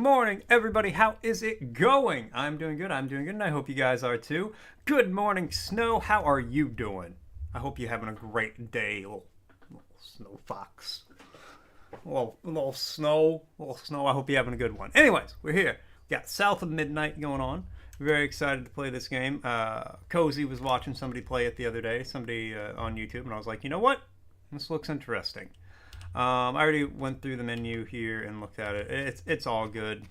morning, everybody. How is it going? I'm doing good, and I hope you guys are too. Good morning, Snow. How are you doing? I hope you're having a great day, little snow fox. Little snow. I hope you're having a good one. Anyways, we're here. We got South of Midnight going on. Very excited to play this game. Cozy was watching somebody play it the other day, somebody on YouTube, and I was like, you know what? This looks interesting. I already went through the menu here and looked at it. It's all good.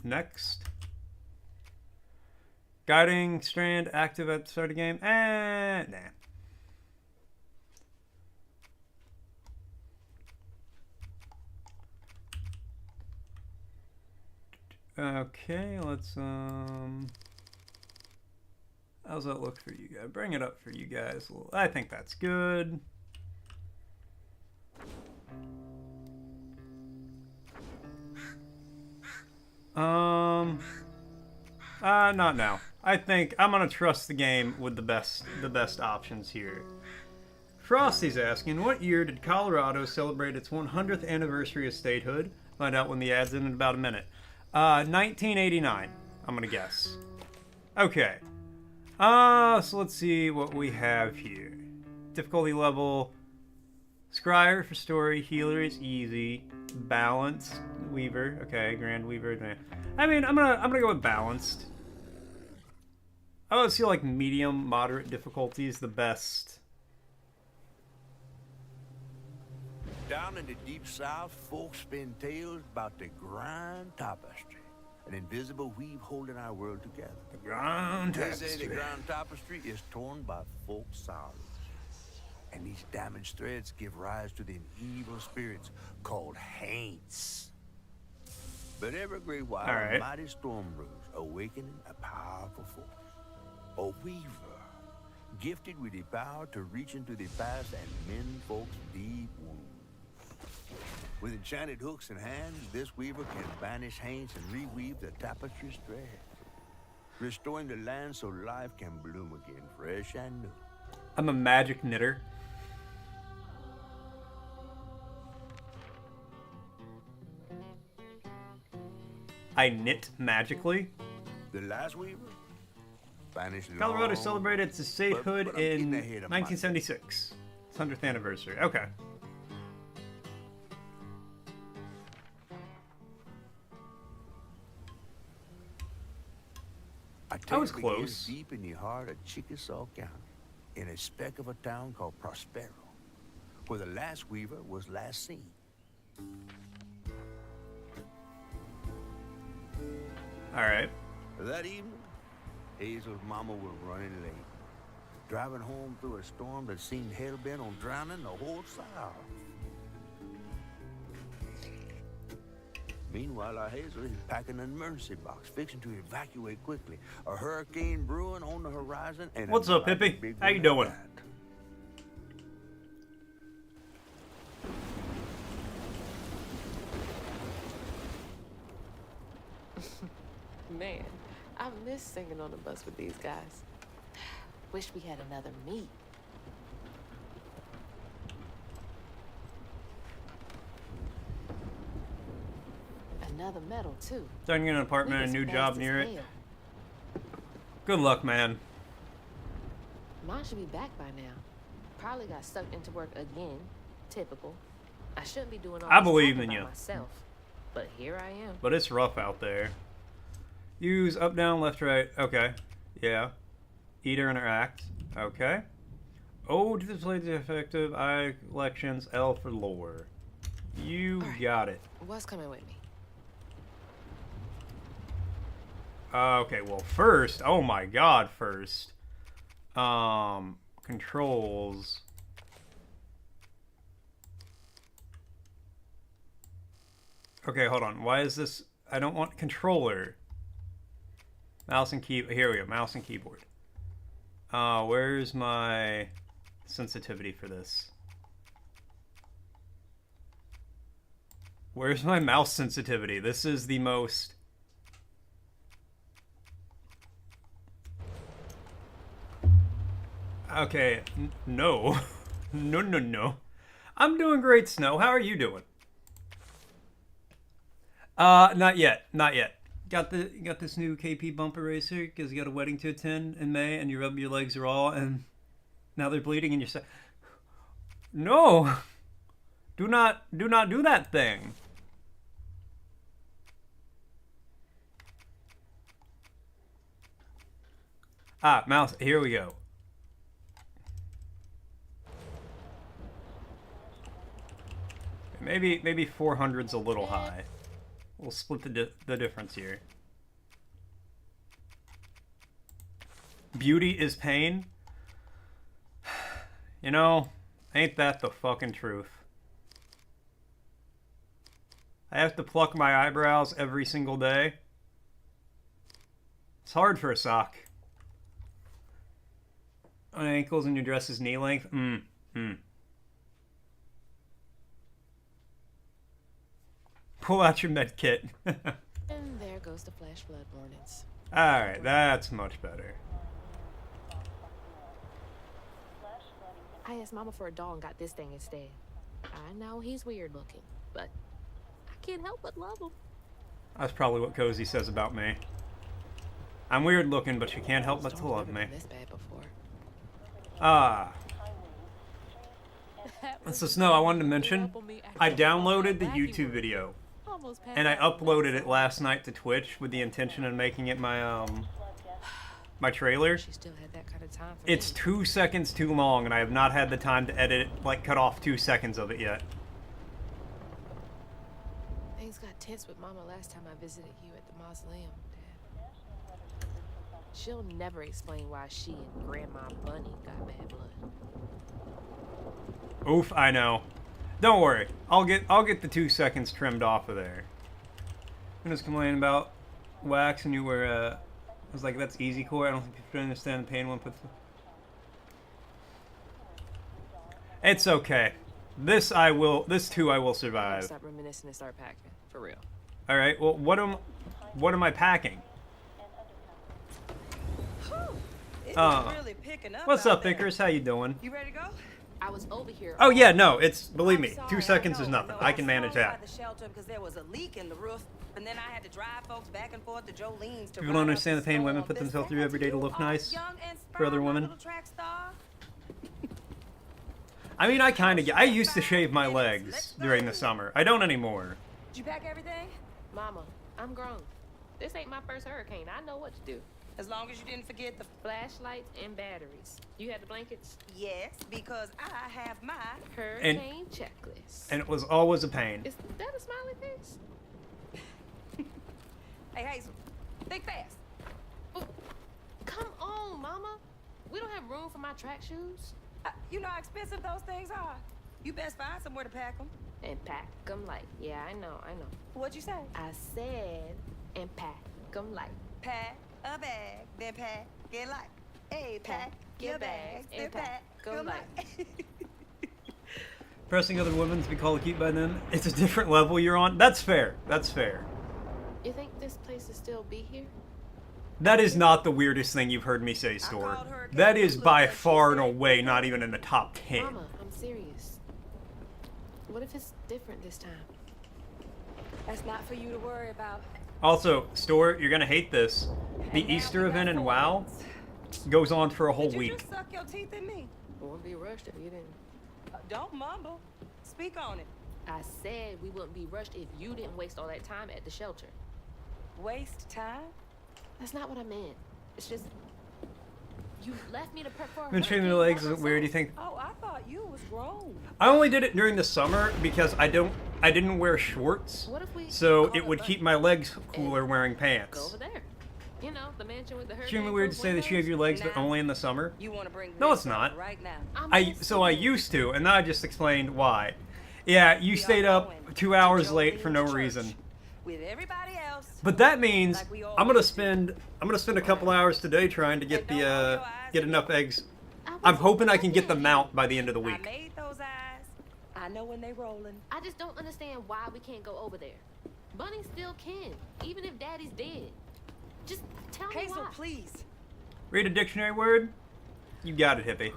Next. Guiding strand active at the start of the game. Nah. Okay, let's how's that look for you guys? Bring it up for you guys. I think that's good. Not now. I think I'm gonna trust the game with the best options here. Frosty's asking, what year did Colorado celebrate its 100th anniversary of statehood? Find out when the ad's in about a minute. 1989, I'm gonna guess. Okay. So let's see what we have here. Difficulty level. Scryer for story, healer is easy, balanced, Weaver, okay, Grand Weaver. I mean, I'm gonna go with balanced. I always feel like medium, moderate difficulty is the best. Down in the deep south, folks spin tales about the Grand Tapestry, an invisible weave holding our world together. The Grand Tapestry. They say the Grand Tapestry is torn by folks' sorrows. And these damaged threads give rise to the evil spirits called haints. But every great while, a mighty storm brews, awakening a powerful force. A weaver, gifted with the power to reach into the past and mend folks' deep wounds. With enchanted hooks in hand, this weaver can banish haints and reweave the tapestry's thread, restoring the land so life can bloom again, fresh and new. I'm a magic knitter. I knit magically. The last weaver? Colorado celebrated its statehood in 1976. Its 100th anniversary. Okay. I was close. Deep in the heart of Chickasaw County, in a speck of a town called Prospero, where the last weaver was last seen. All right. That evening, Hazel's mama was running late, driving home through a storm that seemed hell-bent on drowning the whole South. Meanwhile, our Hazel is packing an emergency box, fixing to evacuate quickly. A hurricane brewing on the horizon, and what's up, Hippie? How you doing? Man, I miss singing on the bus with these guys. Wish we had another meet. Another medal, too. Starting to get an apartment and a new job near it. Good luck, man. Mine should be back by now. Probably got sucked into work again. Typical. I shouldn't be doing all I this believe talking in by you. myself, but here I am. But it's rough out there. Use up, down, left, right. Okay. Yeah. E to interact. Okay. O to display the effective. I collections. L for lore. You got it. What's coming with me? Okay, well, first, oh my god, first. Controls. Okay, hold on. Why is this? I don't want controller. Mouse and keyboard. Here we go. Mouse and keyboard. Where's my sensitivity for this? Where's my mouse sensitivity? This is the most... Okay, no. No. I'm doing great, Snow. How are you doing? Not yet. Not yet. Got this new KP bumper racer because you got a wedding to attend in May, and you rub your legs raw, and now they're bleeding, and you say, "No, do not do that thing." Ah, mouse. Here we go. Maybe 400's a little high. We'll split the difference here. Beauty is pain. You know, ain't that the fucking truth? I have to pluck my eyebrows every single day. It's hard for a sock. On ankles and your dress is knee length. Pull out your med kit. And there goes the flash flood warnings. Alright, that's much better. I asked Mama for a doll and got this thing instead. I know he's weird looking, but I can't help but love him. That's probably what Cozy says about me. I'm weird looking, but you can't help but to love me. This bad before. Ah. So Snow, I wanted to mention, I downloaded the YouTube video, and I uploaded it last night to Twitch with the intention of making it my my trailer. She still had that kind of time for It's 2 seconds too long, and I have not had the time to edit it, like cut off 2 seconds of it yet. Things got tense with Mama last time I visited you at the mausoleum, Dad. She'll never explain why she and Grandma Bunny got bad blood. Oof, I know. Don't worry, I'll get the 2 seconds trimmed off of there. I'm just complaining about wax, and you were I was like, that's easy core. I don't think people understand the pain one puts. It's okay. This too I will survive. Stop reminiscing and start packing, for real. All right. Well, what am I packing? What's up, Vickers? How you doing? You ready to go? I was over here. Oh yeah, no. Believe me, I'm 2 sorry, seconds I is know. nothing. No, I can manage swung that. by the shelter because there was a leak in the roof, and then I had to drive folks back and forth to Jolene's to People don't ride up understand the pain storm. women put This themselves through had every day to do look all nice young and for other spry, my women. little track star. I mean, I used to shave my legs during the summer. I don't anymore. Did you pack everything? Mama, I'm grown. This ain't my first hurricane. I know what to do. As long as you didn't forget the... Flashlights and batteries. You had the blankets? Yes, because I have my... Hurricane checklist. And it was always a pain. Is that a smiley face? Hey, Hazel, think fast. Oh, come on, Mama. We don't have room for my track shoes. You know how expensive those things are. You best find somewhere to pack them. And pack them light. Yeah, I know. What'd you say? I said, and pack them light. Pack a bag, then pack it light. Hey, pack your bags, then pack them light. Pressing other women to be called cute by them. It's a different level you're on. That's fair. That's fair. You think this place will still be here? That is not the weirdest thing you've heard me say, Store. That is by far and away not even in the top 10. Mama, I'm serious. What if it's different this time? That's not for you to worry about. Also, Store, you're gonna hate this. The And now Easter we event got in 4 WoW months. goes on for a whole Did you week. just suck your teeth in me? Won't be rushed if you didn't. Don't mumble. Speak on it. I said we wouldn't be rushed if you didn't waste all that time at the shelter. Waste time? That's not what I meant. It's just you left me to prep for a When shaving your hurricane legs by isn't weird, you myself. think? Oh, I thought you was grown. I only did it during the summer because I didn't wear shorts, What if we so call it would a keep buddy my legs cooler and wearing Go pants. over there. You know, the mansion with the hurricane. Extremely weird to say that you shave your legs, but Now- only in the summer. You want to bring No, this it's not. up right now. I used to, and then I just explained why. Yeah, you We stayed are up going 2 hours to late for no Jolene's reason. church with everybody else. But that means Like we I'm gonna always spend a couple hours today trying to get And don't the roll your eyes get at enough me. eggs. I I'm wasn't hoping I can get the looking. mount by the end of the I week. made those eyes. I know when they rolling. I just don't understand why we can't go over there. Bunny still can, even if Daddy's dead. Just tell me Hazel, why. please. Read a dictionary word. You got it, hippie.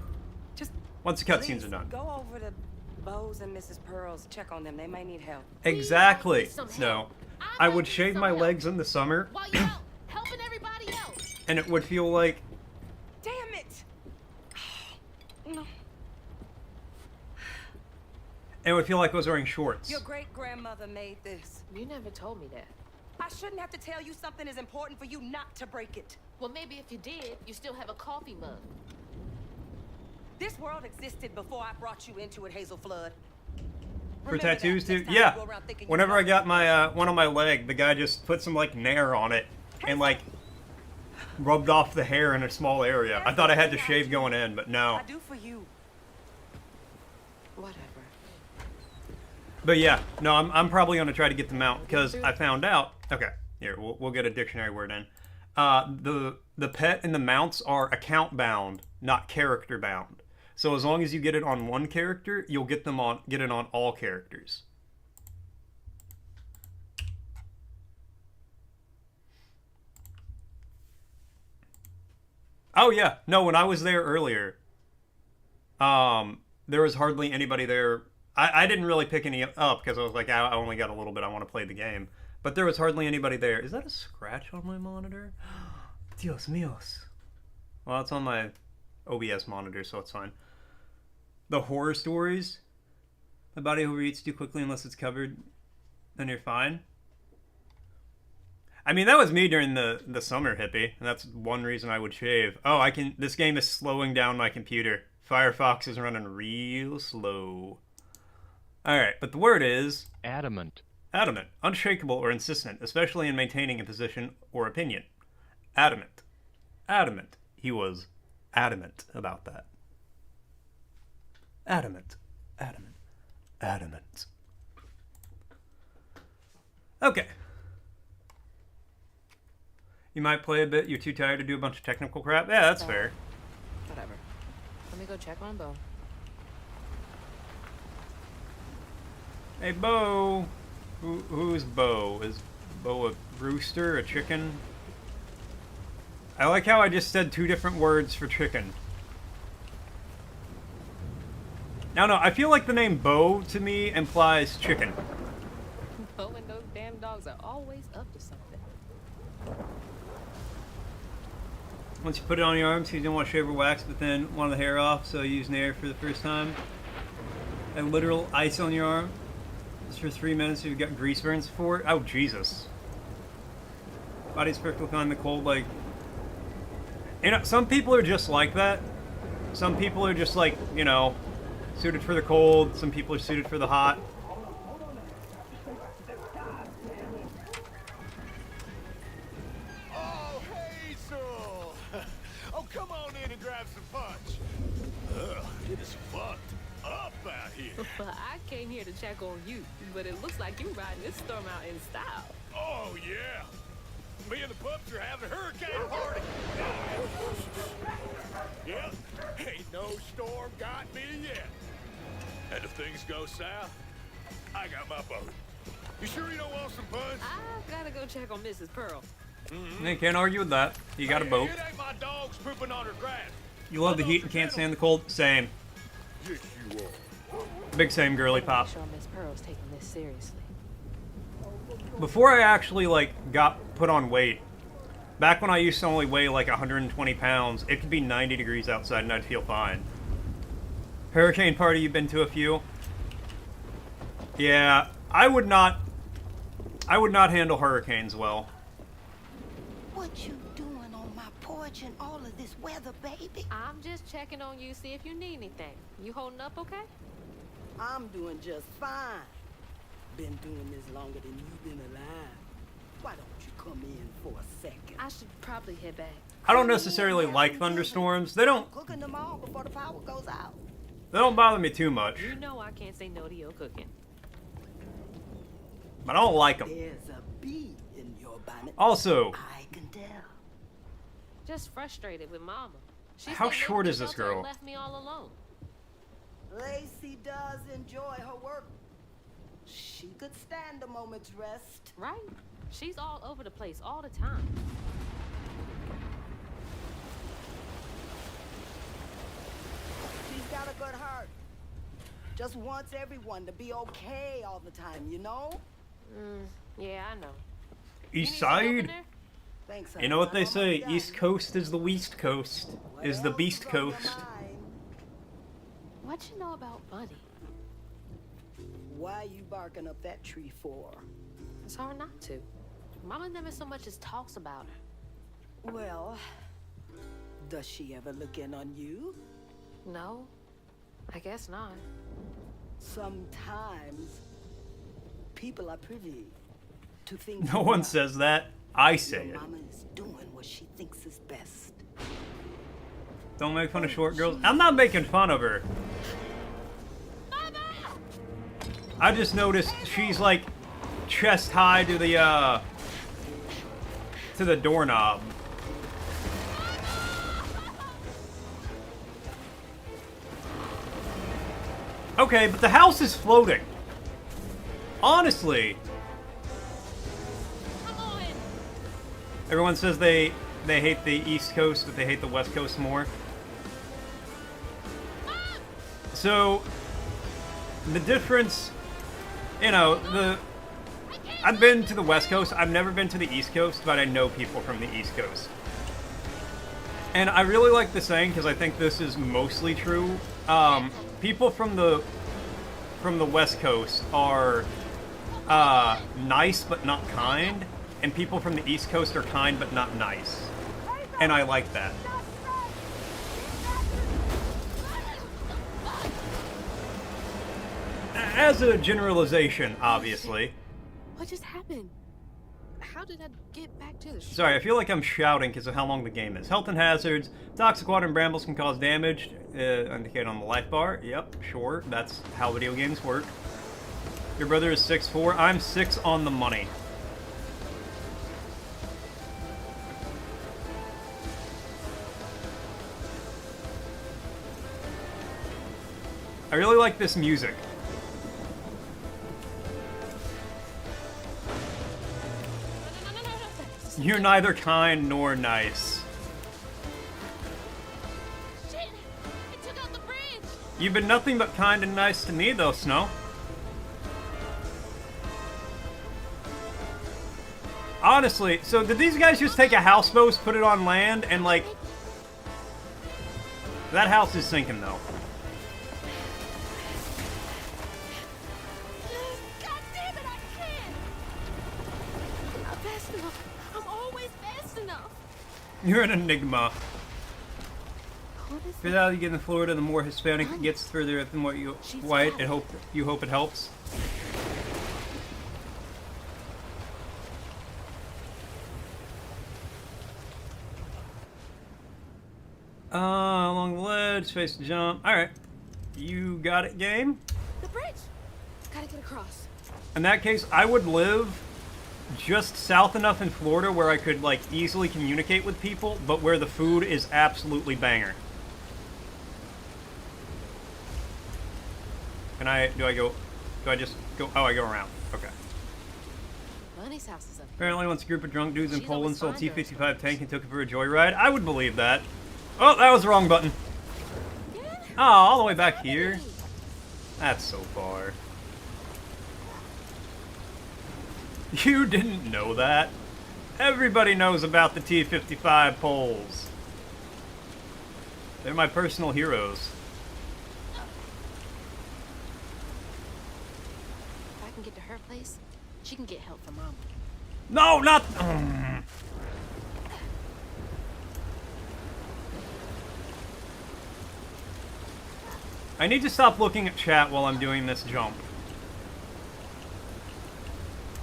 Just Once the cutscenes please are done. go over to Bo's and Mrs. Pearl's. Check on them. They may need help. Exactly. Some No. help. I would shave my legs in the summer, While you're out helping everybody else. and it would feel like Damn it! No. I was wearing shorts. Your great-grandmother made this. You never told me that. I shouldn't have to tell you something is important for you not to break it. Well, maybe if you did, you still have a coffee mug. This world existed before I brought you into it, Hazel Flood. For Remember that tattoos too? next time Yeah. you go around thinking you Whenever know. I got my one on my leg, the guy just put some like nair on it and like rubbed off the hair in a small area. I thought I had to shave going in, but no. I do for you. Whatever. But yeah, no, I'm probably gonna try to get them out because I found out. Okay, here we'll get a dictionary word in. The pet and the mounts are account bound, not character bound. So as long as you get it on one character, you'll get it on all characters. Oh yeah, no, when I was there earlier, there was hardly anybody there. I didn't really pick any up because I was like, I only got a little bit. I want to play the game. But there was hardly anybody there. Is that a scratch on my monitor? Dios míos. Well, it's on my OBS monitor, so it's fine. The horror stories. The body overeats too quickly unless it's covered. Then you're fine. I mean, that was me during the summer, hippie. And that's one reason I would shave. Oh, this game is slowing down my computer. Firefox is running real slow. Alright, but the word is... Adamant. Adamant. Unshakable or insistent, especially in maintaining a position or opinion. Adamant. Adamant. He was adamant about that. Adamant. Adamant. Adamant. Okay. You might play a bit. You're too tired to do a bunch of technical crap. Yeah, that's fair. Whatever. Let me go check on Bo. Hey, Bo. Who's Bo? Is Bo a rooster, a chicken? I like how I just said two different words for chicken. No, I feel like the name Bo to me implies chicken. Bo and those damn dogs are always up to something. Once you put it on your arms, you don't want to shave or wax, but then want the hair off, so you use nair for the first time. And literal ice on your arm. Just for 3 minutes, you've got grease burns for it. Oh, Jesus. Body's perfectly fine in the cold, like... You know, some people are just like that. Some people are just like, you know, suited for the cold. Some people are suited for the hot. Oh, Hazel! Oh, come on in and grab some punch. Ugh, it is fucked up out here. Well, I came here to check on you, but it looks like you're riding this storm out in style. Oh, yeah. Me and the pups are having a hurricane party. Yep, ain't no storm got me yet. And if things go south, I got my boat. You sure you don't want some punch? I gotta go check on Mrs. Pearl. You can't argue with that. You got a boat. It ain't my dogs pooping on her grass. You love the heat and can't stand the cold? Same. Yes, you are. Big same, girly pop. Make sure Miss Pearl's taking this seriously. Before I actually, like, got put on weight, back when I used to only weigh, like, 120 pounds, it could be 90 degrees outside and I'd feel fine. Hurricane party, you've been to a few? Yeah, I would not handle hurricanes well. What you doing on my porch in all of this weather, baby? I'm just checking on you, see if you need anything. You holding up okay? I'm doing just fine. Been doing this longer than you've been alive. Why don't you come in for a second? I should probably head back. I don't necessarily like thunderstorms. They don't Cooking them all before the power goes out. bother me too much. You know I can't say no to your cooking. But I don't like them. There's a bee in your bonnet. Also, I can tell. Just frustrated with Mama. She How stayed short in is this shelter and girl? Left me all alone. Lacey does enjoy her work. She could stand a moment's rest. Right? She's all over the place all the time. She's got a good heart. Just wants everyone to be okay all the time, you know? Yeah, I know. East Need some help in side. there? Thanks, You know what they I'm say? done. East Coast is the West Coast. What Is the else Beast on your Coast. mind? What you know about Bunny? Why you barking up that tree for? It's hard not to. Mama never so much as talks about her. Well, does she ever look in on you? No, I guess not. Sometimes people are privy to things. No you one are. says that. I say Your it. mama is doing what she thinks is best. Don't make fun of short girls. I'm not making fun of her. I just noticed she's like chest high to the doorknob. Okay, but the house is floating. Honestly, Come on! everyone says they hate the East Coast, but they hate the West Coast more. So the difference, you know, I've been to the West Coast. I've never been to the East Coast, but I know people from the East Coast. And I really like the saying because I think this is mostly true. People from the West Coast are nice but not kind, and people from the East Coast are kind but not nice. And I like that. As a generalization, obviously. What just happened? How did I get back to the shore? Sorry, I feel like I'm shouting because of how long the game is. Health and hazards. Toxic water and brambles can cause damage. Indicate on the life bar. Yep, sure. That's how video games work. Your brother is 6'4". I'm 6 on the money. I really like this music. No. You're neither kind nor nice. Shit! It took out the bridge! You've been nothing but kind and nice to me, though, Snow. Honestly, so did these guys just take a houseboat, put it on land, and like... That house is sinking, though. God damn it, I can't! I'm not fast enough. I'm always fast enough. You're an enigma. What is The further you get in Florida, the more Hispanic it gets further than what you white, and you hope it helps. Along the ledge, space to jump. Alright. You got it, game? the bridge? Gotta get across. In that case, I would live just south enough in Florida where I could, like, easily communicate with people, but where the food is absolutely banger. Do I just go, oh, I go around. Okay. Bunny's house is up here. Apparently, once a group of drunk dudes in She's Poland always sold fine during T-55 tank and took it for a joyride, I would believe that. Oh, that was the wrong button. Oh, all the way back here. That's so far. You didn't know that. Everybody knows about the T-55 poles. They're my personal heroes. If I can get to her place, she can get help from Mama. No, not... I need to stop looking at chat while I'm doing this jump.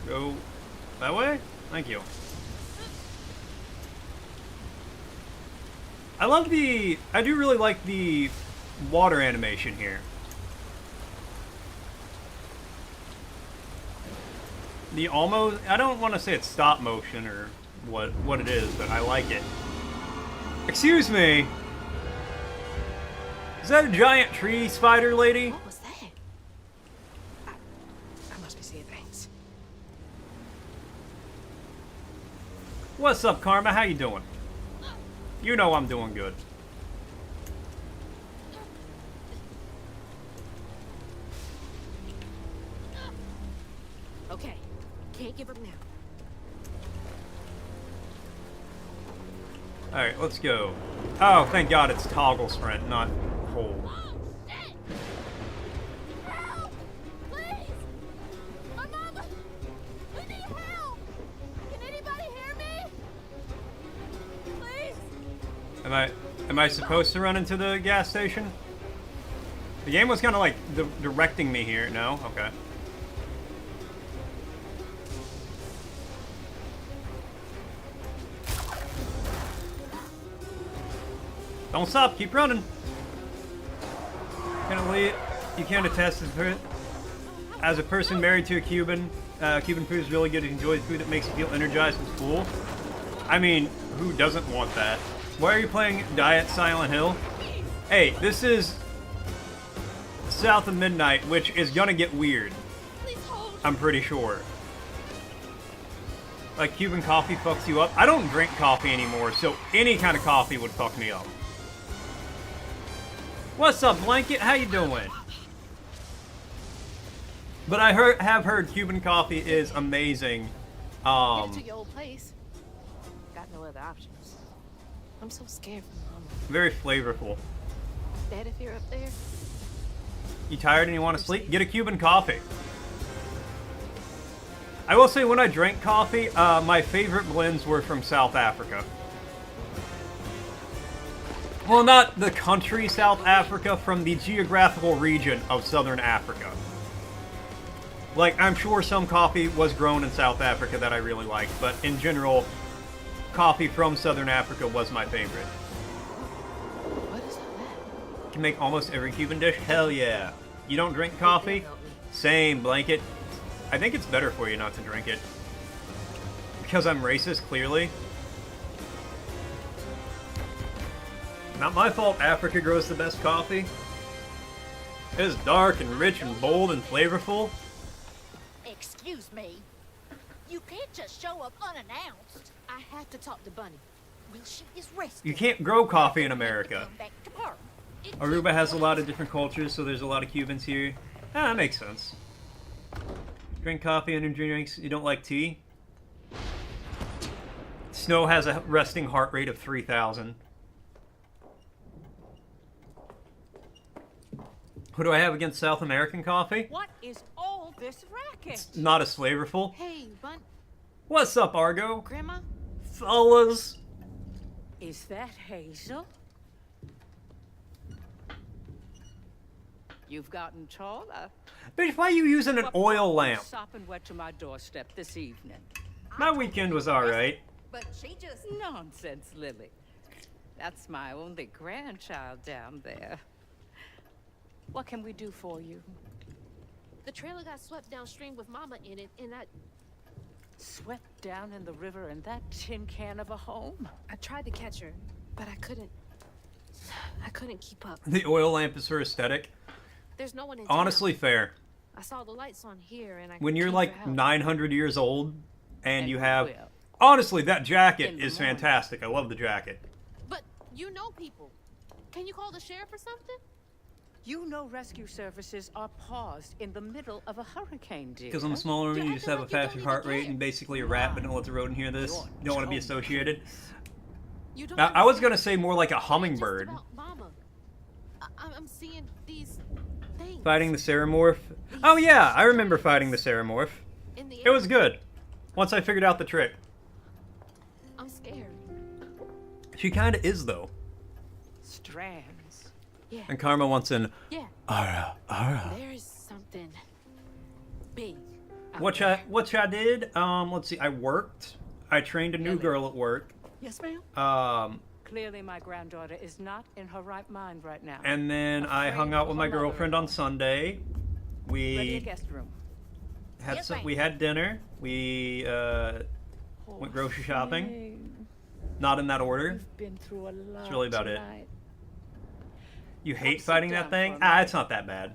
Go that way? Thank you. I do really like the water animation here. I don't want to say it's stop motion or what it is, but I like it. Excuse me. Is that a giant tree spider lady? What was that? I must be seeing things. What's up, Karma? How you doing? You know I'm doing good. Okay, can't can't give up now. Alright, let's go. Oh, thank God it's toggle sprint, not hold. Oh, shit! Help! Please! My mama! We need help! Can anybody hear me? Please? Am I supposed to run into the gas station? The game was kind of like directing me here. No? Okay. Don't stop. Keep running. You can't attest as a person married to a Cuban. Cuban food is really good. You enjoy food that makes you feel energized and full. I mean, who doesn't want that? Why are you playing Diet Silent Hill? Hey, this is south of midnight, which is gonna get weird. I'm pretty sure. Like, Cuban coffee fucks you up. I don't drink coffee anymore, so any kind of coffee would fuck me up. What's up, Blanket? How you doing? But I have heard Cuban coffee is amazing. Get to your old place. Got no other options. I'm so scared for Mama. Very flavorful. Dad, if you're up there. You tired and you want to sleep? Get a Cuban coffee. I will say, when I drank coffee, my favorite blends were from South Africa. Well, not the country South Africa, from the geographical region of Southern Africa. Like, I'm sure some coffee was grown in South Africa that I really liked, but in general, coffee from Southern Africa was my favorite. What is that? Can make almost every Cuban dish? Hell yeah. You don't drink coffee? Same, Blanket. I think it's better for you not to drink it. Because I'm racist, clearly. Not my fault Africa grows the best coffee. It is dark and rich and bold and flavorful. Excuse me. You can't just show up unannounced. I have to talk to Bunny. Well, she is resting. You can't grow coffee in America. Come back to Pearl. Aruba has a lot of different cultures, so there's a lot of Cubans here. Ah, that makes sense. Drink coffee, energy drinks. You don't like tea? Snow has a resting heart rate of 3,000. What do I have against South American coffee? What is all this racket? It's not as flavorful. Hey, Bun. What's up, Argo? Grandma? Fellas. Is that Hazel? You've gotten taller. Bitch, why are you using an oil lamp? Sopping wet to my doorstep this evening. My weekend was alright. But she just... Nonsense, Lily. That's my only grandchild down there. What can we do for you? The trailer got swept downstream with Mama in it, and I Swept down in the river in that tin can of a home? tried to catch her, but I couldn't keep up. The oil lamp is her aesthetic. There's no one in town. Honestly, fair. I saw the lights on here, and I When you're came for like help. 900 years old, and you we have... will. Honestly, that jacket In the is morning. fantastic. I love the jacket. But you know people. Can you call the sheriff or something? You know rescue services are paused in the middle of a hurricane, dear. Because on the smaller one, You're you just acting have a like you don't faster even heart rate care. and basically a rat, but don't let the rodent hear this. You're You don't want to be told. associated. You don't Now, I was understand. going to say more like a It's hummingbird. just about Mama. I'm seeing these things. Fighting the Ceramorph. Oh yeah, I remember fighting the Ceramorph. In the It was good. Once I figured out the trick. I'm scared. She kind of is, though. Strands. Yeah. And Karma wants an Yeah. ara ara. There is something big. out What there. I did? Let's see. I worked. I trained a new Lily. girl at work. Yes, ma'am. Clearly, my granddaughter is not in her right mind right now. And then I hung out with my girlfriend on Sunday. Ready a We guest room. had Yes, some. ma'am. We had dinner. We went grocery shopping. Thing. Not in that order. You've been through a lot really about it. tonight. You hate sit fighting down that thing? for a minute. It's not that bad.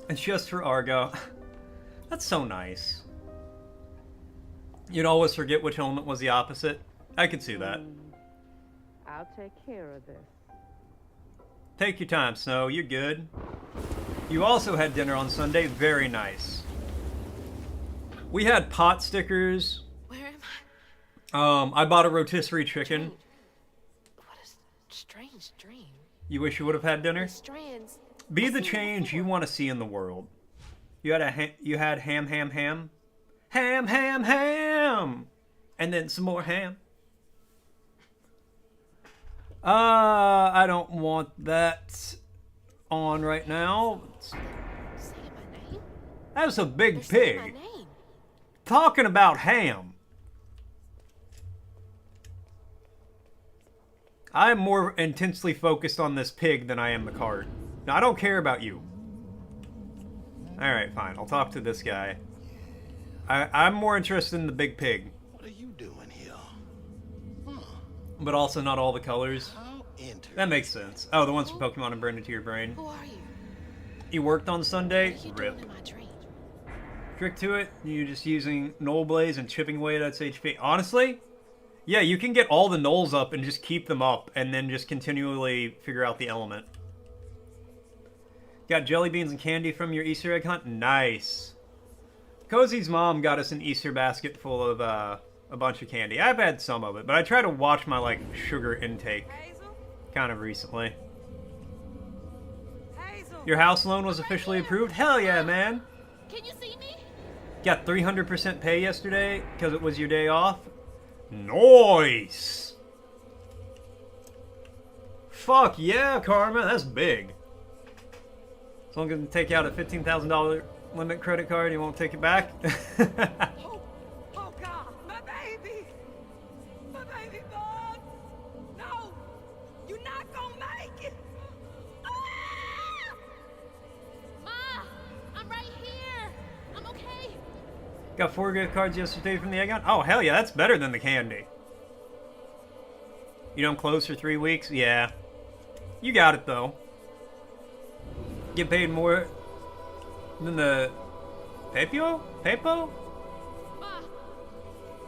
It's just for Argo. That's so nice. You'd always forget which element was the opposite. I could see that. I'll take care of this. Take your time, Snow. You're good. You also had dinner on Sunday. Very nice. We had pot stickers. Where am I? I bought a rotisserie chicken. What a strange dream. You wish you would have had dinner? The strands. Be I've the seen it change you before. want to see in the world. You had ham, ham, ham. Ham, ham, ham! And then some more ham. I don't want that on right now. Saying my name? That's a big They're saying my pig. name. Talking about ham. I am more intensely focused on this pig than I am the cart. Now, I don't care about you. Alright, fine. I'll talk to this guy. I'm more interested in the big pig. What are you doing here? But also not all the colors. How interesting. That makes sense. Oh, the ones from Pokemon and burned into your brain. Who are you? You worked on Sunday? What are you Rip. doing in my dream? Trick to it, you just using Knoll Blaze and chipping away at its HP. Honestly, yeah, you can get all the Knolls up and just keep them up and then just continually figure out the element. Got jelly beans and candy from your Easter egg hunt? Nice. Cozy's mom got us an Easter basket full of a bunch of candy. I've had some of it, but I try to watch my like sugar intake kind of recently. Your house loan was officially approved? Hell yeah, man. Can you see me? Got 300% pay yesterday because it was your day off. Nice. Fuck yeah, Karma. That's big. So I'm going to take out a $15,000 limit credit card. You won't take it back? Oh, oh God, my baby! My baby bug! No! You're not gonna make it! Ah! Ma! I'm right here! I'm okay! Got 4 gift cards yesterday from the egg hunt. Oh, hell yeah. That's better than the candy. You don't close for 3 weeks? Yeah. You got it, though. Get paid more than the Pepo? Pepo? Ma!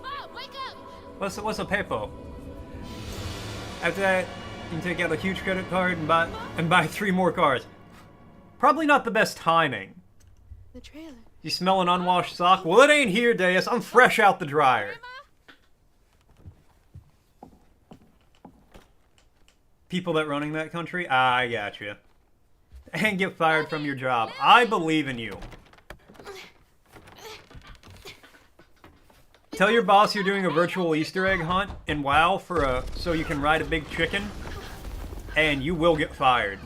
Ma, wake up! What's a Pepo? After that, you can take out a huge credit card and buy 3 more cars. Probably not the best timing. The trailer. You smell an unwashed sock? Well, it ain't here, Deus. I'm fresh out the dryer. People that running that country? I gotcha. And get fired from your job. I believe in you. Tell your boss you're doing a virtual Easter egg hunt in WoW so you can ride a big chicken, and you will get fired.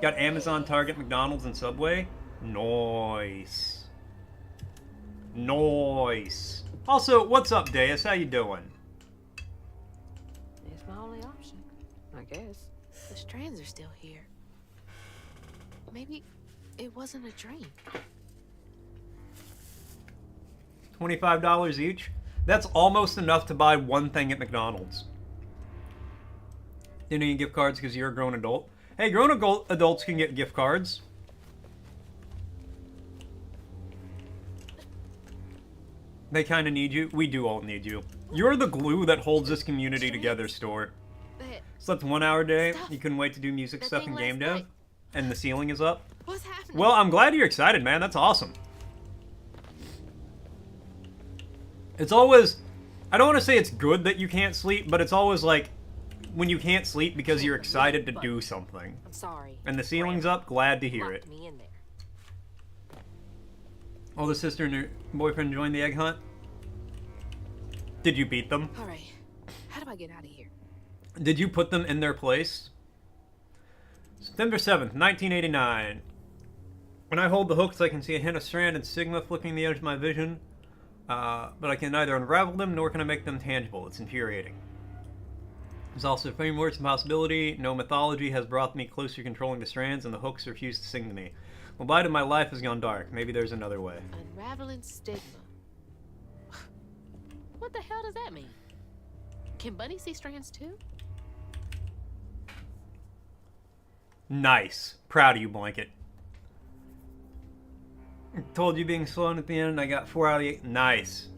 Got Amazon, Target, McDonald's, and Subway. Nice. Nice. Also, what's up, Deus? How you doing? It's my only option, I guess. The strands are still here. Maybe it wasn't a dream. $25 each? That's almost enough to buy one thing at McDonald's. You need gift cards because you're a grown adult. Hey, grown adults can get gift cards. They kind of need you. We do all need you. You're the glue that holds this community together, Store. That Slept 1 hour a day. Stuff. You couldn't wait to do music That stuff thing and game last dev. night. And the ceiling is up. what's happening? Well, I'm glad you're excited, man. That's awesome. It's always... I don't want to say it's good that you can't sleep, but it's always like when you can't sleep because you're excited to do something. I'm sorry. And the ceiling's up, glad to hear it. Locked me in there. Older sister and her boyfriend joined the egg hunt. Did you beat them? All right. How do I get out of here? Did you put them in their place? September 7th, 1989. When I hold the hooks, I can see a hint of strand and sigma flicking the edge of my vision, but I can neither unravel them nor can I make them tangible. It's infuriating. There's also frameworks and possibility. No mythology has brought me closer to controlling the strands, and the hooks refuse to sing to me. The light of my life has gone dark. Maybe there's another way. Unraveling stigma. What the hell does that mean? Can Bunny see strands too? Nice. Proud of you, Blanket. Told you being slow at the end, and I got 4 out of 8. Nice.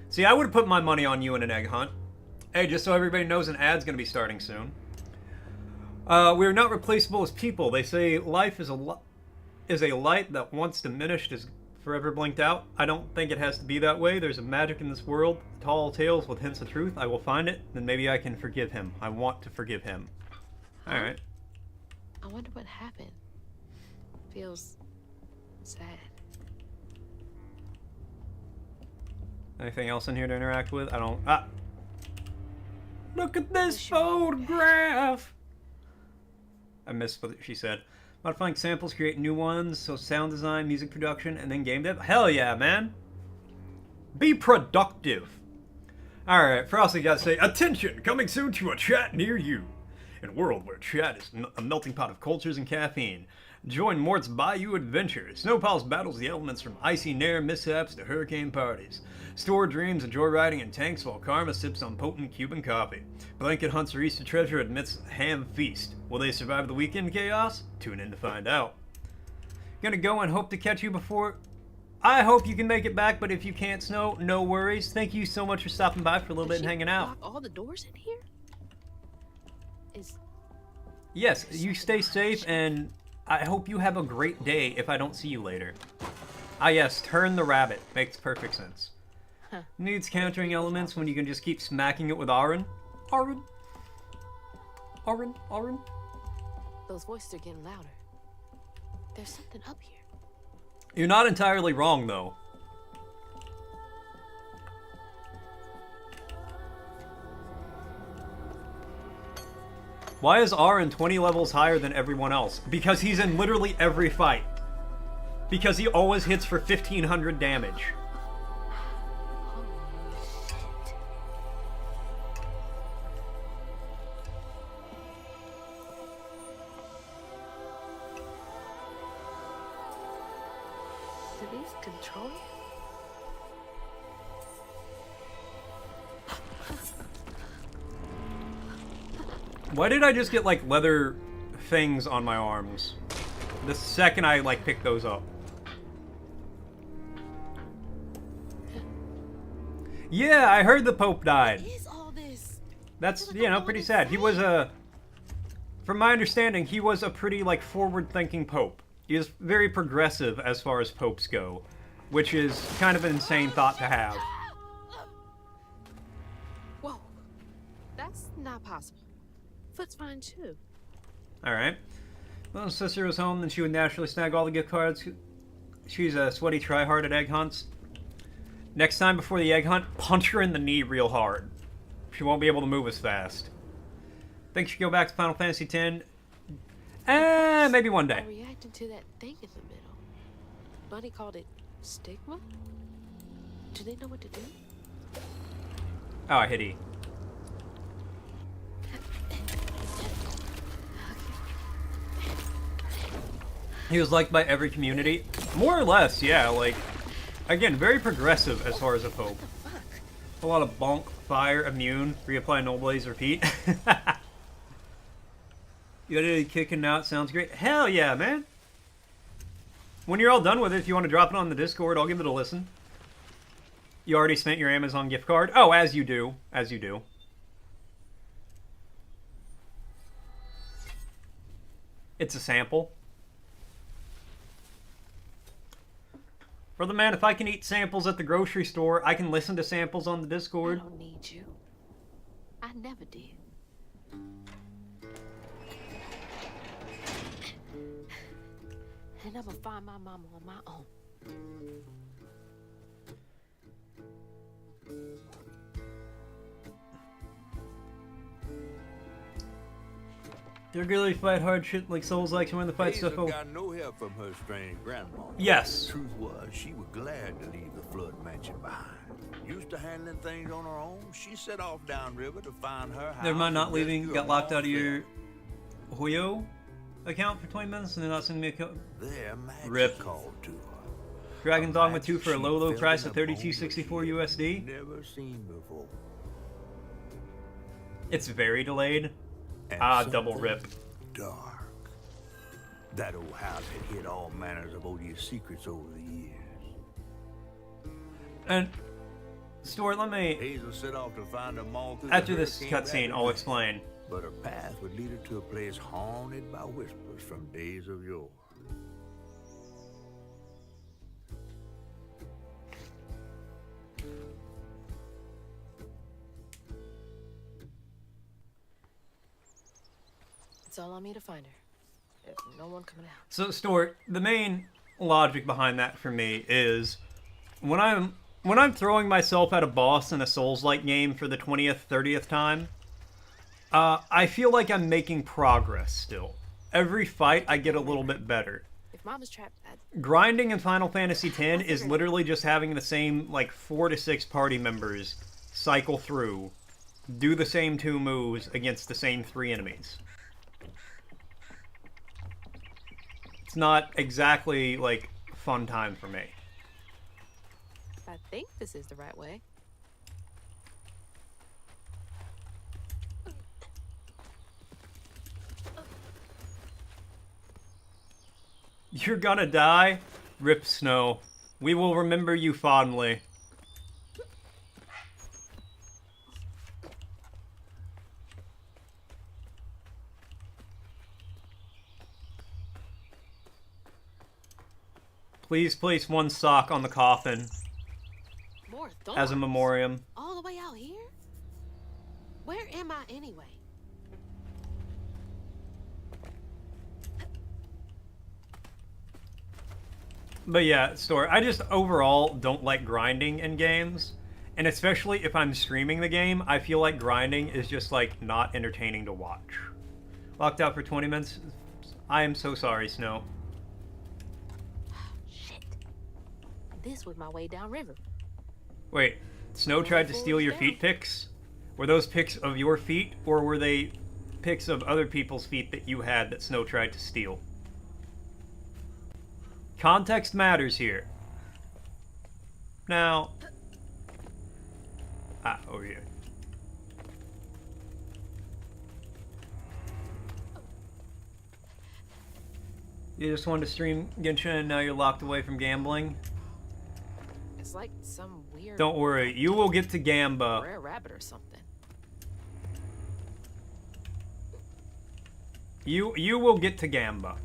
See, I would have put my money on you in an egg hunt. Hey, just so everybody knows, an ad's going to be starting soon. We're not replaceable as people. They say life is a light that once diminished is forever blinked out. I don't think it has to be that way. There's a magic in this world. Tall tales with hints of truth. I will find it, then maybe I can forgive him. I want to forgive him. Alright. I wonder what happened. Feels sad. Anything else in here to interact with? I don't... Ah! Look at this photograph! I missed what she said. Modifying samples, create new ones, so sound design, music production, and then game dev. Hell yeah, man! Be productive! Alright, Frosty gotta say, attention! Coming soon to a chat near you. In a world where chat is a melting pot of cultures and caffeine. Join Mort's Bayou Adventure. Snowpals battles the elements from icy Nair mishaps to hurricane parties. Store dreams and joyriding in tanks while Karma sips on potent Cuban coffee. Blanket hunts for Easter treasure amidst ham feast. Will they survive the weekend chaos? Tune in to find out. Gonna go and hope to catch you before... I hope you can make it back, but if you can't, Snow, no worries. Thank you so much for stopping by for a little bit and hanging out. Lock all the doors in here? Yes, you stay safe, and I hope you have a great day if I don't see you later. Ah yes, turn the rabbit. Makes perfect sense. Huh. Needs countering elements when you can just keep smacking it with Aaron. Aaron. Aaron. Aaron. Those voices are getting louder. There's something up here. You're not entirely wrong, though. Why is Aaron 20 levels higher than everyone else? Because he's in literally every fight. Because he always hits for 1500 damage. Do these control you? Why did I just get, like, leather things on my arms? The second I, like, picked those up. Yeah, I heard the Pope died. What is all this? That's, you know, pretty sad. He was a... From my understanding, he was a pretty, like, forward-thinking Pope. He is very progressive as far as popes go, which is kind of an insane thought to have. Whoa. That's not possible. Foot's fine, too. Alright. Well, if sister was home, then she would naturally snag all the gift cards. She's a sweaty try-hard at egg hunts. Next time before the egg hunt, punch her in the knee real hard. She won't be able to move as fast. Think she should go back to Final Fantasy X? Maybe one day. I'm reacting to that thing in the middle. Bunny called it stigma? Do they know what to do? Oh, I hit E. He was liked by every community. More or less, yeah, like... Again, very progressive as far as a Pope. A lot of bonk, fire, immune, reapply, null blaze, repeat. You got it kicking out, sounds great. Hell yeah, man! When you're all done with it, if you want to drop it on the Discord, I'll give it a listen. You already spent your Amazon gift card? Oh, as you do. As you do. It's a sample. Brother man, if I can eat samples at the grocery store, I can listen to samples on the Discord. I don't need you. I never did. And I'm gonna find my mama on my own. They regularly fight hard shit like Souls likes when the fight stuff. Hazel got no help from her strange grandma. Yes. Truth was, she was glad to leave the Flood mansion behind. Used to handling things on her own, she set off downriver to find her house. Never mind not leaving, got locked out of your Hoyo account for 20 minutes and then not sending me a code. Their magic Rip. called to her. Dragon Dogma 2 for a She low felt price in of her bones $32.64 she'd USD. Never seen before. It's very delayed. And Double something rip. Dark. That old house had hid all manners of odious secrets over the years. And Stuart, let me... Hazel set off to find a mall through After the this hurricane cutscene, rabbit I'll pit. explain. But her path would lead her to a place haunted by whispers from days of yore. It's all on me to find her. If no one coming out. So, Stuart, the main logic behind that for me is when I'm throwing myself at a boss in a Souls-like game for the 20th, 30th time, I feel like I'm making progress still. Every fight, I get a little bit better. If Mama's trapped, Grinding in Final Fantasy X is literally just having the same, like, 4 to 6 party members cycle through, do the same 2 moves against the same 3 enemies. It's not exactly, like, fun time for me. I think this is the right way. You're gonna die? Rip Snow. We will remember you fondly. Please place 1 sock on the coffin More as a thorns? memoriam. All the way out here? Where am I anyway? But yeah, Store, I just overall don't like grinding in games. And especially if I'm streaming the game, I feel like grinding is just, like, not entertaining to watch. Locked out for 20 minutes? I am so sorry, Snow. Shit. This was my way downriver. Wait, Snow tried to steal your feet pics? Were those pics of your feet, or were they pics of other people's feet that you had that Snow tried to steal? Context matters here. Now... over here. You just wanted to stream Genshin and now you're locked away from gambling? It's like some weird... Don't worry, you will get to Gamba. Rare rabbit or something. You will get to Gamba.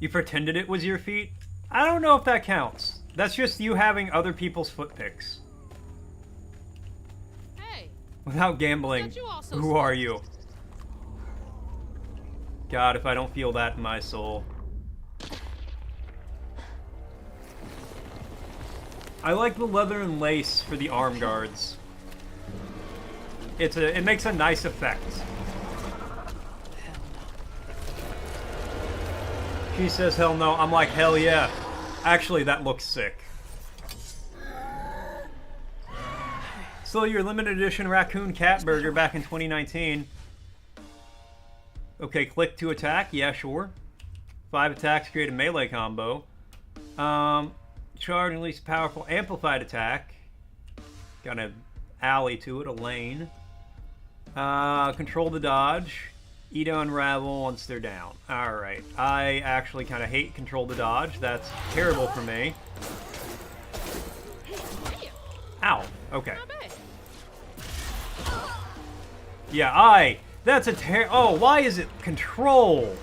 You pretended it was your feet? I don't know if that counts. That's just you having other people's foot pics. Hey. Without gambling, You also who are you? God, if I don't feel that in my soul. I like the leather and lace for the arm guards. It makes a nice effect. She says hell no, I'm like hell yeah. Actually, that looks sick. Still your limited edition raccoon cat burger back in 2019. Okay, click to attack. Yeah, sure. 5 attacks create a melee combo. Charge and release powerful amplified attack. Got an alley to it, a lane. Control the dodge. Eat to unravel once they're down. Alright. I actually kind of hate control the dodge. That's terrible for me. Ow. Okay. Yeah, that's a oh, why is it control?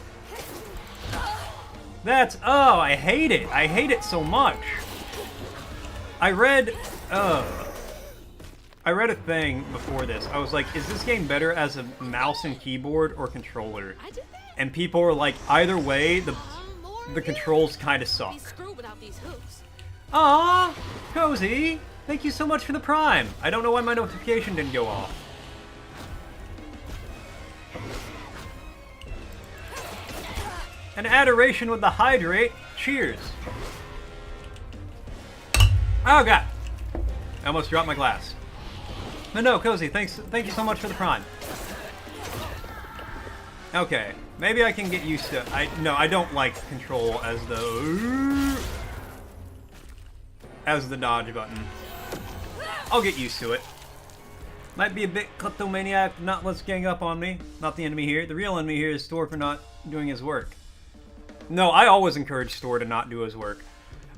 That's, oh, I hate it. I hate it so much. I read a thing before this. I was like, is this game better as a mouse and keyboard or controller? And people were like, either way, the controls kind of suck. Aww, Cozy, thank you so much for the Prime. I don't know why my notification didn't go off. An adoration with the hydrate. Cheers. Oh god. I almost dropped my glass. But no, Cozy, thank you so much for the Prime. Okay, maybe I can get used to no, I don't like control as the dodge button. I'll get used to it. Might be a bit kleptomaniac, not let's gang up on me. Not the enemy here. The real enemy here is Store for not doing his work. No, I always encourage Store to not do his work.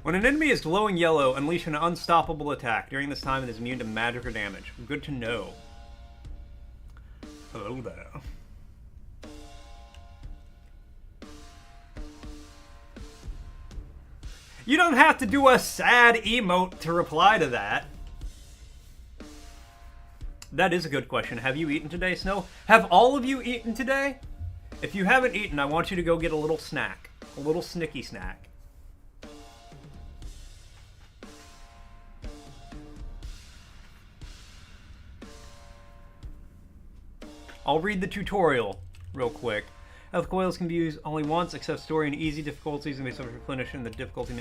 When an enemy is glowing yellow, unleash an unstoppable attack. During this time, it is immune to magic or damage. Good to know. Hello there. You don't have to do a sad emote to reply to that. That is a good question. Have you eaten today, Snow? Have all of you eaten today? If you haven't eaten, I want you to go get a little snack. A little snicky snack. I'll read the tutorial real quick. Health coils can be used only once, except story in easy difficulties and may suffer replenish in the difficulty.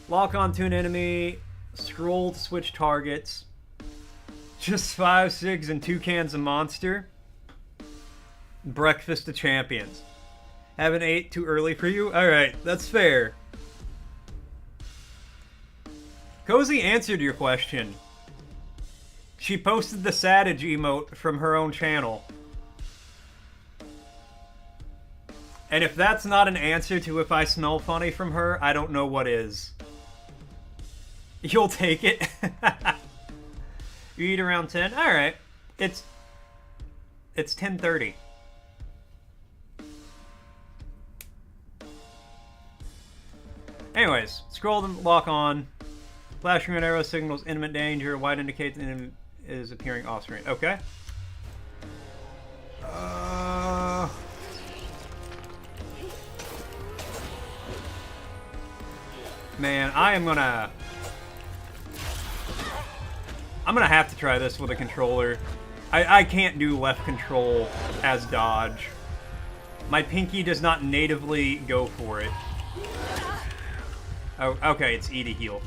Lock onto an enemy. Scroll to switch targets. Just 5 cigs and 2 cans of Monster. Breakfast of champions. Haven't ate too early for you? Alright, that's fair. Cozy answered your question. She posted the Sadage emote from her own channel. And if that's not an answer to if I smell funny from her, I don't know what is. You'll take it. You eat around 10? Alright. It's 10:30. Anyways, scroll to lock on. Flashing red arrow signals imminent danger. White indicates enemy is appearing off screen. Okay. Man, I'm gonna have to try this with a controller. I can't do left control as dodge. My pinky does not natively go for it. Oh, okay, it's E to heal.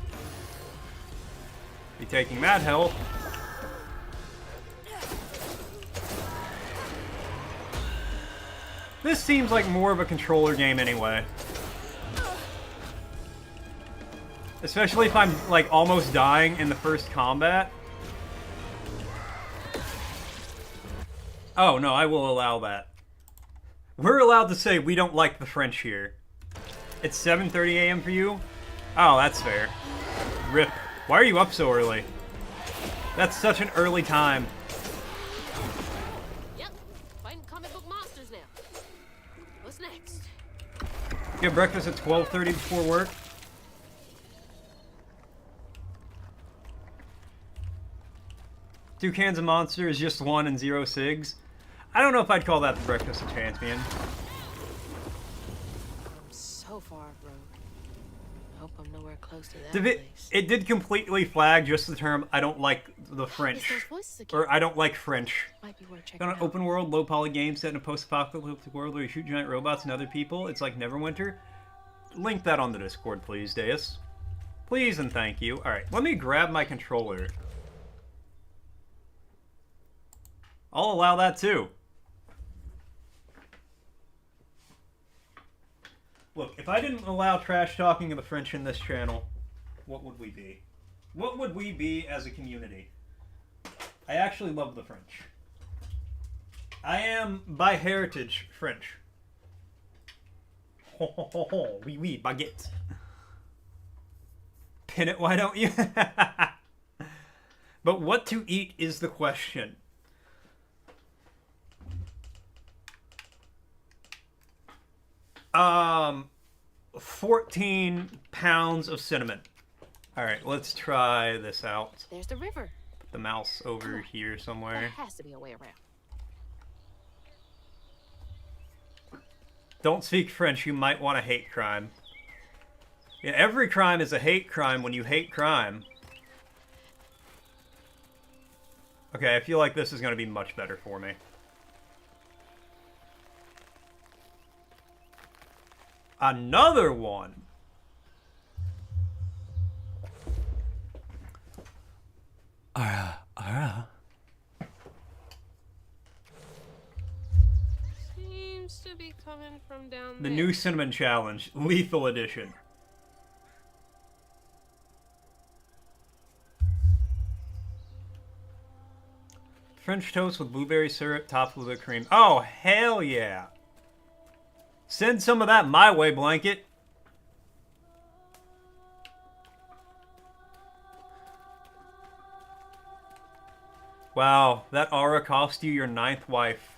Be taking that health. This seems like more of a controller game anyway. Especially if I'm, like, almost dying in the first combat. Oh, no, I will allow that. We're allowed to say we don't like the French here. It's 7:30 a.m. for you? Oh, that's fair. RIP. Why are you up so early? That's such an early time. Yep, fighting comic book monsters now. What's next? You have breakfast at 12:30 before work? Two cans of Monster is just 1 and 0 cigs. I don't know if I'd call that the breakfast of champion. I'm so far off road. I hope I'm nowhere close to that It place. did completely flag just the term I don't like the It's French. those voices again. Or I don't like French. Might be worth checking Got an out. open world, low poly game set in a post-apocalyptic world where you shoot giant robots and other people. It's like Neverwinter. Link that on the Discord, please, Deus. Please and thank you. Alright, let me grab my controller. I'll allow that too. Look, if I didn't allow trash talking of the French in this channel, what would we be? What would we be as a community? I actually love the French. I am, by heritage, French. Ho ho ho ho, oui oui, baguette. Pin it, why don't you? But what to eat is the question. 14 pounds of cinnamon. Alright, let's try this out. There's the river. Put the mouse over here There somewhere. has to be a way around. Don't speak French, you might want to hate crime. Yeah, every crime is a hate crime when you hate crime. Okay, I feel like this is going to be much better for me. Another one. Seems to be coming from down The there. new Cinnamon Challenge, Lethal Edition. French toast with blueberry syrup topped with whipped cream. Oh, hell yeah. Send some of that my way, Blanket. Wow, that aura cost you your 9th wife.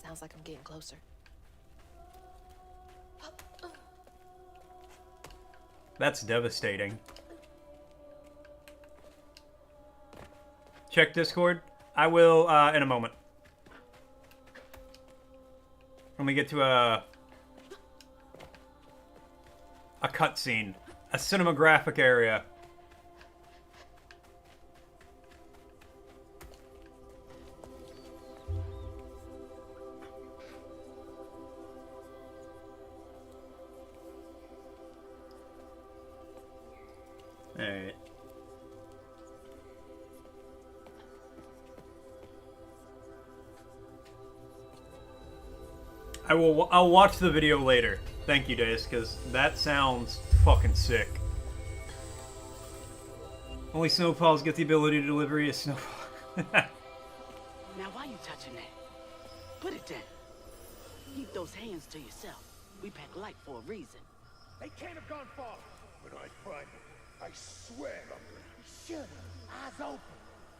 Sounds like I'm getting closer. That's devastating. Check Discord. I will in a moment. When we get to a cutscene, a cinematographic area. Alright. I'll watch the video later. Thank you, Dace, because that sounds fucking sick. Only snowfalls get the ability to deliver a snowfall. Now why you touching that? Put it down. Keep those hands to yourself. We pack light for a reason. They can't have gone far. When I find them, I swear I'm gonna. Shut up. Eyes open.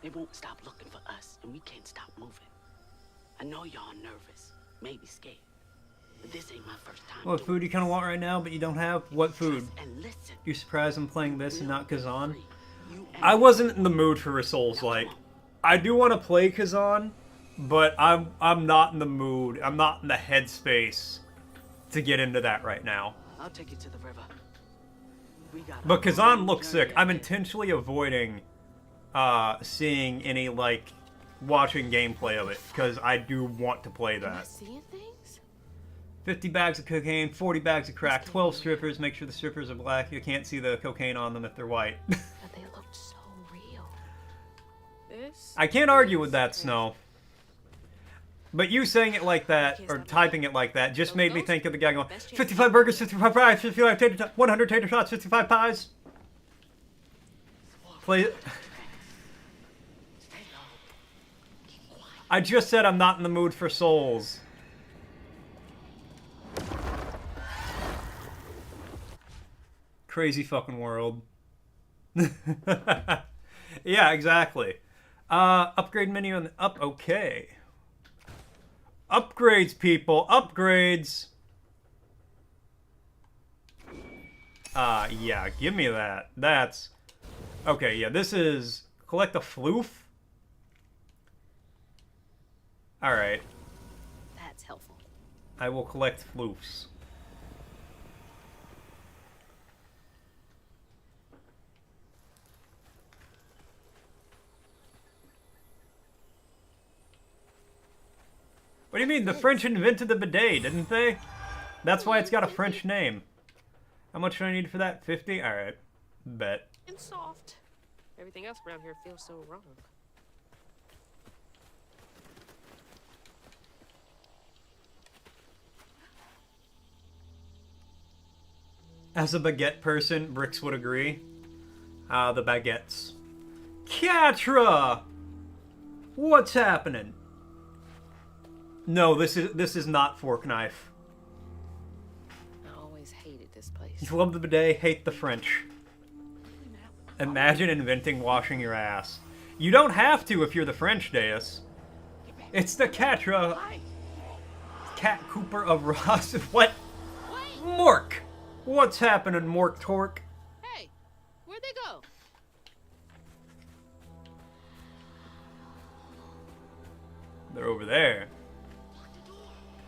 They won't stop looking for us, and we can't stop moving. I know y'all nervous, maybe scared. But this ain't my first time. What food you kind of want right now, but you don't have? What food? And listen. You surprised I'm playing this and not Kazan? I wasn't in the mood for a Souls-like. I do want to play Kazan, but I'm not in the mood. I'm not in the headspace to get into that right now. I'll take you to the river. But Kazan looks sick. I'm intentionally avoiding seeing any, like, watching gameplay of it, because I do want to play Am I that. seeing things? 50 bags of cocaine, 40 bags of crack, 12 strippers. Make sure the strippers are black. You can't see the cocaine on them if they're white. But they looked so real. This I can't argue with that, Snow. But you saying it like that, or typing it like that, just made me think of the guy going, 55 burgers, 55 fries, 55 tater tots, 100 tater tots, 55 pies. Play it. I just said I'm not in the mood for Souls. Crazy fucking world. Yeah, exactly. Upgrade menu on the up. Okay. Upgrades, people. Upgrades. Yeah, give me that. That's... Okay, yeah, this is... Collect a floof? Alright. That's helpful. I will collect floofs. What do you mean? The French invented the bidet, didn't they? That's why it's got a French name. How much do I need for that? 50? Alright. Bet. And soft. Everything else around here feels so wrong. As a baguette person, Bricks would agree. The baguettes. Catra! What's happening? No, this is not Fork Knife. I always hated this place. You love the bidet, hate the French. Imagine inventing washing your ass. You don't have to if you're the French, Deus. It's the Catra... Cat Cooper of Ross. What? Mork! What's happening, Mork Torque? Hey, where'd they go? They're over there.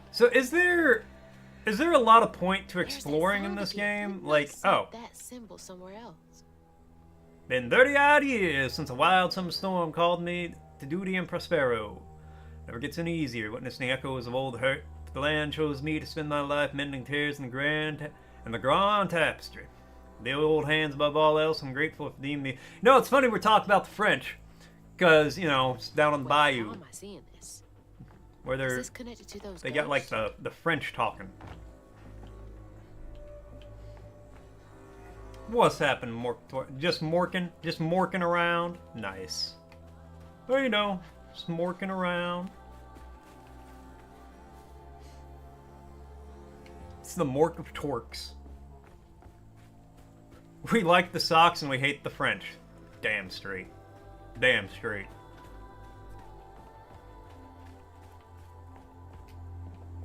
So is there a lot of point to exploring in this game? Like, oh. That symbol somewhere else. Been 30-odd years since a wild summer storm called me to duty in Prospero. Never gets any easier, witnessing the echoes of old hurt. The land chose me to spend my life mending tears in the grand tapestry. The old hands above all else, I'm grateful for deeming me. No, it's funny we're talking about the French. Because, you know, it's down on the bayou. How am I seeing this? Where Is this connected to those they got like ghosts? the French talking. What's happening, just morking around? Nice. Well, you know, just morking around. It's the Mork of Torques. We like the socks and we hate the French. Damn straight. Damn straight.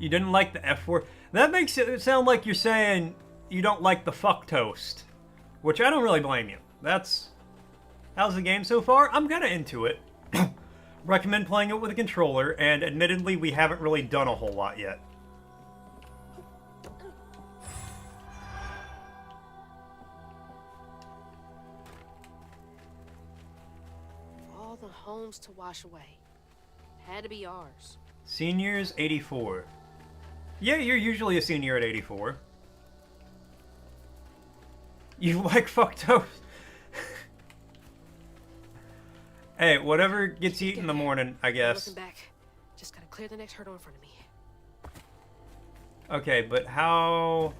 You didn't like the F word? That makes it sound like you're saying you don't like the fuck toast. Which I don't really blame you. How's the game so far? I'm kinda into it. Recommend playing it with a controller, and admittedly, we haven't really done a whole lot yet. All the homes to wash away. Had to be ours. Seniors, 84. Yeah, you're usually a senior at 84. You like fucked toast. Hey, whatever gets eaten in the morning, I guess. Looking back, just gotta clear the next hurdle in front of me. Okay, but how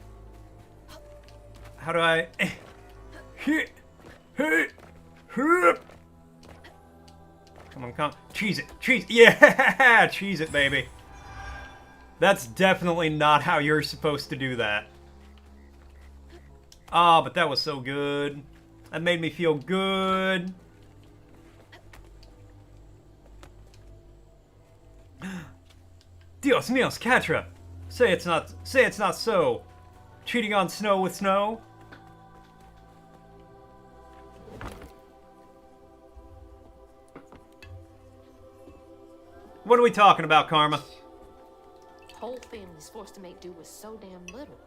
do I... Come on, come on. Cheese it. Cheese. Yeah! Cheese it, baby. That's definitely not how you're supposed to do that. Ah, but that was so good. That made me feel good. Dios míos, Catra! Say it's not so. Cheating on snow with snow? What are we talking about, Karma? Whole family's forced to make do with so damn little.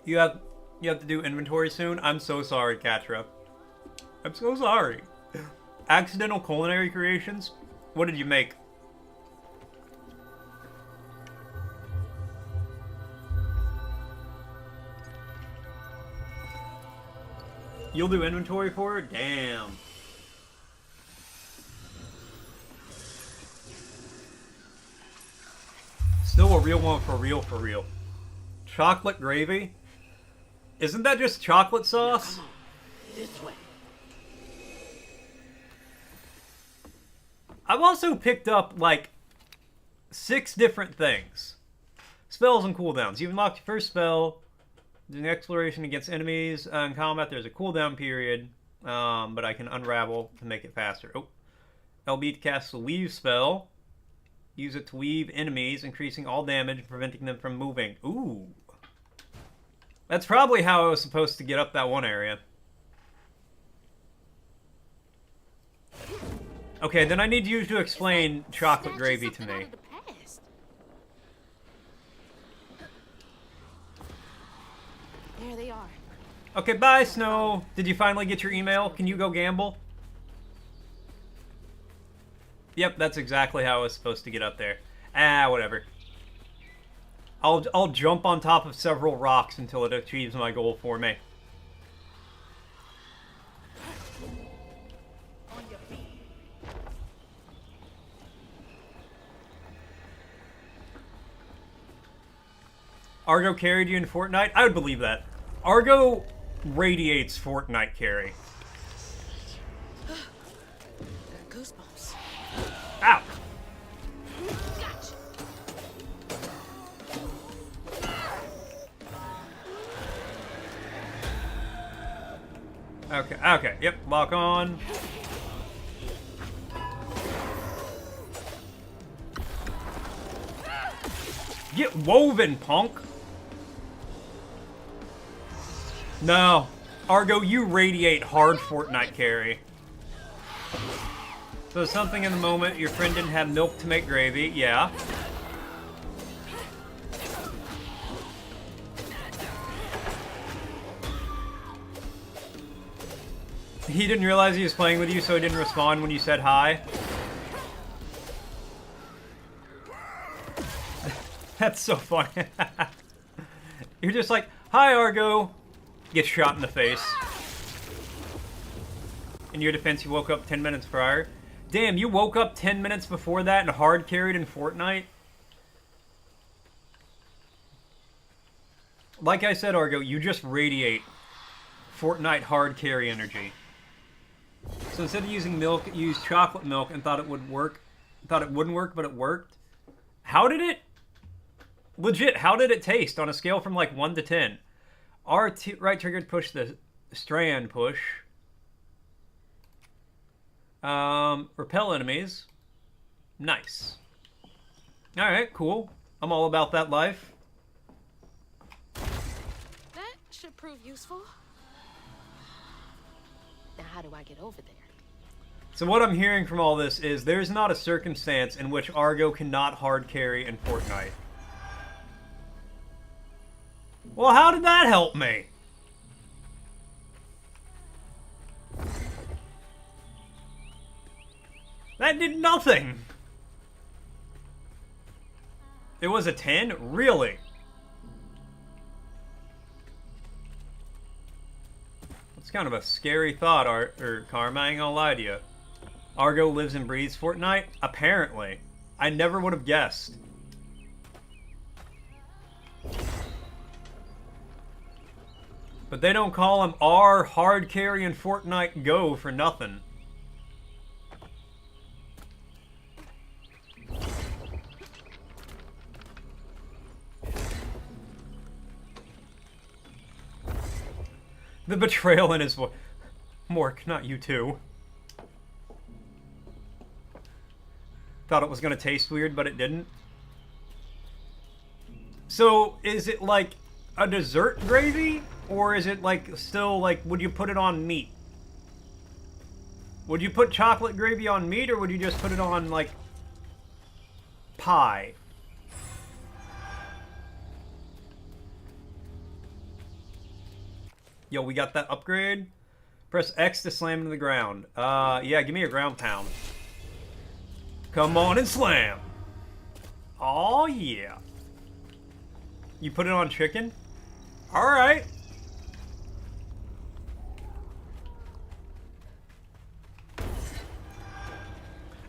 You have to do inventory soon? I'm so sorry, Catra. I'm so sorry. Accidental culinary creations? What did you make? You'll do inventory for it? Damn. Still a real one for real, for real. Chocolate gravy? Isn't that just chocolate sauce? This way. I've also picked up, like, 6 different things. Spells and cooldowns. You unlock your first spell. During exploration against enemies in combat, there's a cooldown period, but I can unravel to make it faster. Oh. LB to cast the weave spell. Use it to weave enemies, increasing all damage and preventing them from moving. Ooh. That's probably how I was supposed to get up that one area. Okay, then I need you to explain chocolate gravy to me. There they are. Okay, bye, Snow. Did you finally get your email? Can you go gamble? Yep, that's exactly how I was supposed to get up there. Ah, whatever. I'll jump on top of several rocks until it achieves my goal for me. Argo carried you in Fortnite? I would believe that. Argo radiates Fortnite carry. Goosebumps. Ow! Gotcha. Okay, yep, lock on. Get woven, punk! No. Argo, you radiate hard Fortnite carry. So something in the moment, your friend didn't have milk to make gravy, yeah. He didn't realize he was playing with you, so he didn't respond when you said hi. That's so funny. You're just like, hi, Argo. Get shot in the face. In your defense, you woke up 10 minutes prior. Damn, you woke up 10 minutes before that and hard carried in Fortnite? Like I said, Argo, you just radiate Fortnite hard carry energy. So instead of using milk, you used chocolate milk and thought it would work. Thought it wouldn't work, but it worked. How did it... Legit, how did it taste on a scale from like 1 to 10? Right trigger to push the strand push. Repel enemies. Nice. Alright, cool. I'm all about that life. That should prove useful. how do I get over there? So what I'm hearing from all this is there's not a circumstance in which Argo cannot hard carry in Fortnite. Well, how did that help me? That did nothing. It was a 10? Really? It's kind of a scary thought, Karma, I ain't gonna lie to you. Argo lives and breathes Fortnite? Apparently. I never would have guessed. But they don't call him R Hard Carry in Fortnite Go for nothing. The betrayal in his voice. Mork, not you too. Thought it was gonna taste weird, but it didn't. So, is it like a dessert gravy? Or is it like still like, would you put it on meat? Would you put chocolate gravy on meat, or would you just put it on like pie? Yo, we got that upgrade. Press X to slam into the ground. Yeah, give me a ground pound. Come on and slam. Oh yeah. You put it on chicken? Alright.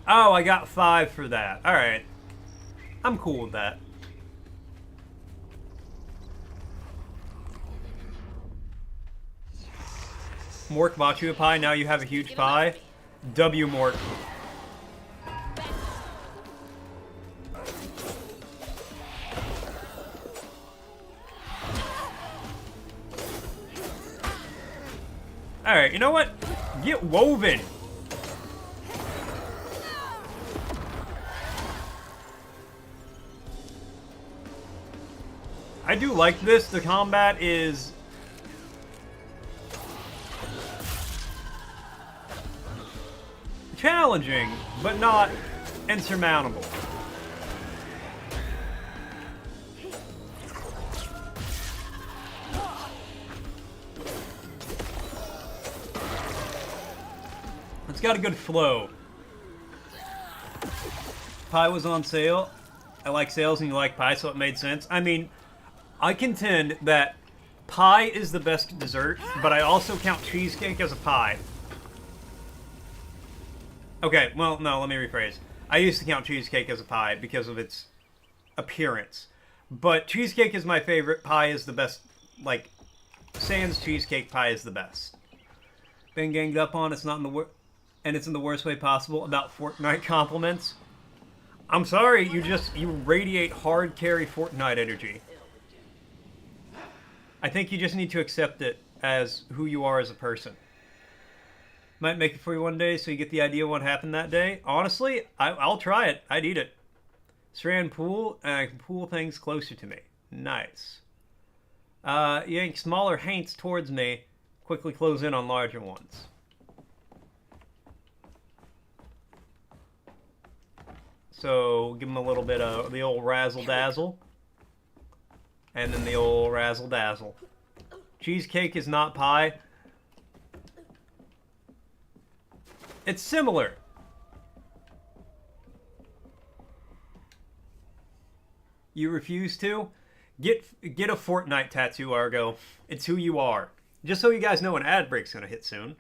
Oh, I got 5 for that. Alright. I'm cool with that. Mork bought you a pie, now you have a huge pie. W Mork. Alright, you know what? Get woven. I do like this. The combat is challenging, but not insurmountable. It's got a good flow. Pie was on sale. I like sales and you like pie, so it made sense. I mean, I contend that pie is the best dessert, but I also count cheesecake as a pie. Okay, well, no, let me rephrase. I used to count cheesecake as a pie because of its appearance. But cheesecake is my favorite. Pie is the best. Like, sans cheesecake, pie is the best. Been ganged up on. It's not in the and it's in the worst way possible. About Fortnite compliments. I'm sorry, you radiate hard carry Fortnite energy. I think you just need to accept it as who you are as a person. Might make it for you one day so you get the idea of what happened that day. Honestly, I'll try it. I'd eat it. Strand pool, and I can pool things closer to me. Nice. Yank smaller haints towards me. Quickly close in on larger ones. So, give them a little bit of the old razzle-dazzle. And then the old razzle-dazzle. Cheesecake is not pie. It's similar. You refuse to? Get a Fortnite tattoo, Argo. It's who you are. Just so you guys know, an ad break's gonna hit soon.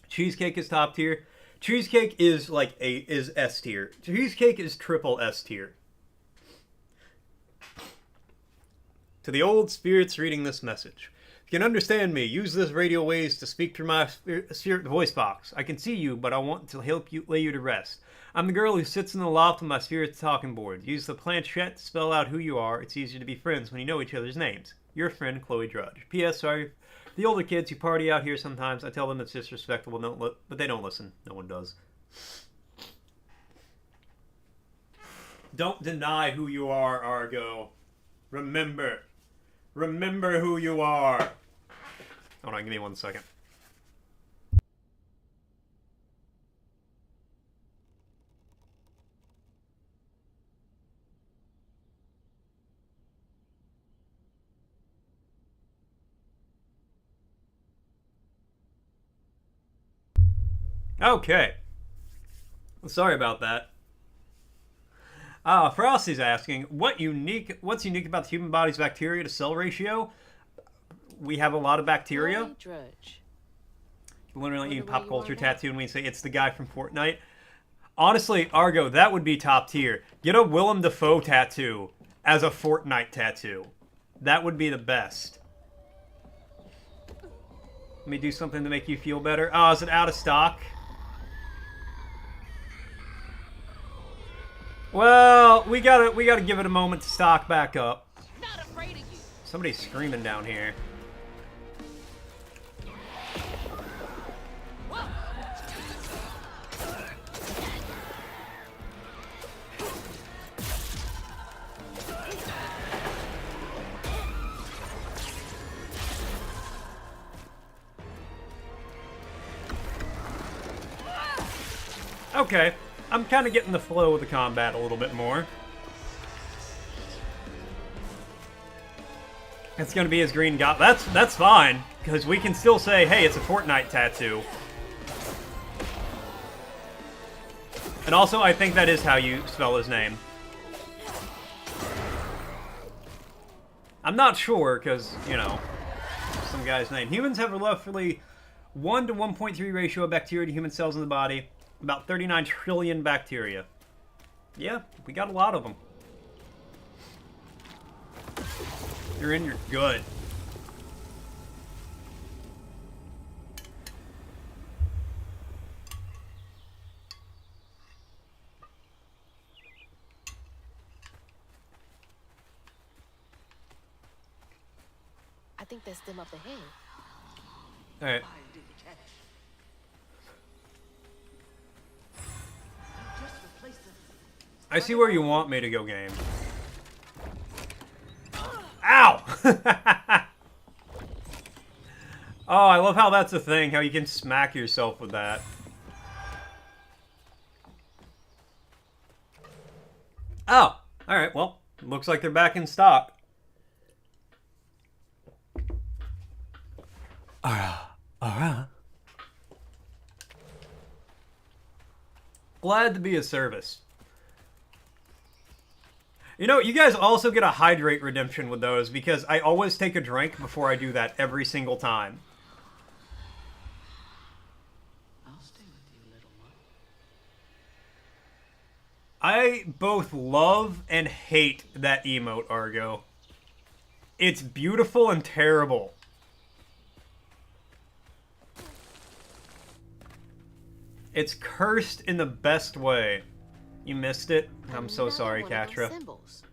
Cheesecake is top tier. Cheesecake is like is S tier. Cheesecake is triple S tier. To the old spirits reading this message. If you can understand me, use this radio waves to speak through my spirit voice box. I can see you, but I want to help you lay you to rest. I'm the girl who sits in the loft with my spirit's talking board. Use the planchette to spell out who you are. It's easier to be friends when you know each other's names. Your friend, Chloe Drudge. P.S. Sorry. The older kids who party out here sometimes, I tell them it's disrespectful, but they don't listen. No one does. Don't deny who you are, Argo. Remember. Remember who you are. Hold on, give me 1 second. Okay. Sorry about that. Frosty's asking, what's unique about the human body's bacteria to cell ratio? We have a lot of bacteria. Holy Drudge. Literally eating Wonder pop where you culture are now. tattoo and we say it's the guy from Fortnite. Honestly, Argo, that would be top tier. Get a Willem Dafoe tattoo as a Fortnite tattoo. That would be the best. Let me do something to make you feel better. Oh, is it out of stock? Well, we gotta give it a moment to stock back up. Not afraid of you. Somebody's screaming down here. Okay, I'm kind of getting the flow of the combat a little bit more. It's gonna be his green god. That's fine, because we can still say, hey, it's a Fortnite tattoo. And also, I think that is how you spell his name. I'm not sure, because, you know, some guy's name. Humans have a roughly 1 to 1.3 ratio of bacteria to human cells in the body. About 39 trillion bacteria. Yeah, we got a lot of them. You're in, you're good. I think that's them up ahead. Alright. I see where you want me to go, game. Ow! Oh, I love how that's a thing, how you can smack yourself with that. Oh, alright, well, looks like they're back in stock. Alright. Glad to be of service. You know, you guys also get a hydrate redemption with those because I always take a drink before I do that every single time. I'll stay with you, little one. I both love and hate that emote, Argo. It's beautiful and terrible. It's cursed in the best way. You missed it? I'm so sorry, Katra. Symbols.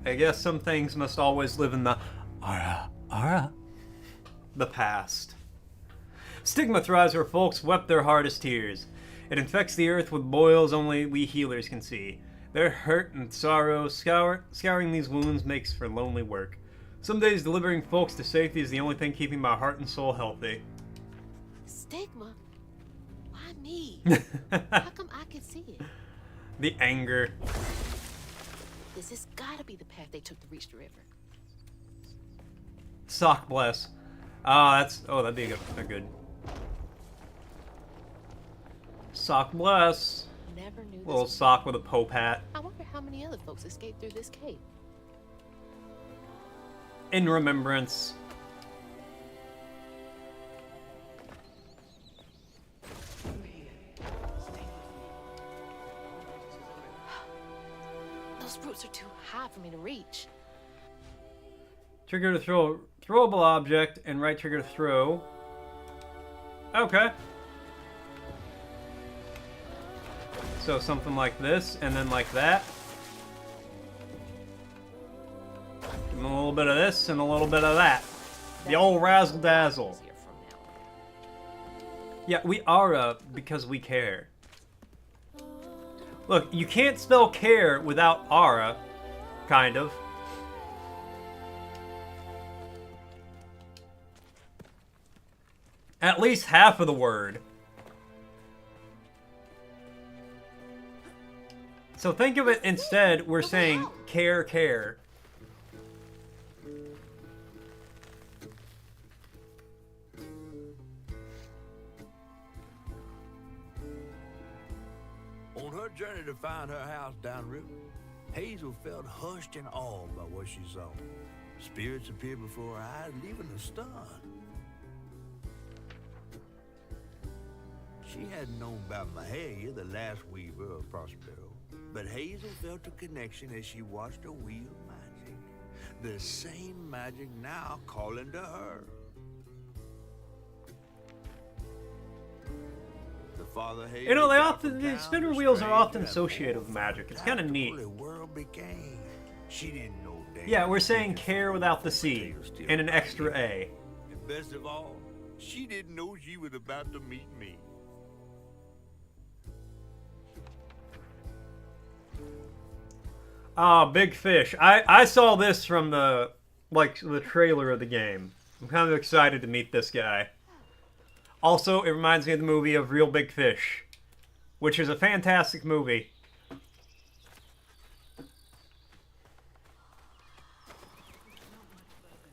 I guess some things must always live in the the past. Stigma thrives where folks wept their hardest tears. It infects the earth with boils only we healers can see. Their hurt and sorrow, scouring these wounds makes for lonely work. Some days delivering folks to safety is the only thing keeping my heart and soul healthy. Stigma? Why me? How come I can see it? The anger. This has gotta be the path they took to reach the river. Sock bless. That'd be a good. Sock bless. Never knew this. Little sock with a Pope hat. I wonder how many other folks escaped through this cave. In remembrance. Those roots are too high for me to reach. Trigger to throw throwable object and right trigger to throw. Okay. So something like this and then like that. Give him a little bit of this and a little bit of that. The old razzle dazzle. Easier from now on. Yeah, we are because we care. Look, you can't spell care without aura, kind of. At least half of the word. So think of it instead, we're saying care. journey to find her house downriver, Hazel felt hushed and awed by what she saw. Spirits appeared before her eyes, leaving her stunned. She hadn't known about Mahalia, the last weaver of Prospero, but Hazel felt a connection as she watched her wield magic. The same magic now calling to her. The father Hazel, You know, the spinner wheels are often associated with magic. It's kind of neat. The world became. She didn't know. Yeah, we're saying care without the C and an extra A. And best of all, she didn't know she was about to meet me. Ah, big fish. I saw this from the trailer of the game. I'm kind of excited to meet this guy. Also, it reminds me of the movie of Real Big Fish, which is a fantastic movie.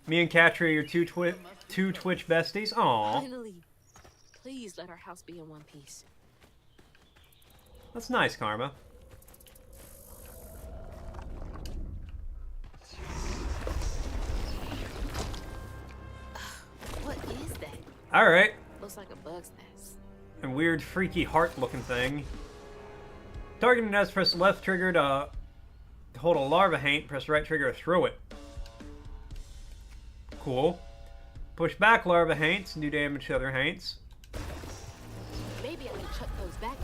Me and Katri are your two Twitch besties. Aww. Finally. Please let our house be in one piece. That's nice, Karma. What is that? Alright. Looks like a bug's nest. A weird, freaky heart-looking thing. Targeting nest, press left trigger to hold a larva haint, press right trigger to throw it. Cool. Push back larva haints and do damage to other haints. Maybe I can chuck those back.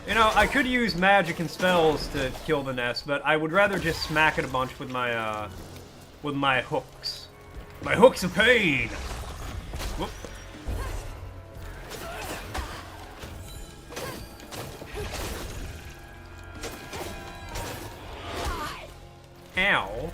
You know, I could use magic and spells to kill the nest, but I would rather just smack it a bunch with my hooks. My hooks of pain! Whoop. Ow.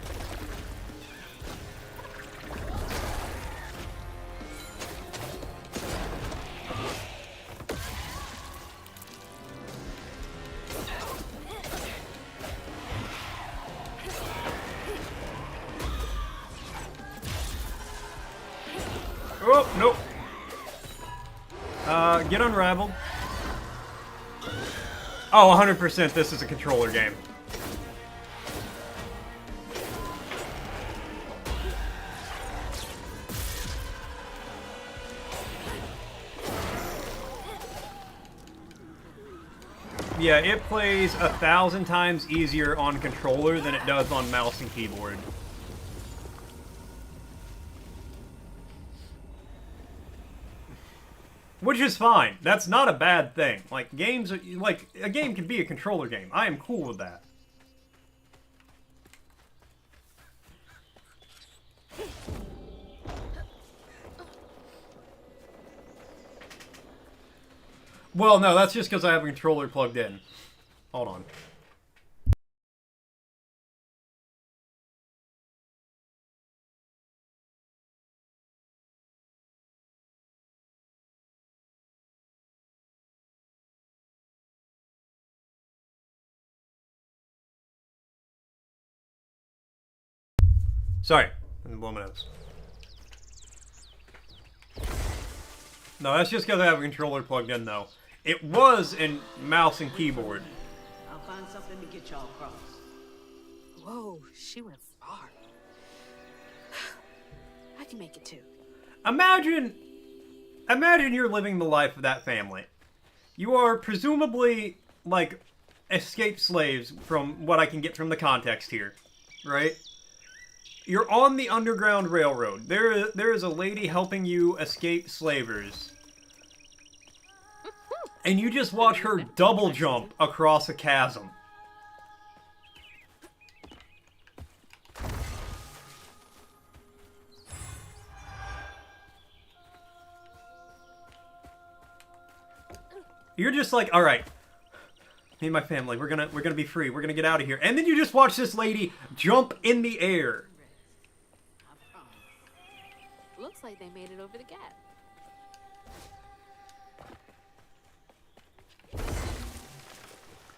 Oh, nope. Get unraveled. Oh, 100% this is a controller game. Yeah, it plays 1,000 times easier on controller than it does on mouse and keyboard. Which is fine. That's not a bad thing. Like, games are, like, a game can be a controller game. I am cool with that. Well, no, that's just because I have a controller plugged in. Hold on. Sorry, I'm blowing my nose. No, that's just because I have a controller plugged in, though. It was in mouse and keyboard. I'll find something to get y'all across. Whoa, she went far. I can make it too. Imagine you're living the life of that family. You are presumably, like, escaped slaves from what I can get from the context here, right? You're on the Underground Railroad. There is a lady helping you escape slavers. And you just watch her double jump across a chasm. You're just like, all right, me and my family, we're gonna be free. We're gonna get out of here. And then you just watch this lady jump in the air. Looks like they made it over the gap.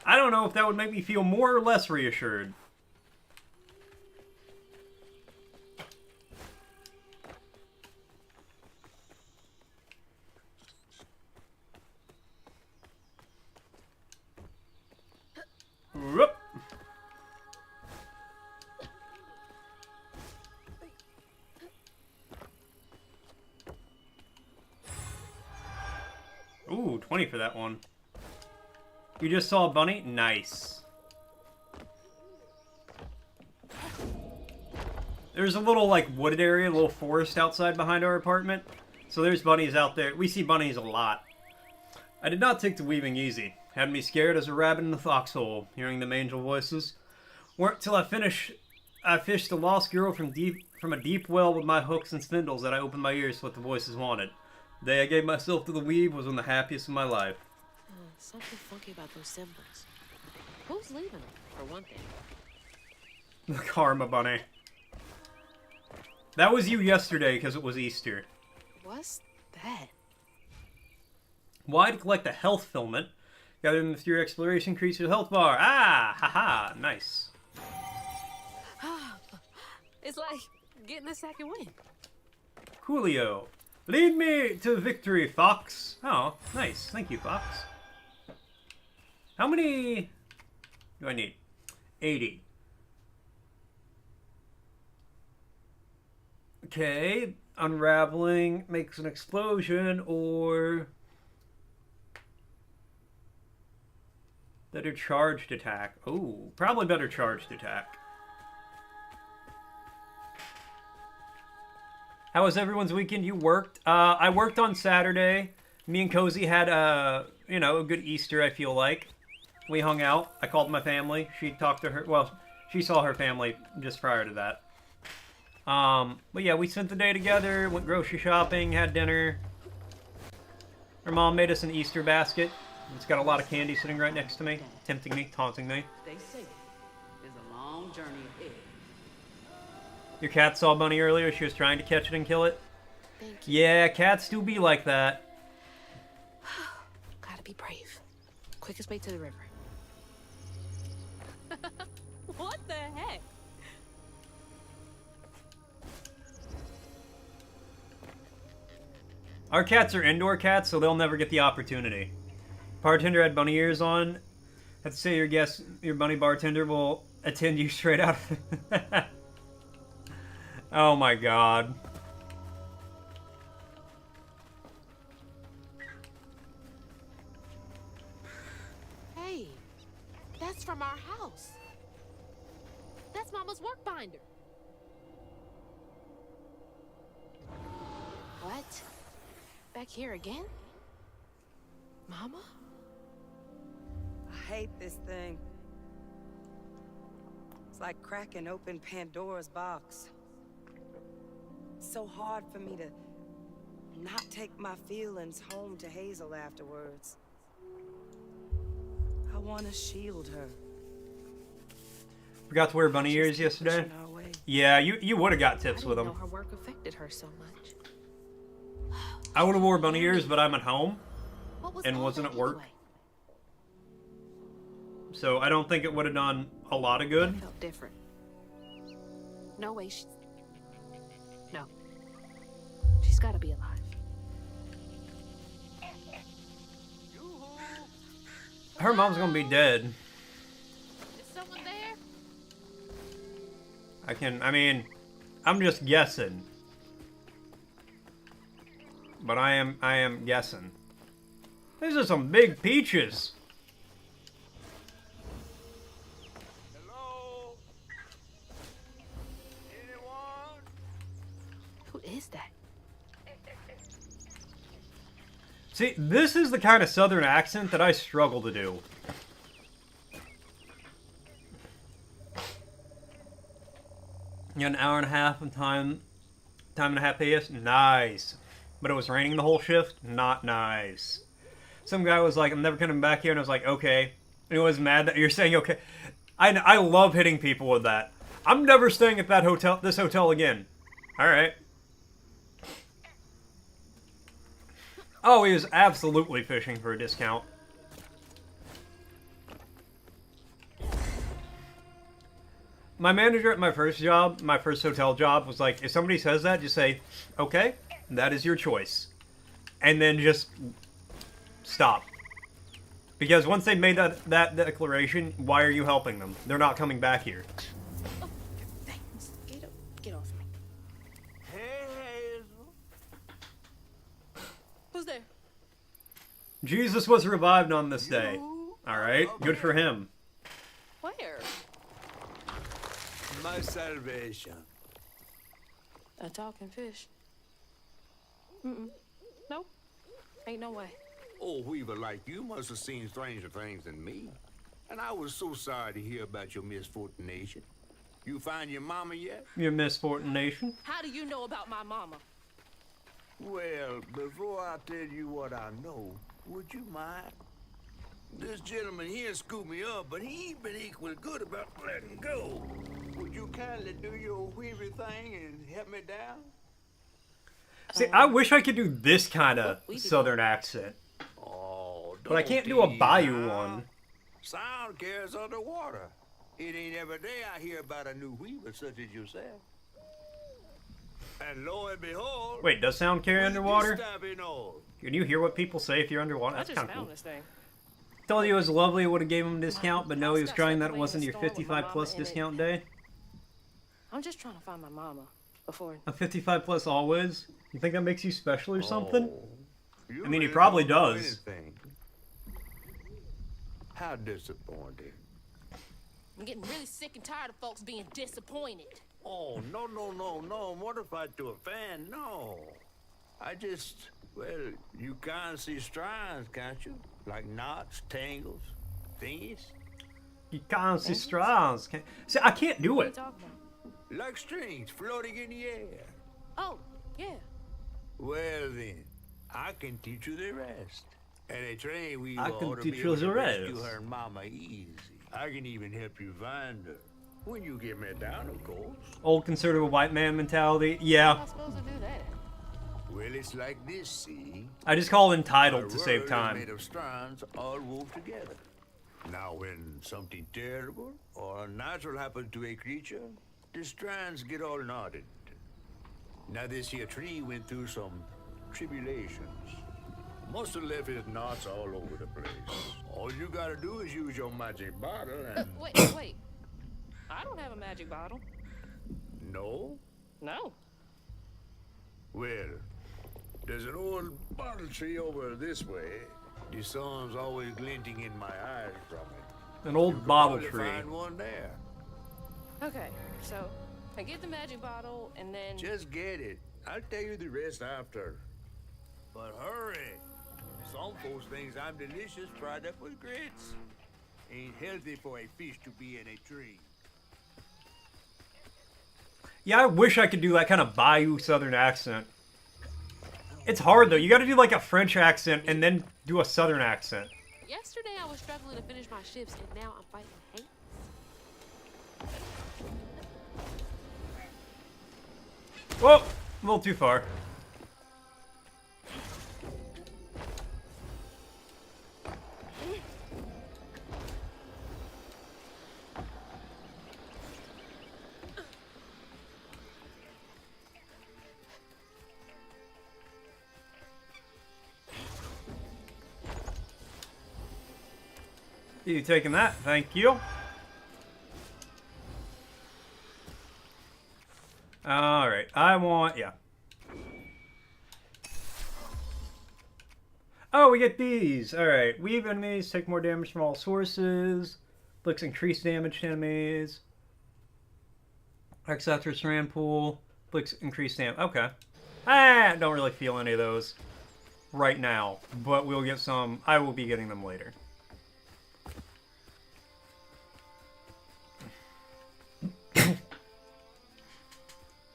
I don't know if that would make me feel more or less reassured. money for that one. You just saw a bunny? Nice. There's a little, like, wooded area, a little forest outside behind our apartment. So there's bunnies out there. We see bunnies a lot. I did not take to weaving easy. Had me scared as a rabbit in the foxhole, hearing them angel voices. Weren't till I fished a lost girl from a deep well with my hooks and spindles that I opened my ears to what the voices wanted. The day I gave myself to the weave was one of the happiest of my life. Something funky about those symbols. Who's leaving them, for one thing? The Karma Bunny. That was you yesterday because it was Easter. What's that? Why to collect the health filament? Gather them through your exploration, increase your health bar. Ah, haha, nice. It's like getting a second wind. Coolio. Lead me to victory, Fox. Oh, nice. Thank you, Fox. How many do I need? 80. Okay, unraveling makes an explosion, or better charged attack. Oh, probably better charged attack. How was everyone's weekend? You worked? I worked on Saturday. Me and Cozy had a good Easter, I feel like. We hung out. I called my family. She talked to her. Well, she saw her family just prior to that. But yeah, we spent the day together, went grocery shopping, had dinner. Her mom made us an Easter basket. It's got a lot of candy sitting right next to me, tempting me, taunting me. Stay safe. There's a long journey ahead. Your cat saw Bunny earlier. She was trying to catch it and kill it. Thank you. Yeah, cats do be like that. Gotta be brave. Quickest way to the river. What the heck? Our cats are indoor cats, so they'll never get the opportunity. Bartender had bunny ears on. I'd say your bunny bartender will attend you straight out of it. Oh my god. Hey, that's from our house. That's Mama's work binder. What? Back here again? Mama? I hate this thing. It's like cracking open Pandora's box. It's so hard for me to not take my feelings home to Hazel afterwards. I want to shield her. Forgot to wear bunny ears yesterday? Yeah, you would have got tips with them. I didn't know her work affected her so much. I would have wore bunny ears, but I'm at home What was and all wasn't that at work. anyway? So I don't think it would have done a lot of good. Felt different. No way she's... No. She's gotta be alive. Her mom's gonna be dead. Is someone there? I'm just guessing. But I am guessing. These are some big peaches. Hello? Anyone? Who is that? See, this is the kind of southern accent that I struggle to do. You got an hour and a half of time and a half PS? Nice. But it was raining the whole shift? Not nice. Some guy was like, I'm never coming back here, and I was like, okay. And he was mad that you're saying okay. I love hitting people with that. I'm never staying at this hotel again. Alright. Oh, he was absolutely fishing for a discount. My manager at my first hotel job, was like, if somebody says that, just say, okay, that is your choice. And then just stop. Because once they made that declaration, why are you helping them? They're not coming back here. Thanks. Get off me. Hey, Hazel. Who's there? Jesus was revived on this day. All right, good for him. Where? My salvation. A talking fish. Nope. Ain't no way. Oh, Weaver, like you must have seen stranger things than me. And I was so sorry to hear about your misfortunation. You find your mama yet? Your misfortunation. How do you know about my mama? Well, before I tell you what I know, would you mind? This gentleman here scooped me up, but he ain't been equal good about letting go. Would you kindly do your Weaver thing and help me down? See, I wish I could do this kind of southern accent. Oh, But I can't do a bayou one. Sound carries underwater. It ain't every day I hear about a new Weaver such as yourself. And lo and behold... Wait, does sound carry underwater? Stabbing all. Can you hear what people say if you're underwater? I That's just kind of found cool. this thing. Told you it was lovely, would have gave him a discount, but no, he was crying that it wasn't your 55 plus discount day. I'm just trying to find my mama before. A 55 plus always? You think that makes you special or something? You I mean, he really probably don't know does. anything. How disappointing. I'm getting really sick and tired of folks being disappointed. Oh, no, no, no, no. Mortified to a fan, no. I just, well, you can't see strands, can't you? Like knots, tangles, thingies. You can't see straws. See, I can't do What are you it. talking about? Like strings floating in the air. Oh, yeah. Well then, I can teach you the rest. And a train we I can ought to teach be you able the to rescue rest. her and Mama easy. I can even help you find her. When you get me down, of course. Old conservative white man mentality. How Yeah, am I supposed to do that? Well, it's like this, see? I just call Our entitled to save world is time. made of strands all wove together. Now, when something terrible or unnatural happens to a creature, the strands get all knotted. Now, this here tree went through some tribulations. Must have left his knots all over the place. All you gotta do is use your magic bottle and... Wait. I don't have a magic bottle. No? No. Well, there's an old bottle tree over this way. The sun's always glinting in my eyes from it. An You old could bottle probably tree. find one there. Okay, so I get the magic bottle and then. Just get it. I'll tell you the rest after. But hurry. Some folks think I'm delicious fried up with grits. Ain't healthy for a fish to be in a tree. Yeah, I wish I could do that kind of bayou southern accent. It's hard though. You got to do like a French accent and then do a southern accent. Yesterday I was struggling to finish my shifts and now I'm fighting hate. Whoa, a little too far. You taking that? Thank you. Alright, I want, yeah. Oh, we get these. Alright, weave enemies, take more damage from all sources. Looks increased damage to enemies. X after strand pool. Looks increased damage. Okay. I don't really feel any of those right now, but we'll get some. I will be getting them later.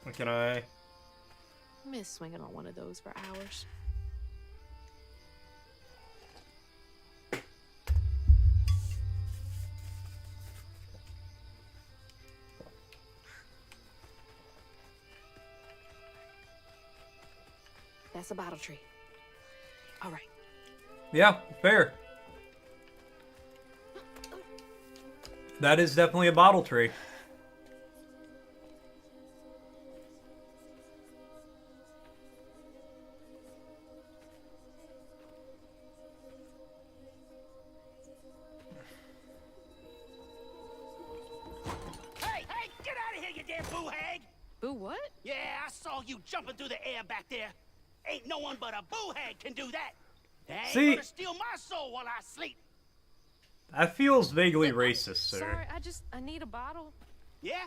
What can I? Miss swinging on one of those for hours. That's a bottle tree. All right. Yeah, fair. That is definitely a bottle tree. Hey, get out of here, you damn boo hag! Boo what? Yeah, I saw you jumping through the air back there. Ain't no one but a boo hag can do that. They ain't See? gonna steal my soul while I sleep. That feels vaguely I'm racist, sir. Sorry, I need a bottle. Yeah?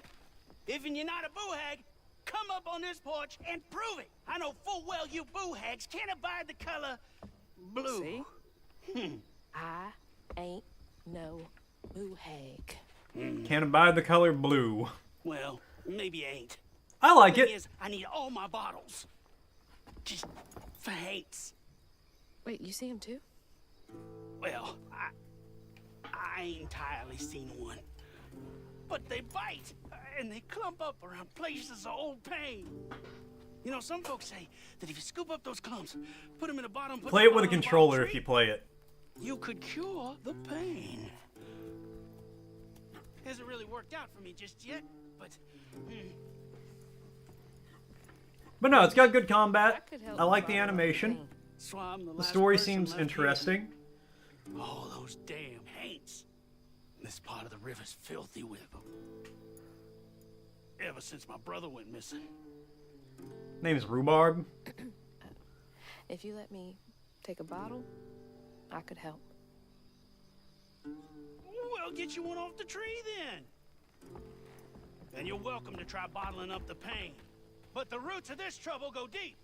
Even you're not a boo hag, come up on this porch and prove it. I know full well you boo hags can't abide the color blue. See? I ain't no boo hag. Can't abide the color blue. Well, maybe you ain't. I like Thing it. is, I need all my bottles. Just for hates. Wait, you see him too? Well, I ain't entirely seen one. But they bite, and they clump up around places of old pain. You know, some folks say that if you scoop up those clumps, put them in a bottom, put Play the it with a bottom on the controller bottom if you tree, play it. you could cure the pain. Hasn't really worked out for me just yet, but But no, it's got good That combat. could help I like the bottle up animation. pain. so I'm the The last story person seems left interesting. here. All those damn haints. This part of the river's filthy with them. Ever since my brother went missing. Name's Rhubarb. If you let me take a bottle, I could help. Well, get you one off the tree then. And you're welcome to try bottling up the pain. But the roots of this trouble go deep.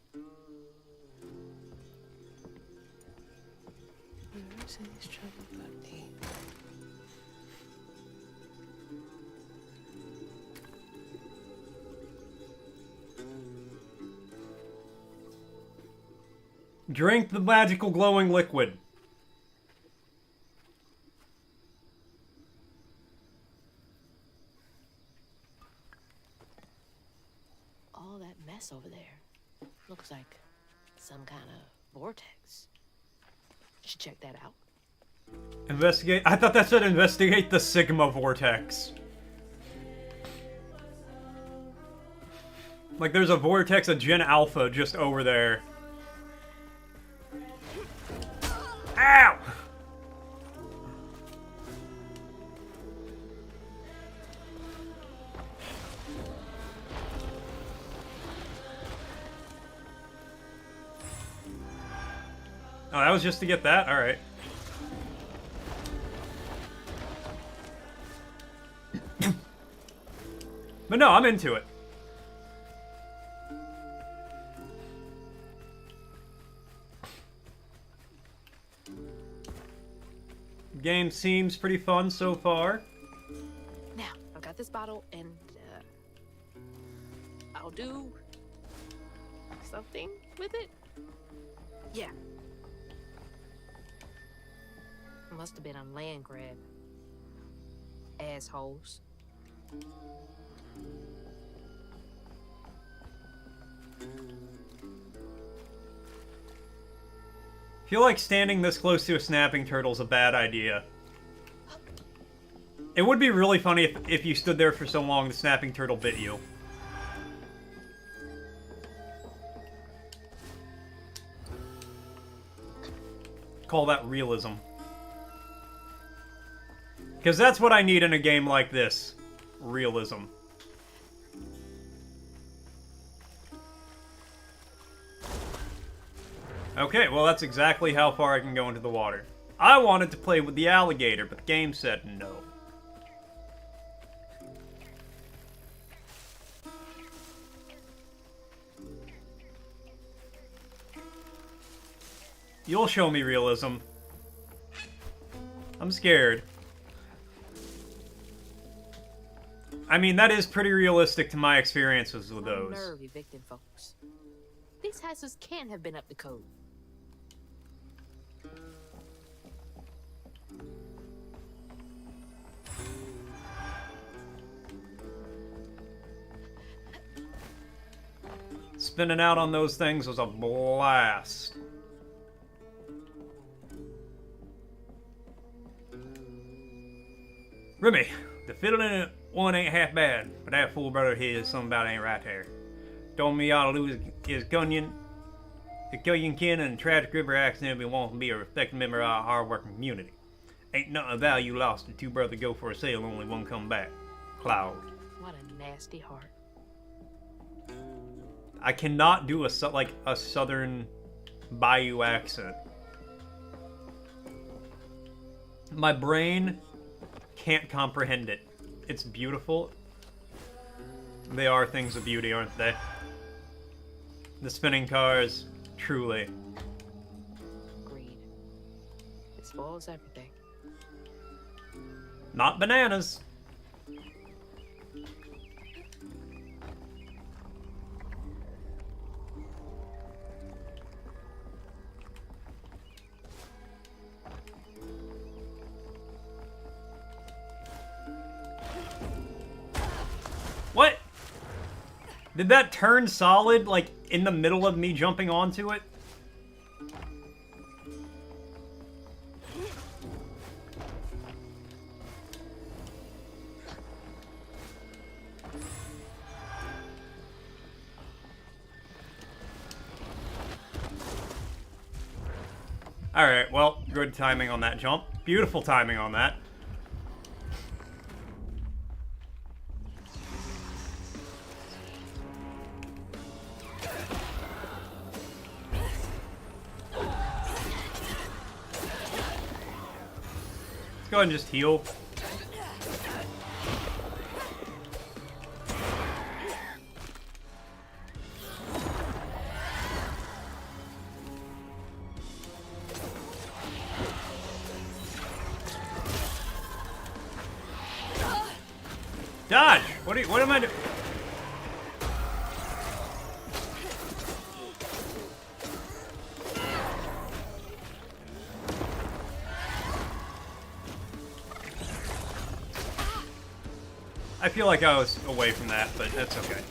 Roots in this trouble go deep. Drink the magical glowing liquid. All that mess over there looks like some kind of vortex. Should check that out. Investigate. I thought that said investigate the Sigma vortex. Like there's a vortex of Gen Alpha just over there. Ow! Oh, that was just to get that? Alright. But no, I'm into it. Game seems pretty fun so far. Now, I've got this bottle and I'll do something with it. Yeah. Must have been a land grab. Assholes. I feel like standing this close to a snapping turtle's a bad idea. It would be really funny if you stood there for so long the snapping turtle bit you. Call that realism. Because that's what I need in a game like this. Realism. Okay, well that's exactly how far I can go into the water. I wanted to play with the alligator, but the game said no. You'll show me realism. I'm scared. I mean, that is pretty realistic to my experiences with those. Nerve evicting folks. These houses can't have been up to code. Spinning out on those things was a blast. Remy, the fiddling one ain't half bad, but that fool brother here is something about ain't right there. Told me he ought to lose his gunyon, the killian kin, and tragic river accident if he wants to be a respected member of our hard-working community. Ain't nothing of value lost if two brothers go for a sail, only one come back. Cloud. What a nasty heart. I cannot do a southern bayou accent. My brain can't comprehend it. It's beautiful. They are things of beauty, aren't they? The spinning cars, truly. Greed. It spoils everything. Not bananas. What? Did that turn solid, like, in the middle of me jumping onto it? Alright, well, good timing on that jump. Beautiful timing on that. Let's go ahead and just heal. Dodge! What am I doing? I feel like I was away from that, but that's okay.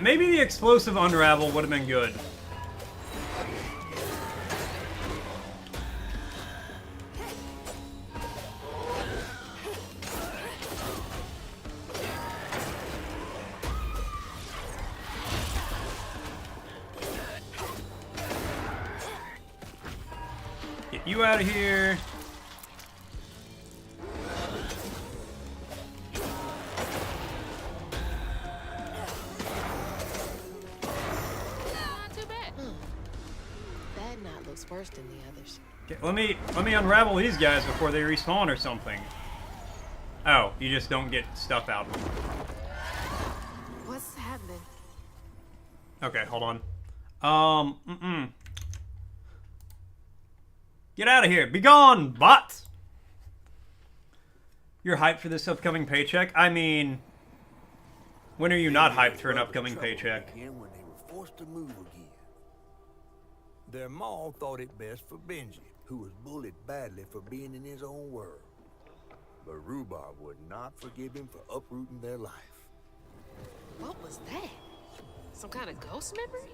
Maybe the explosive unravel would have been good. Get you out of here. Not too bad. That knot looks worse than the others. Okay, let me unravel these guys before they respawn or something. Oh, you just don't get stuff out of them. What's happening? Okay, hold on. Get out of here. Be gone, bot! You're hyped for this upcoming paycheck? I mean, when are you not hyped for an upcoming paycheck? Again when they were forced to move again. Their maw thought it best for Benji, who was bullied badly for being in his own world. But Rhubarb would not forgive him for uprooting their life. What was that? Some kind of ghost memory?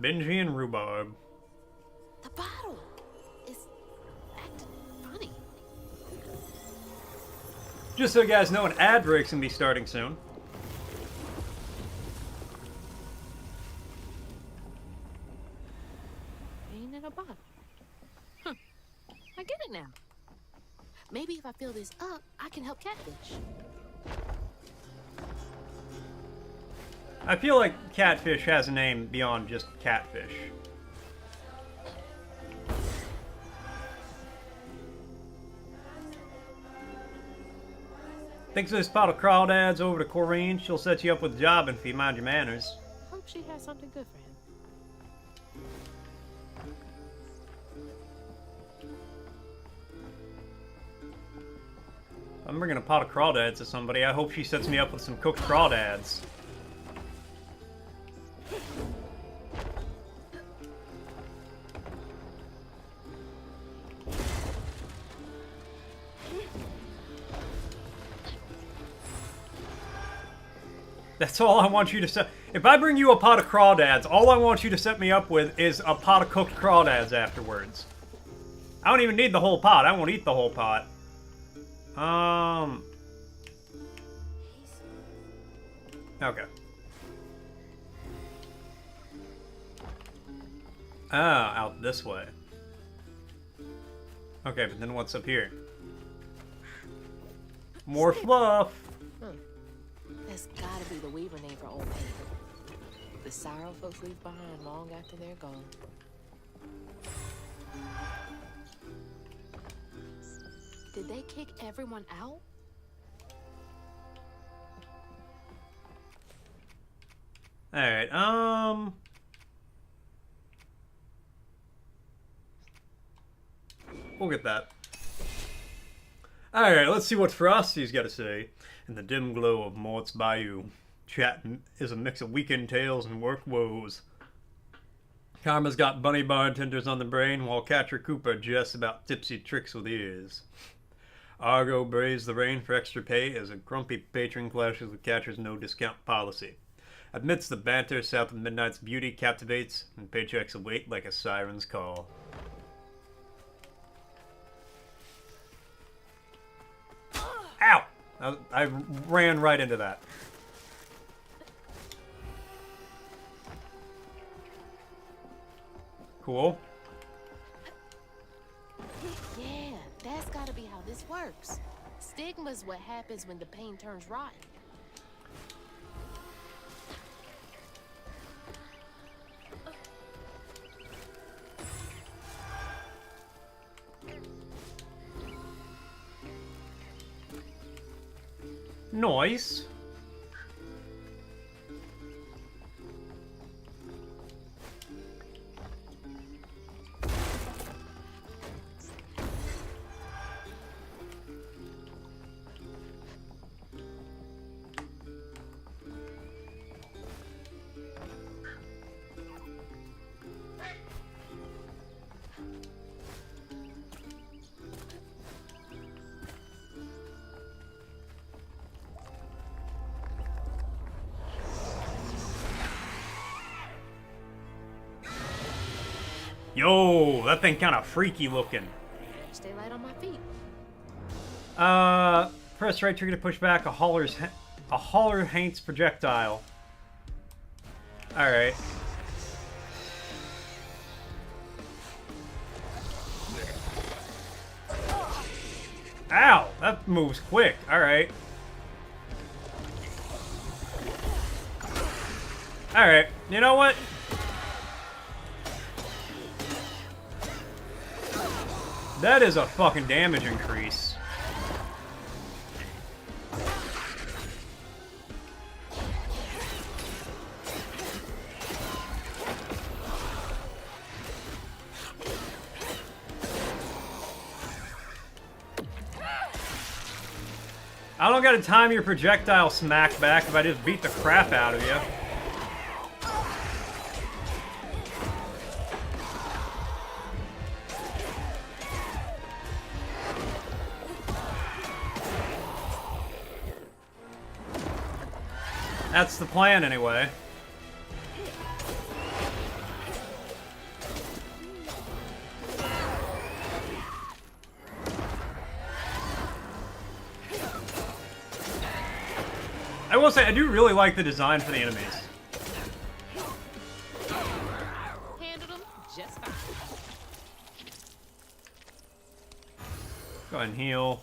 Benji and Rhubarb. The bottle is acting funny. Just so you guys know, an ad break's gonna be starting soon. Ain't in a bottle. Huh. I get it now. Maybe if I fill this up, I can help Catfish. I feel like Catfish has a name beyond just Catfish. Thanks for this pot of crawdads over to Corrine. She'll set you up with a job if you mind your manners. Hope she has something good for him. I'm bringing a pot of crawdads to somebody. I hope she sets me up with some cooked crawdads. That's all I want you to set. If I bring you a pot of crawdads, all I want you to set me up with is a pot of cooked crawdads afterwards. I don't even need the whole pot. I won't eat the whole pot. Okay. Ah, out this way. Okay, but then what's up here? More fluff. That That's gotta be the Weaver name for Old Pain. The sorrow folks leave behind long after they're gone. Did they kick everyone out? Alright, we'll get that. Alright, let's see what Frosty's got to say. In the dim glow of Mort's Bayou, chat is a mix of weekend tales and work woes. Karma's got bunny bartenders on the brain, while Catcher Cooper jests about tipsy tricks with ears. Argo braves the rain for extra pay as a grumpy patron clashes with Catcher's no-discount policy. Amidst the banter, South of Midnight's beauty captivates, and paychecks await like a siren's call. Ow! I ran right into that. Cool. Yeah, that's gotta be how this works. Stigma's what happens when the pain turns rotten. Nice. Yo, that thing kind of freaky looking. Stay light on my feet. Press right trigger to push back a hauler Haints projectile. Alright. Ow! That moves quick. Alright. Alright. You know what? That is a fucking damage increase. I don't gotta time your projectile smack back if I just beat the crap out of you. That's the plan, anyway. I will say, I do really like the design for the enemies. Handled them just fine. Go ahead and heal.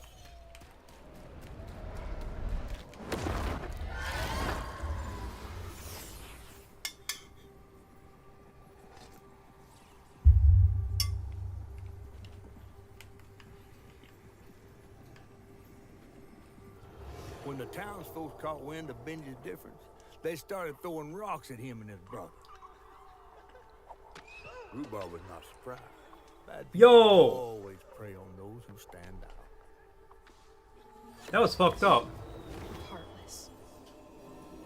When the townsfolk caught wind of Benji's difference, they started throwing rocks at him and his brother. Rhubarb was not surprised. Bad people Yo! always prey on those who stand out. That was fucked up. Heartless.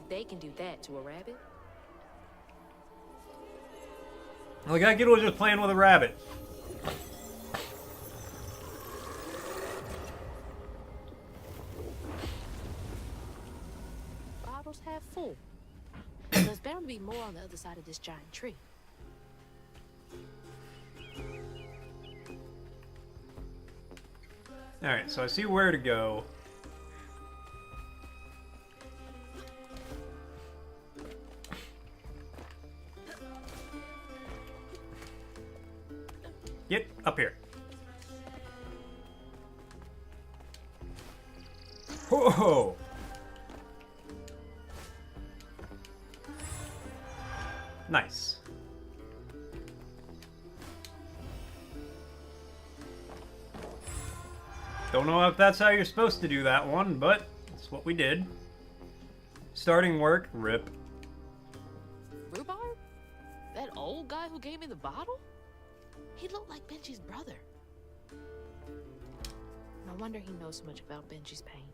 They can do that to a rabbit. Like, I get was just playing with a rabbit. Bottles half full. There's bound to be more on the other side of this giant tree. Alright, so I see where to go. Get up here. Whoa! Nice. Don't know if that's how you're supposed to do that one, but it's what we did. Starting work, rip. Rhubarb? That old guy who gave me the bottle? He looked like Benji's brother. No wonder he knows so much about Benji's pain.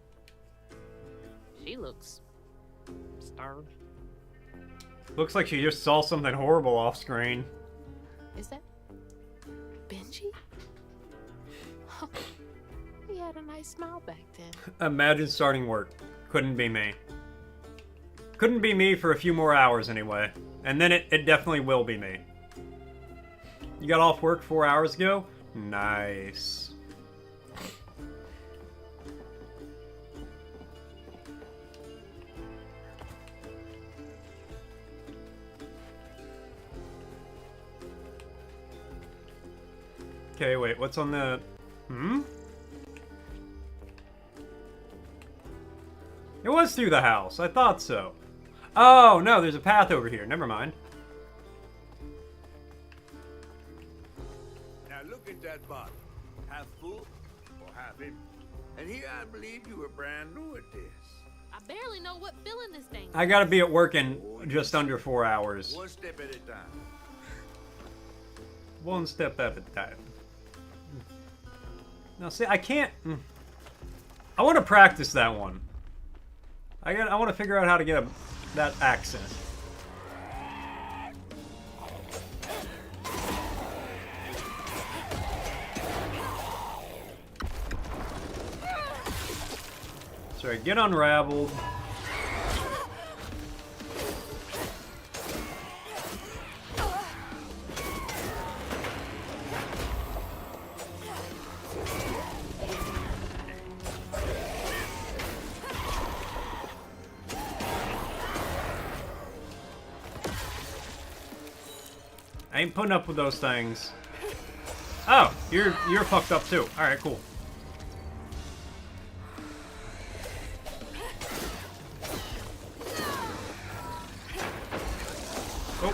She looks starved. Looks like she just saw something horrible off screen. Is that Benji? He had a nice smile back then. Imagine starting work. Couldn't be me. Couldn't be me for a few more hours anyway. And then it definitely will be me. You got off work 4 hours ago? Nice. Okay, wait, what's on the... It was through the house. I thought so. Oh, no, there's a path over here. Never mind. Now look at that bottle. Half full or half empty. And here I believe you were brand new at this. I barely know what filling this thing. I gotta be at work in just under 4 hours. One step at a time. One step at a time. Now, see, I can't... I want to practice that one. I want to figure out how to get that accent. Sorry, get unraveled. I ain't putting up with those things. Oh, you're fucked up too. All right, cool. Oh.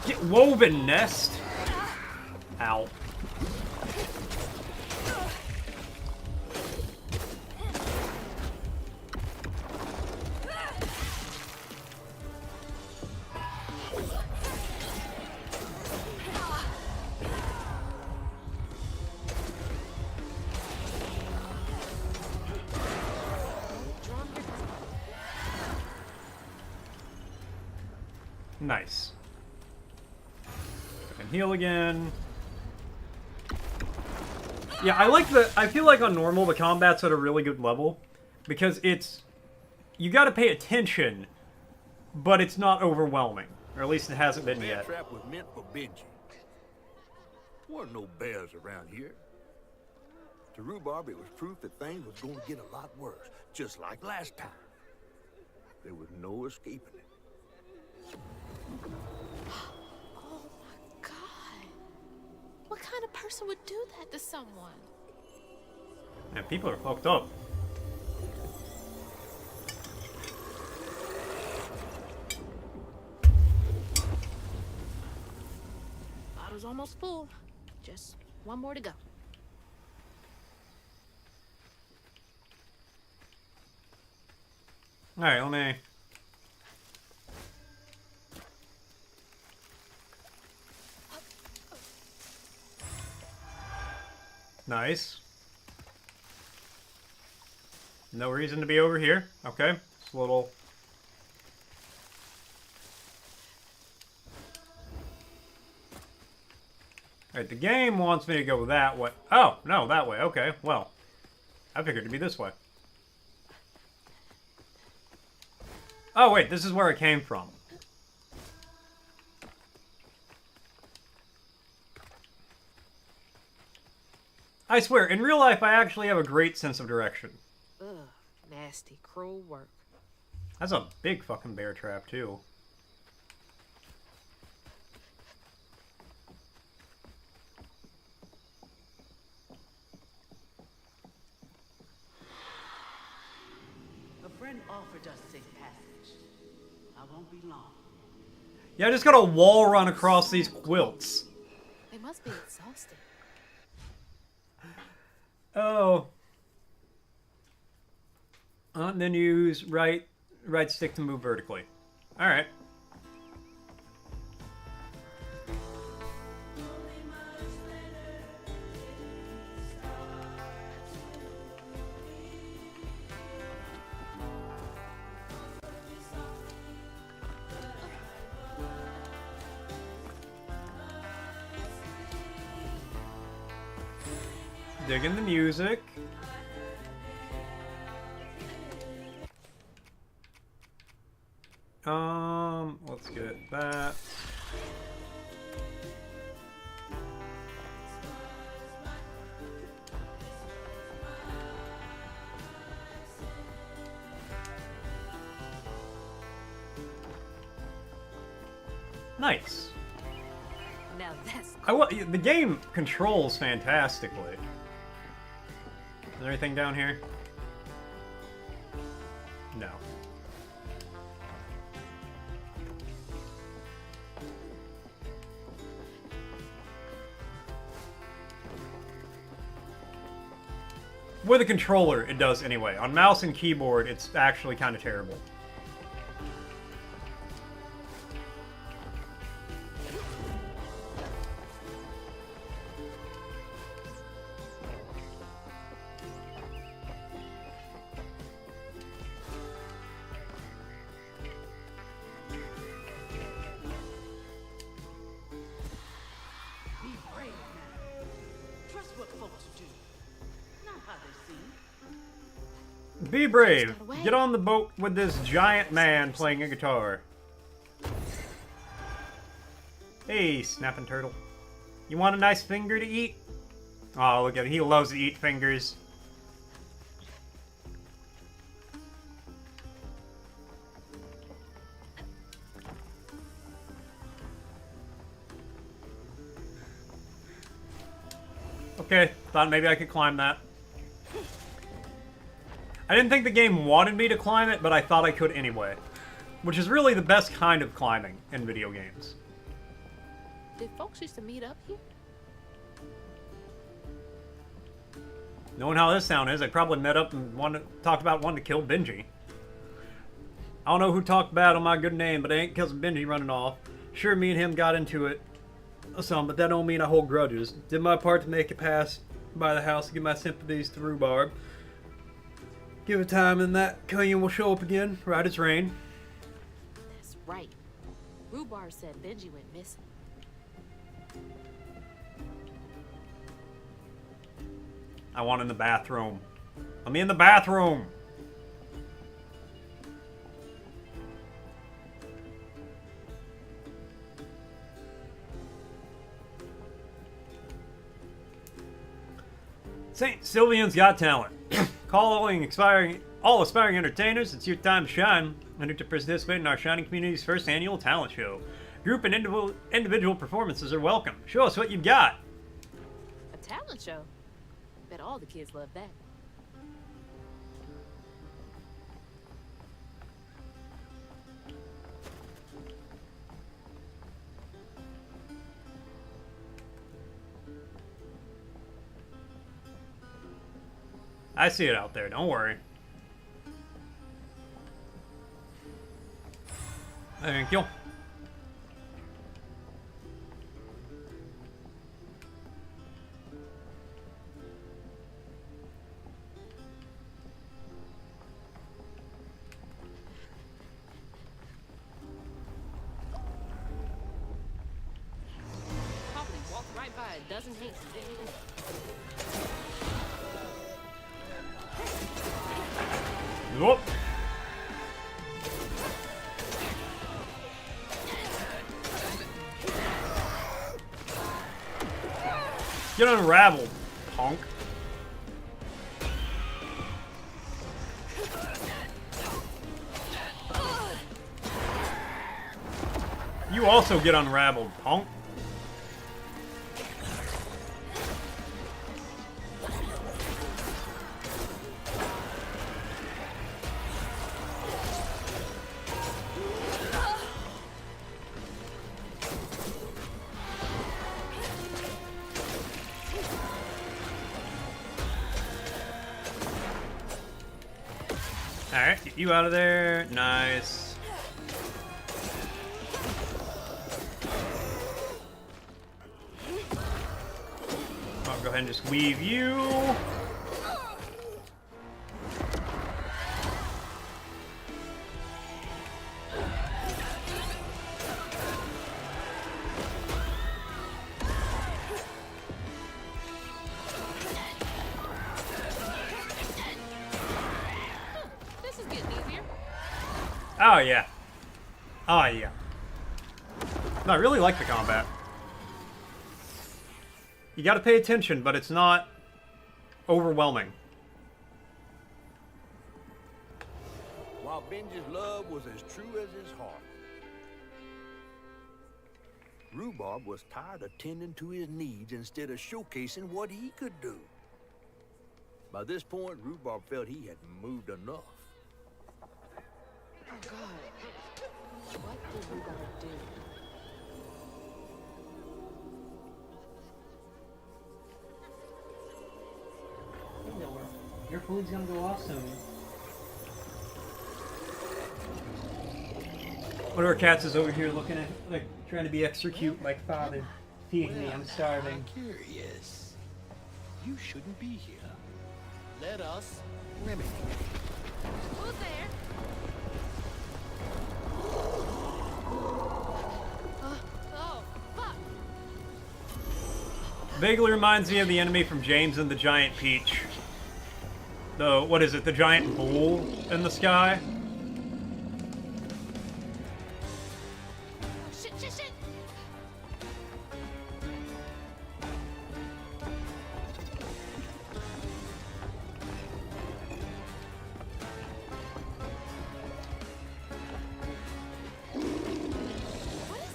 Get woven, nest. Ow. Nice. I can heal again. Yeah, I feel like on normal the combat's at a really good level because you got to pay attention, but it's not overwhelming, or at least it hasn't been yet. That trap was meant for Benji. Weren't no bears around here. To Rhubarb, it was proof that things was going to get a lot worse, just like last time. There was no escaping it. Oh my god. What kind of person would do that to someone? Man, people are fucked up. Bottle's almost full. Just one more to go. Alright, let me... Nice. No reason to be over here. Okay. It's a little... Alright, the game wants me to go that way. Oh, no, that way. Okay, well. I figured it'd be this way. Oh, wait, this is where it came from. I swear, in real life, I actually have a great sense of direction. Ugh, nasty, cruel work. That's a big fucking bear trap, too. friend offered us safe passage. I won't be long. Yeah, I just got a wall run across these quilts. They must be exhausted. Oh. And then use right stick to move vertically. Alright. Digging the music. Let's get that. Nice. Now that's The game controls fantastically. Is there anything down here? No. With a controller, it does anyway. On mouse and keyboard, it's actually kind of terrible. Be brave now. Trust what folks do, not how they seem. Be brave. Get on the boat with this giant man playing a guitar. Hey, snapping turtle. You want a nice finger to eat? Oh, look at him. He loves to eat fingers. Okay, thought maybe I could climb that. I didn't think the game wanted me to climb it, but I thought I could anyway. Which is really the best kind of climbing in video games. Did folks used to meet up here? Knowing how this town is, they probably met up and talked about wanting to kill Benji. I don't know who talked bad on my good name, but it ain't because of Benji running off. Sure, me and him got into it some, but that don't mean I hold grudges. Did my part to make it pass by the house to give my sympathies to Rhubarb. Give it time and that Cunyon will show up again, right as rain. That's right. Rhubarb said Benji went missing. I want in the bathroom. Let me in the bathroom! St. Sylvian's Got Talent. Calling all aspiring entertainers, it's your time to shine. And to participate in our Shining Community's first annual talent show. Group and individual performances are welcome. Show us what you've got. A talent show? Bet all the kids love that. I see it out there, don't worry. Thank you. Probably walked right by a dozen Hanks and didn't even... Whoop. Get unraveled, punk. You also get unraveled, punk. Get you out of there. Nice. I'll go ahead and just weave you. This is getting easier. Oh, yeah. Oh, yeah. No, I really like the combat. You gotta pay attention, but it's not overwhelming. While Benji's love was as true as his heart, Rhubarb was tired of tending to his needs instead of showcasing what he could do. By this point, Rhubarb felt he had moved enough. Oh, God. What did we gonna do? Your food's gonna go off soon. One of our cats is over here looking at, like, trying to be extra cute, like, father. Feed me, I'm starving. I'm curious. You shouldn't be here. Let us remedy it. Who's there? Oh, fuck. Vaguely reminds me of the enemy from James and the Giant Peach. The, what is it, the giant bull in the sky? Shit, shit, shit.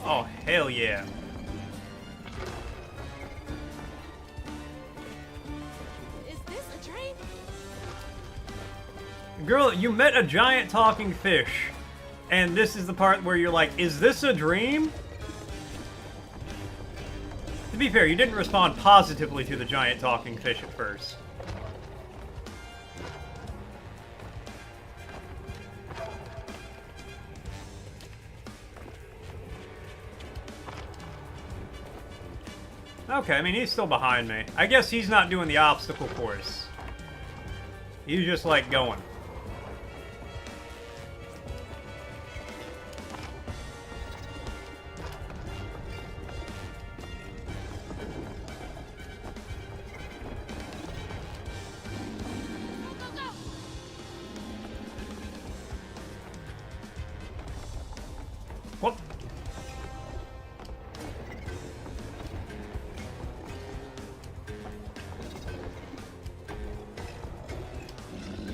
Oh, hell yeah. Is this a dream? Girl, you met a giant talking fish. And this is the part where you're like, is this a dream? To be fair, you didn't respond positively to the giant talking fish at first. Okay, I mean, he's still behind me. I guess he's not doing the obstacle course. He's just, like, going. Go, go, go. Whoop.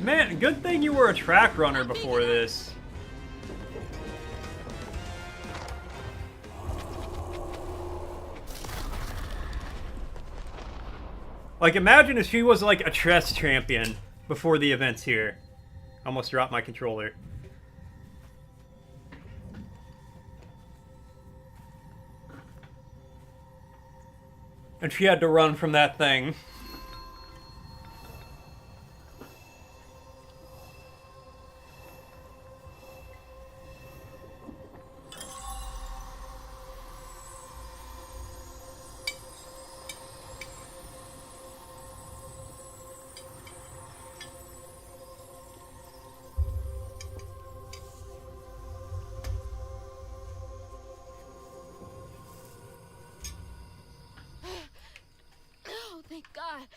Man, good thing you were a track runner before this. Like, imagine if she was, like, a chess champion before the events here. Almost dropped my controller. And she had to run from that thing. Oh, thank God.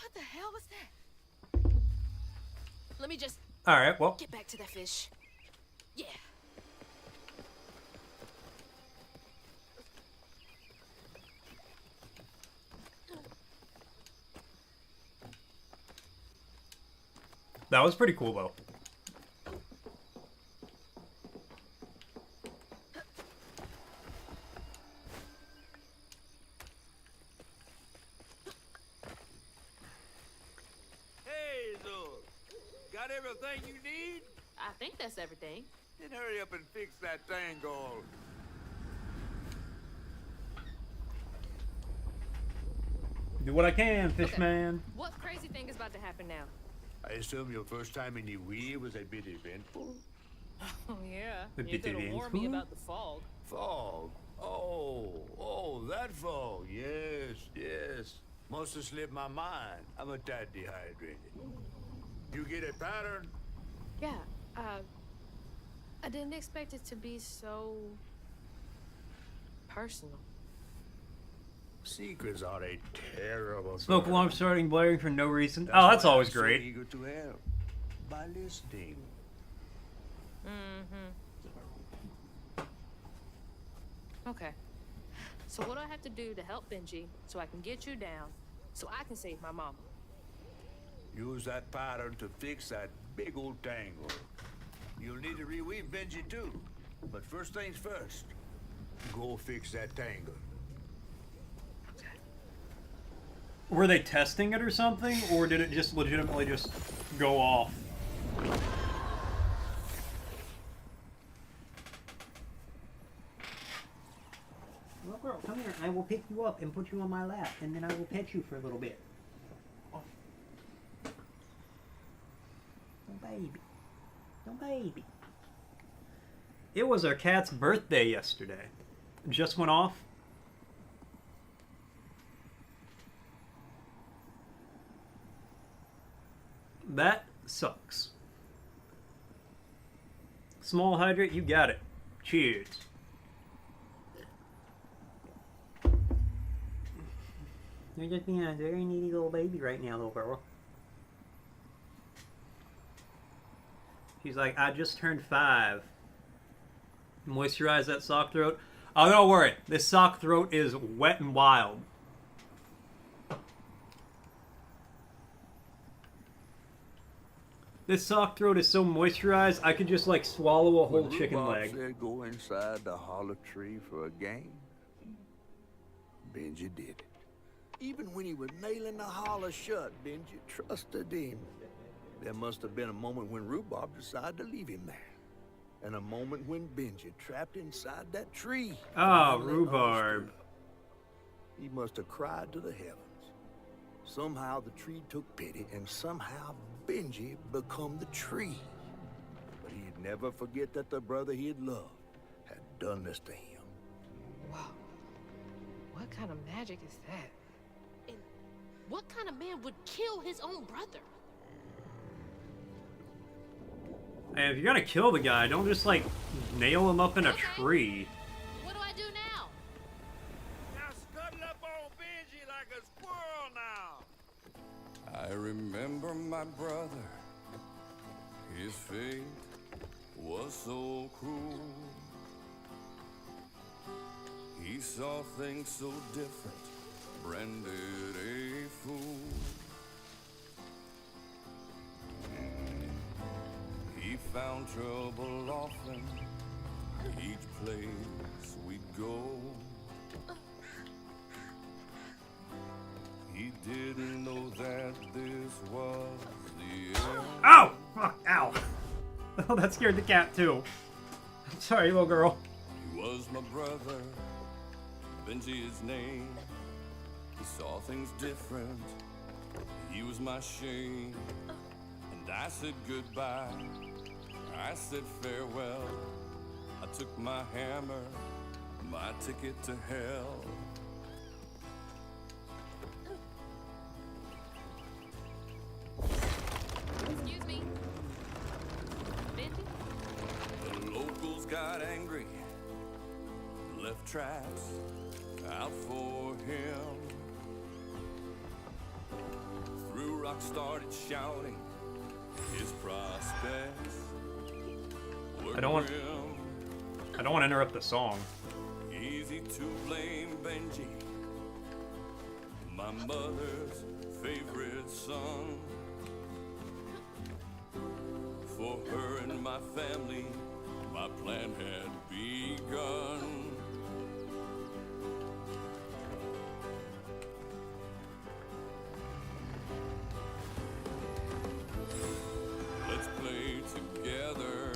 What the hell was that? Let me just Alright, well. get back to that fish. Yeah. That was pretty cool, though. Hey, Zul. Got everything you need? I think that's everything. Then hurry up and fix that tangle. Do what I can, Fishman. What crazy thing is about to happen now? I assume your first time in the wheel was a bit eventful? Oh, yeah. A You bit could have warned me eventful? about the fog. Fog? Oh, that fog. Yes, yes. Must have slipped my mind. I'm a tad dehydrated. You get a pattern? Yeah, I didn't expect it to be so personal. Secrets are a terrible Smoke burden. alarm starting blaring for no reason. Oh, that's why always I'm so great. eager to help by listening. Okay. So what do I have to do to help Benji so I can get you down, so I can save my mama? Use that pattern to fix that big old tangle. You'll need to reweave Benji too. But first things first, go fix that tangle. Were they testing it or something, or did it just legitimately just go off? Well, girl, come here. I will pick you up and put you on my lap, and then I will pet you for a little bit. Oh, baby. Oh, baby. It was our cat's birthday yesterday. It just went off. That sucks. Small hydrate, you got it. Cheers. You're just being a very needy little baby right now, little girl. She's like, I just turned 5. Moisturize that sock throat. Oh, don't worry. This sock throat is wet and wild. This sock throat is so moisturized, I could just like swallow a whole When chicken Rhubarb leg. said go inside the hollow tree for a game, Benji did it. Even when he was nailing the hollow shut, Benji trusted him. There must have been a moment when Rhubarb decided to leave him there. And a moment when Benji trapped inside that tree. Oh, finally Rhubarb. understood. He must have cried to the heavens. Somehow the tree took pity, and somehow Benji become the tree. But he'd never forget that the brother he had loved had done this to him. Wow. What kind of magic is that? And what kind of man would kill his own brother? And if you're gonna kill the guy, don't just like nail him up in a tree. What do I do now? Now scuttle up on Benji like a squirrel now. I remember my brother. His fate was so cruel. He saw things so different, branded a fool. He found trouble often, each place we'd go. He didn't know that this was the end. Ow! Fuck, ow. Oh, that scared the cat too. I'm sorry, little girl. He was my brother, Benji his name. He saw things different, he was my shame. And I said goodbye, I said farewell. I took my hammer, my ticket to hell. Excuse me. Benji? The locals got angry, left traps out for him. Threw rocks, started shouting, his prospects were I don't want to interrupt the song. easy to blame Benji, my mother's favorite son. For her and my family, my plan had begun. Let's play together.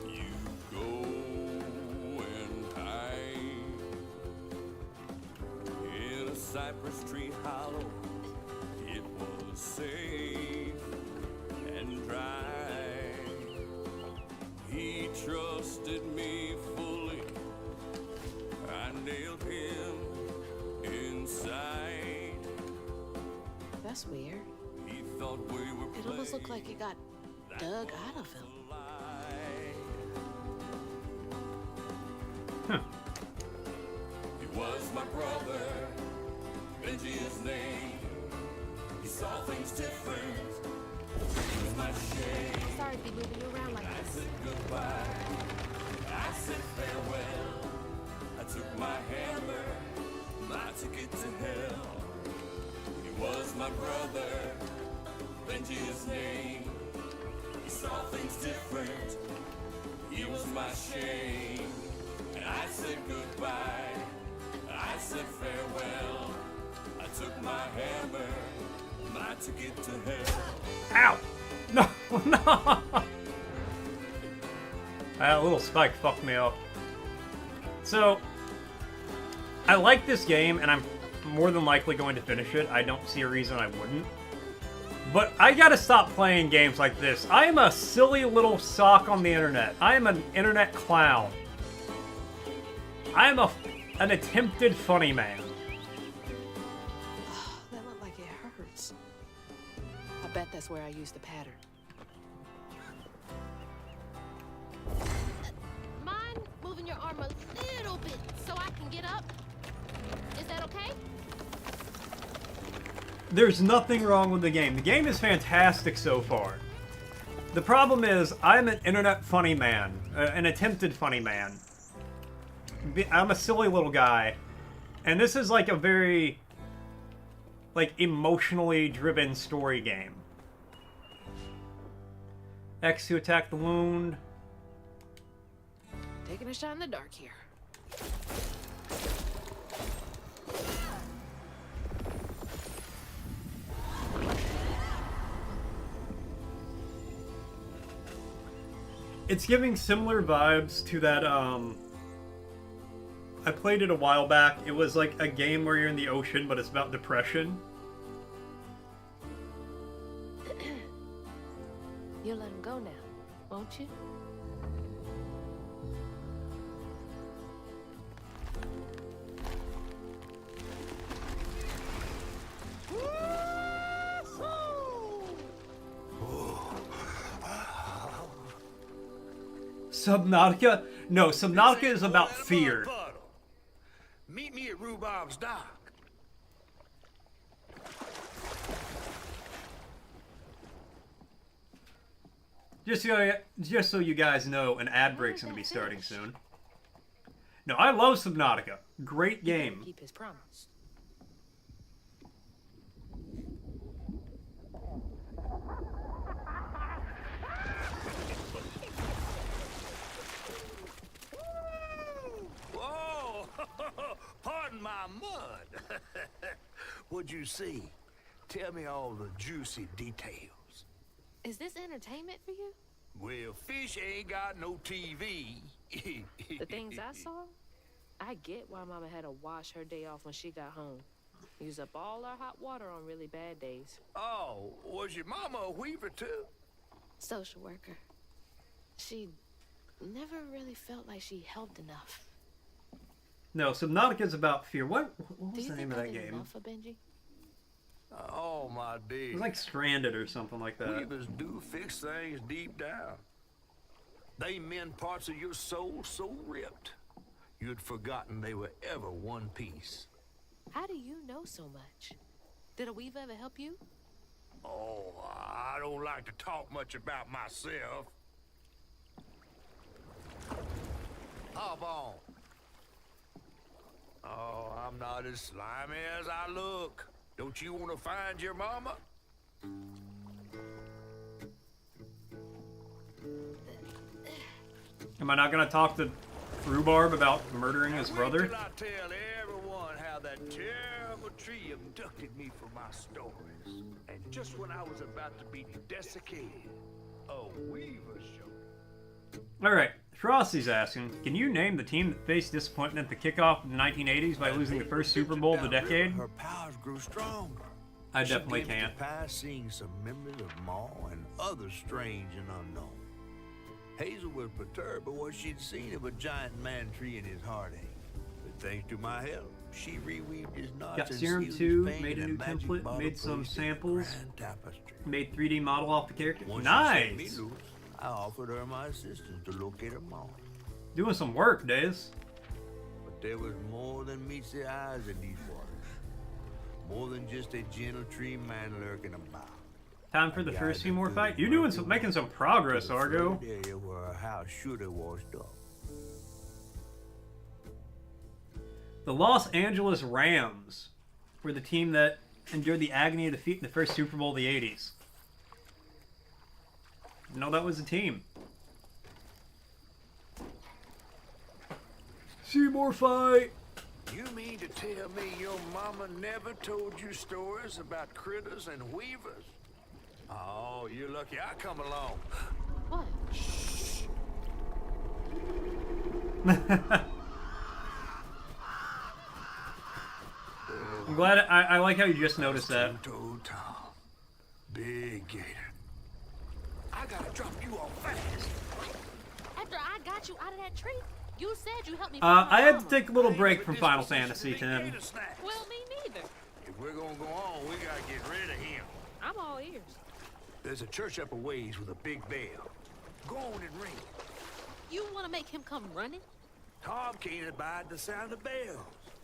You go and hide in a cypress tree hollow. It was safe. try. He trusted me fully. I nailed him inside. That's weird. He thought we were It almost looked like it got dug out of him. He was my brother, Benji his name. He saw things different. He was my shame. Sorry to be moving you around like I this. said goodbye. I said farewell. I took my hammer, my ticket to hell. He was my brother, Benji his name. He saw things different. He was my shame. And I said goodbye. I said farewell. I took my hammer, my ticket to hell. Ow! No, no! That little spike fucked me up. So, I like this game, and I'm more than likely going to finish it. I don't see a reason I wouldn't. But I gotta stop playing games like this. I am a silly little sock on the internet. I am an internet clown. I am an attempted funny man. That looked like it hurts. I bet that's where I used the pattern. Mind moving your arm a little bit so I can get up? Is that okay? There's nothing wrong with the game. The game is fantastic so far. The problem is, I'm an internet funny man. An attempted funny man. I'm a silly little guy. And this is like a very, like, emotionally driven story game. X to attack the wound. Taking a shot in the dark here. It's giving similar vibes to that, I played it a while back. It was like a game where you're in the ocean, but it's about depression. You'll let him go now, won't you? Subnautica? No, Subnautica is about fear. Meet me at Rhubarb's dock. Just so you guys know, an ad break's gonna be starting soon. No, I love Subnautica. Great game. Keep his promise. Whoa! Pardon my mud. What'd you see? Tell me all the juicy details. Is this entertainment for you? Well, fish ain't got no TV. The things I saw? I get why Mama had to wash her day off when she got home. Use up all our hot water on really bad days. Oh, was your mama a weaver too? Social worker. She never really felt like she helped enough. No, Subnautica's about fear. What Do was you the name think of I that did game? enough for Benji? Oh, my It dear. was like Stranded or something like that. Weavers do fix things deep down. They mend parts of your soul so ripped, you'd forgotten they were ever one piece. How do you know so much? Did a weave ever help you? Oh, I don't like to talk much about myself. Hop on. Oh, I'm not as slimy as I look. Don't you want to find your mama? Am I not gonna talk to Rhubarb about murdering his brother? Wait till I tell everyone how that terrible tree abducted me for my stories. And just when I was about to be desiccated, a weaver showed up. Alright, Frosty's asking, can you name the team that faced disappointment at the kickoff of the 1980s by losing the first Super Bowl of the decade? Her powers grew stronger. I definitely She gave can't. it to Pie, seeing some memories of Ma and others strange and unknown. Hazel was perturbed by what she'd seen of a giant man tree in his heartache. But thanks to my help, she reweaved his knots Got and Serum sealed 2, his pain made a in new magic template, bottle made some placed in the samples, grand tapestry. made 3D model off the character. Once she set me Nice! loose, I offered her my assistance to locate her mom. Doing some work, Days. But there was more than meets the eyes in these waters. More than just a gentle tree man lurking about. Time for the first Seymour fight. You're doing some, making some progress, Argo. Area where our house should have washed up. The Los Angeles Rams were the team that endured the agony of defeat in the first Super Bowl of the 80s. No, that was a team. Seymour fight! You mean to tell me your mama never told you stories about critters and weavers? Oh, you're lucky I come along. What? Shh. I'm glad I like how you just noticed that. Two-toed Tom. Big gator. I gotta drop you off fast. After I got you out of that tree, you said you helped me. I had to take a little break from Final Fantasy X. Well, me neither. If we're gonna go on, we gotta get rid of him. I'm all ears. There's a church up a ways with a big bell. Go on and ring. You want to make him come running? Tom can't abide the sound of bells.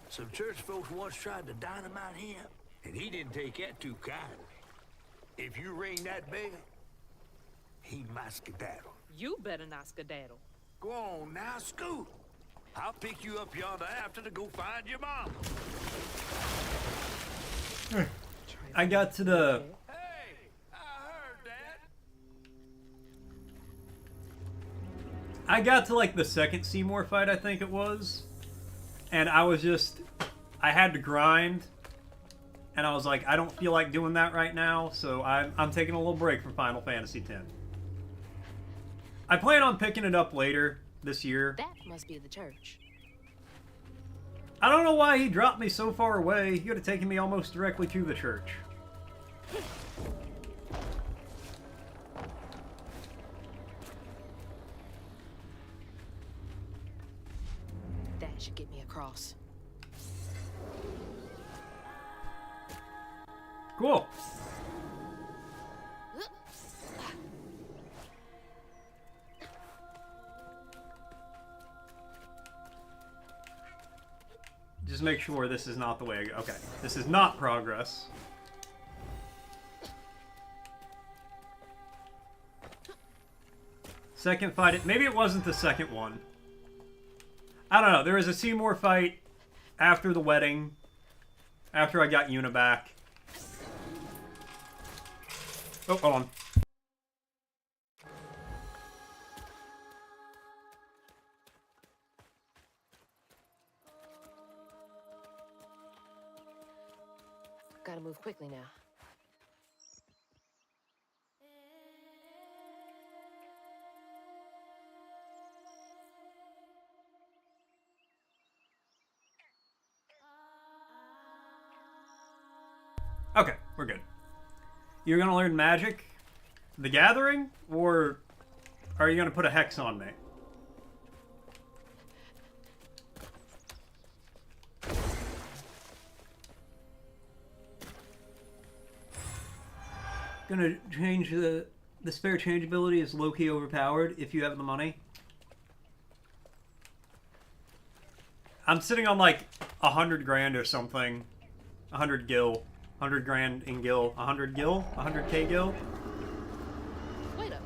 Some church folks once tried to dynamite him, and he didn't take that too kindly. If you ring that bell, he might skedaddle. You better not skedaddle. Go on now, scoot. I'll pick you up yonder after to go find your mom. I got to the... Hey, I heard that. I got to like the second Seymour fight, I think it was. And I was just... I had to grind. And I was like, I don't feel like doing that right now. So I'm taking a little break from Final Fantasy X. I plan on picking it up later this year. That must be the church. I don't know why he dropped me so far away. He would have taken me almost directly to the church. That should get me across. Cool. Just make sure this is not the way I go. Okay, this is not progress. Second fight. Maybe it wasn't the second one. I don't know. There was a Seymour fight after the wedding. After I got Yuna back. Oh, hold on. Gotta move quickly now. Okay, we're good. You're gonna learn magic? The Gathering? Or are you gonna put a hex on me? Gonna change the spare change ability is low-key overpowered if you have the money. I'm sitting on like 100 grand or something. 100 gil. 100 grand in gil. 100 gil? 100k gil? Wait up.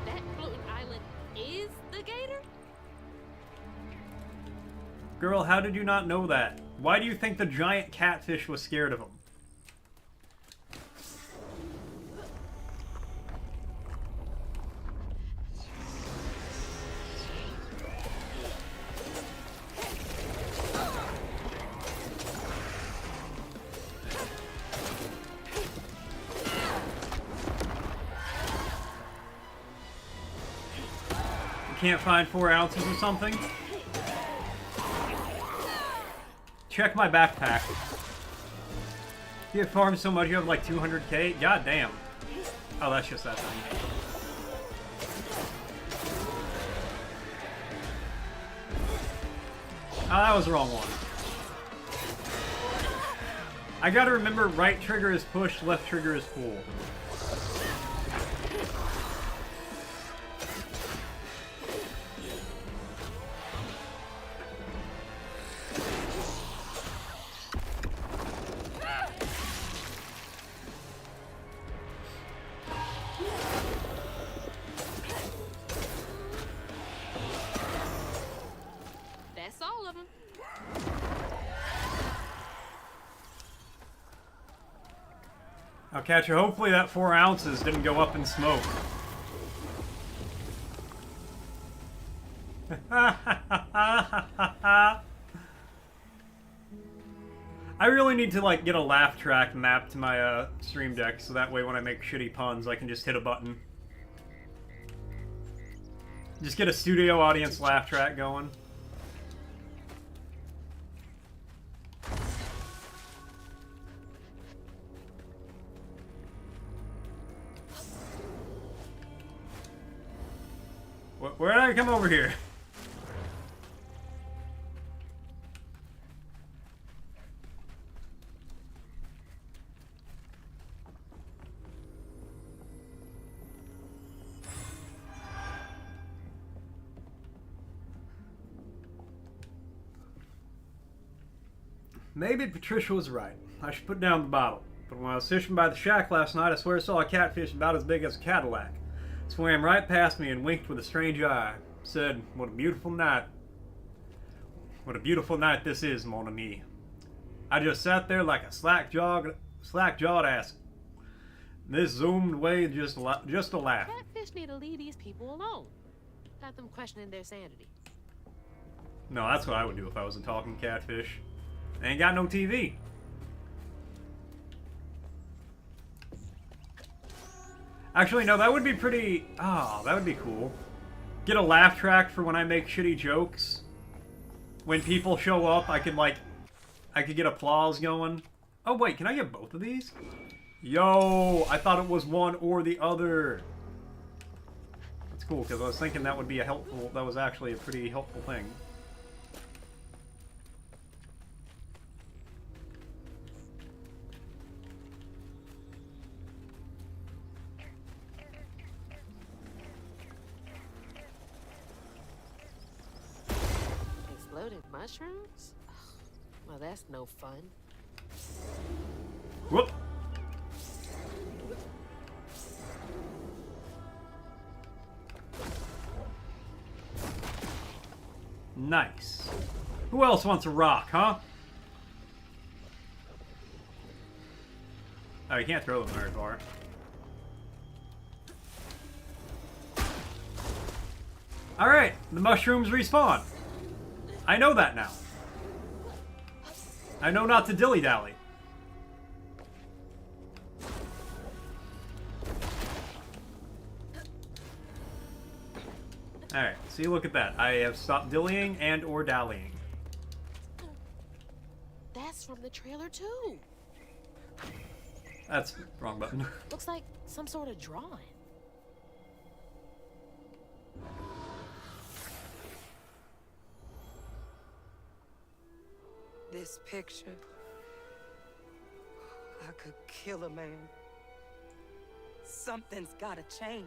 That floating island is the gator? Girl, how did you not know that? Why do you think the giant catfish was scared of him? Can't find 4 ounces or something? Check my backpack. You farm so much you have like 200k? God damn. Oh, that's just that thing. Oh, that was the wrong one. I gotta remember right trigger is push, left trigger is pull. That's all of them. Now, Catcher, hopefully that 4 ounces didn't go up in smoke. I really need to, like, get a laugh track mapped to my, stream deck, so that way when I make shitty puns, I can just hit a button. Just get a studio audience laugh track going. Where did I come over here? Maybe Patricia was right. I should put down the bottle. But when I was fishing by the shack last night, I swear I saw a catfish about as big as a Cadillac. Swam right past me and winked with a strange eye. Said, "What a beautiful night. What a beautiful night this is, mon ami." I just sat there like a slack-jawed ass. This zoomed away just a laugh. Catfish need to leave these people alone. Got them questioning their sanity. No, that's what I would do if I was a talking catfish. They ain't got no TV. Actually, no, that would be pretty... Oh, that would be cool. Get a laugh track for when I make shitty jokes. When people show up, I could get applause going. Oh, wait, can I get both of these? Yo, I thought it was one or the other. That's cool, because I was thinking that would be that was actually a pretty helpful thing. Exploded mushrooms? Well, that's no fun. Whoop. Nice. Who else wants a rock, huh? Oh, you can't throw them very far. Alright, the mushrooms respawn. I know that now. I know not to dilly-dally. Alright, see, look at that. I have stopped dillying and or dallying. That's from the trailer, too. That's wrong button. Looks like some sort of drawing. This picture, I could kill a man. Something's gotta change.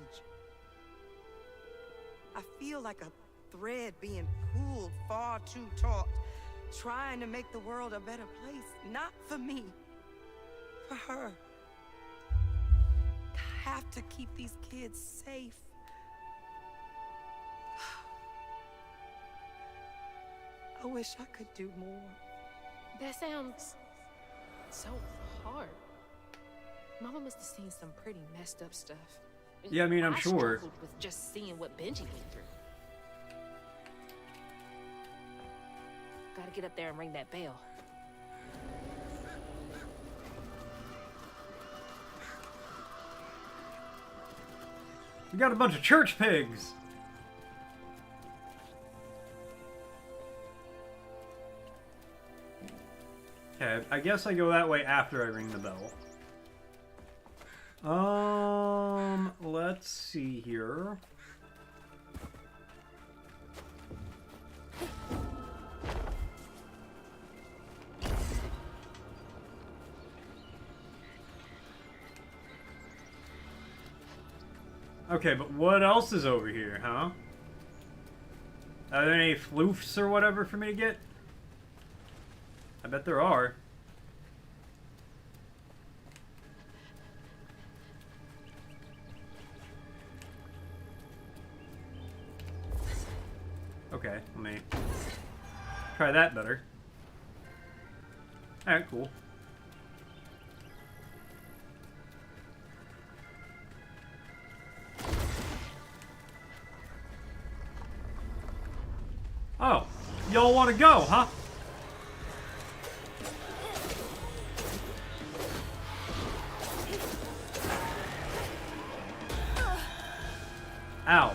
I feel like a thread being pulled far too taut, trying to make the world a better place. Not for me, for her. I have to keep these kids safe. I wish I could do more. That sounds so hard. Mama must have seen some pretty messed up stuff. Yeah, I mean, I'm sure. Struggled with just seeing what Benji went through. Gotta get up there and ring that bell. We got a bunch of church pigs. Okay, I guess I go that way after I ring the bell. Let's see here. Okay, but what else is over here, huh? Are there any floofs or whatever for me to get? I bet there are. Okay, let me try that better. Alright, cool. Oh, y'all want to go, huh? Ow.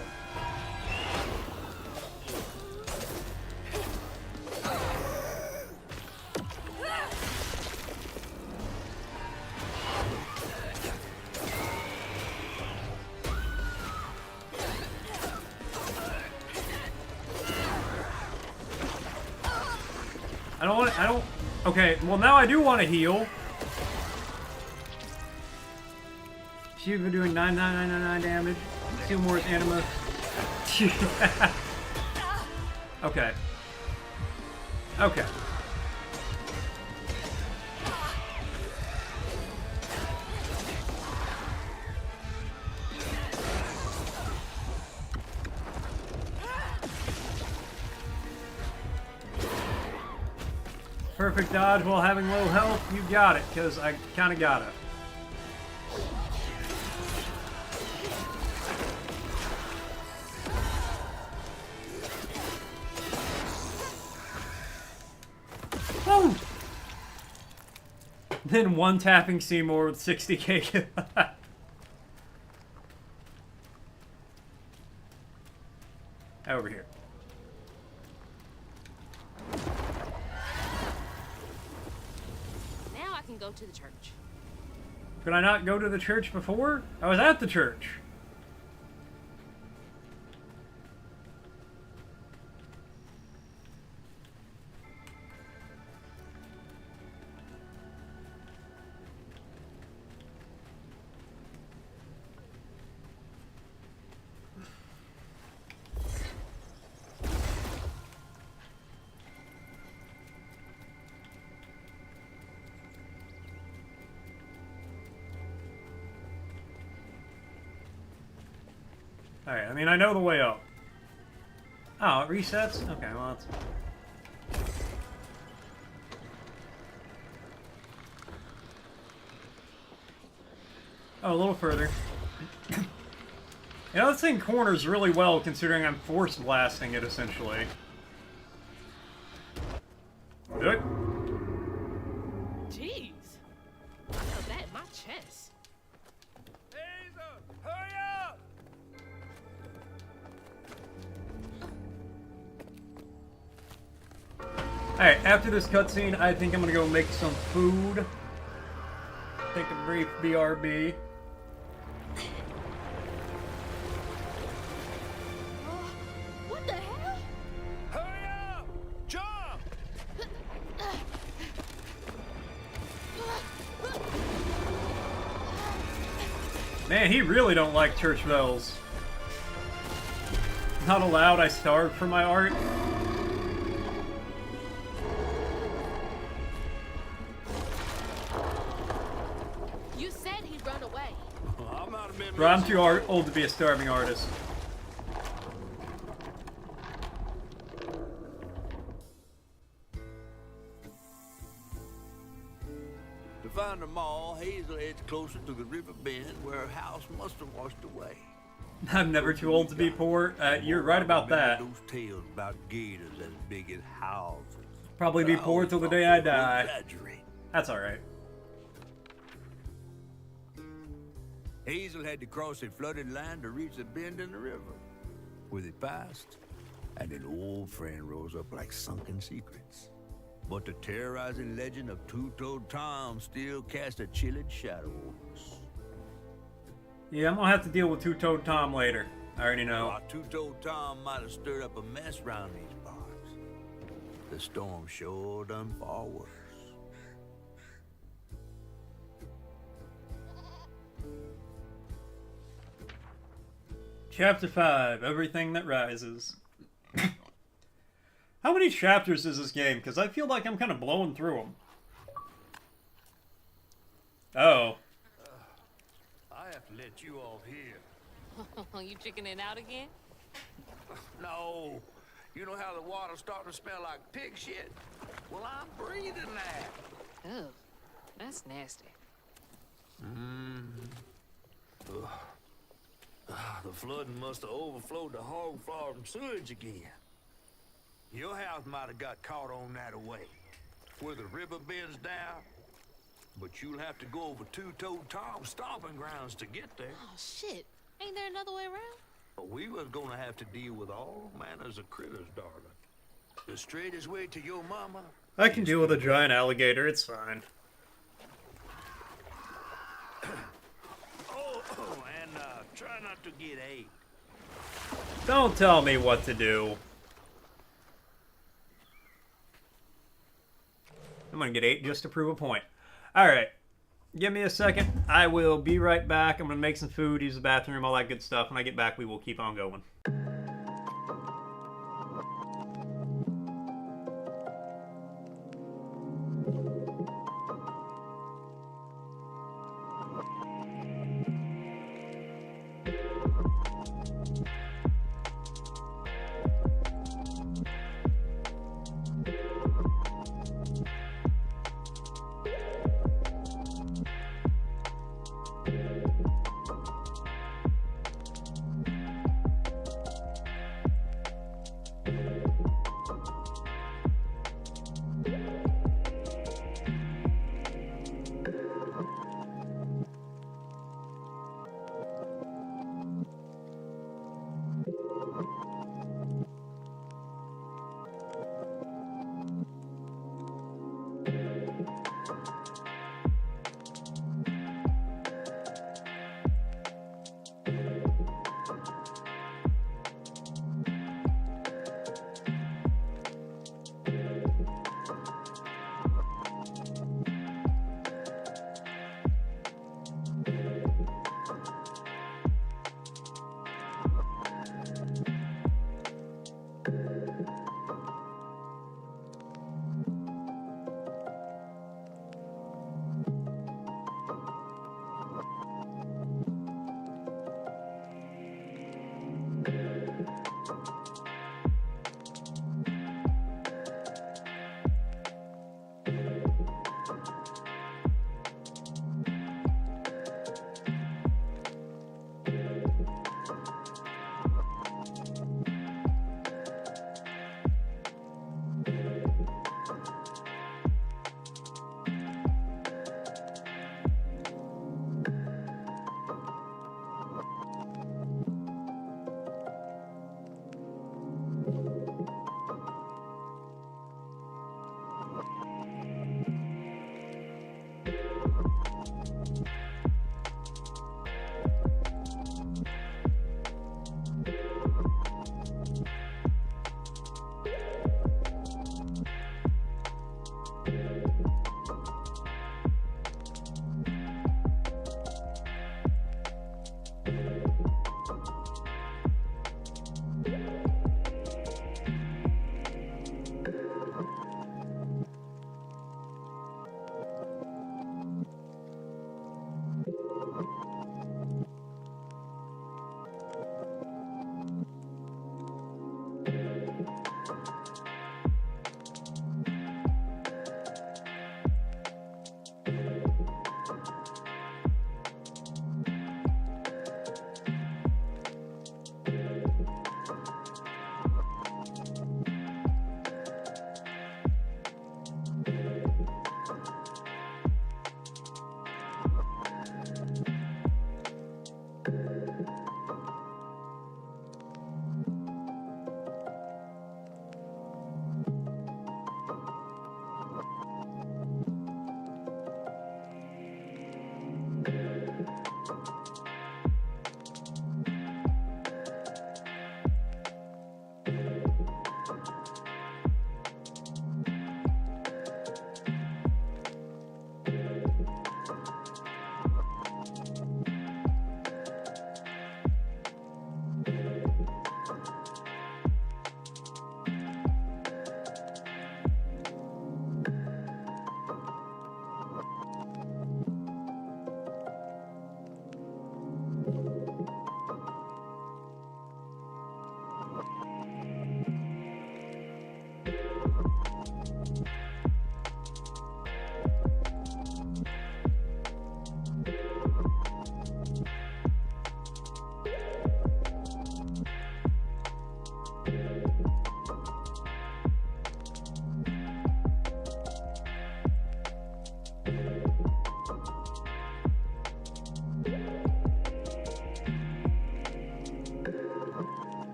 I don't, okay, well now I do want to heal. She's been doing 99999 damage. Two more anima. Okay. Okay. Perfect dodge while having low health. You got it, because I kind of gotta. Woo! Then one tapping Seymour with 60k. Over here. Now I can go to the church. Could I not go to the church before? I was at the church. Alright, I mean, I know the way up. Oh, it resets? Okay, well, that's... Oh, a little further. You know, this thing corners really well, considering I'm force blasting it, essentially. Do it. Jeez. I felt that in my chest. Hurry up! Alright, after this cutscene, I think I'm gonna go make some food. Take a brief BRB. What the hell? Hurry up! Jump! Man, he really don't like church bells. Not allowed, I starved for my art. You said he'd run away. I'm not a man. Bro, I'm too old to be a starving artist. To find them all, Hazel heads closer to the river bend where her house must have washed away. I'm never too old to be poor. You're right about that. Those tales about gators as big as houses. Probably be poor till the day I die. Exaggerate. That's alright. Hazel had to cross a flooded line to reach the bend in the river. Where they passed, and an old friend rose up like sunken secrets. But the terrorizing legend of Two-Toed Tom still casts a chilling shadow over us. Yeah, I'm gonna have to deal with Two-Toed Tom later. I already know. While Two-Toed Tom might have stirred up a mess around these parts, the storm sure done far worse. Chapter 5, Everything That Rises. How many chapters is this game? Because I feel like I'm kind of blowing through them. Oh. I have to let you off here. You chickening out again? No. You know how the water's starting to smell like pig shit? Well, I'm breathing that. Ugh, that's nasty. The flooding must have overflowed the hog farm sewage again. Your house might have got caught on that way, where the river bends down. But you'll have to go over Two-Toed Tom's stomping grounds to get there. Oh, shit. Ain't there another way around? But we was gonna have to deal with all manners of critters, darling. The straightest way to your mama. I can deal with a giant alligator, it's fine. And try not to get ate. Don't tell me what to do. I'm gonna get 8 just to prove a point. Alright. Give me a second. I will be right back. I'm gonna make some food, use the bathroom, all that good stuff. When I get back, we will keep on going.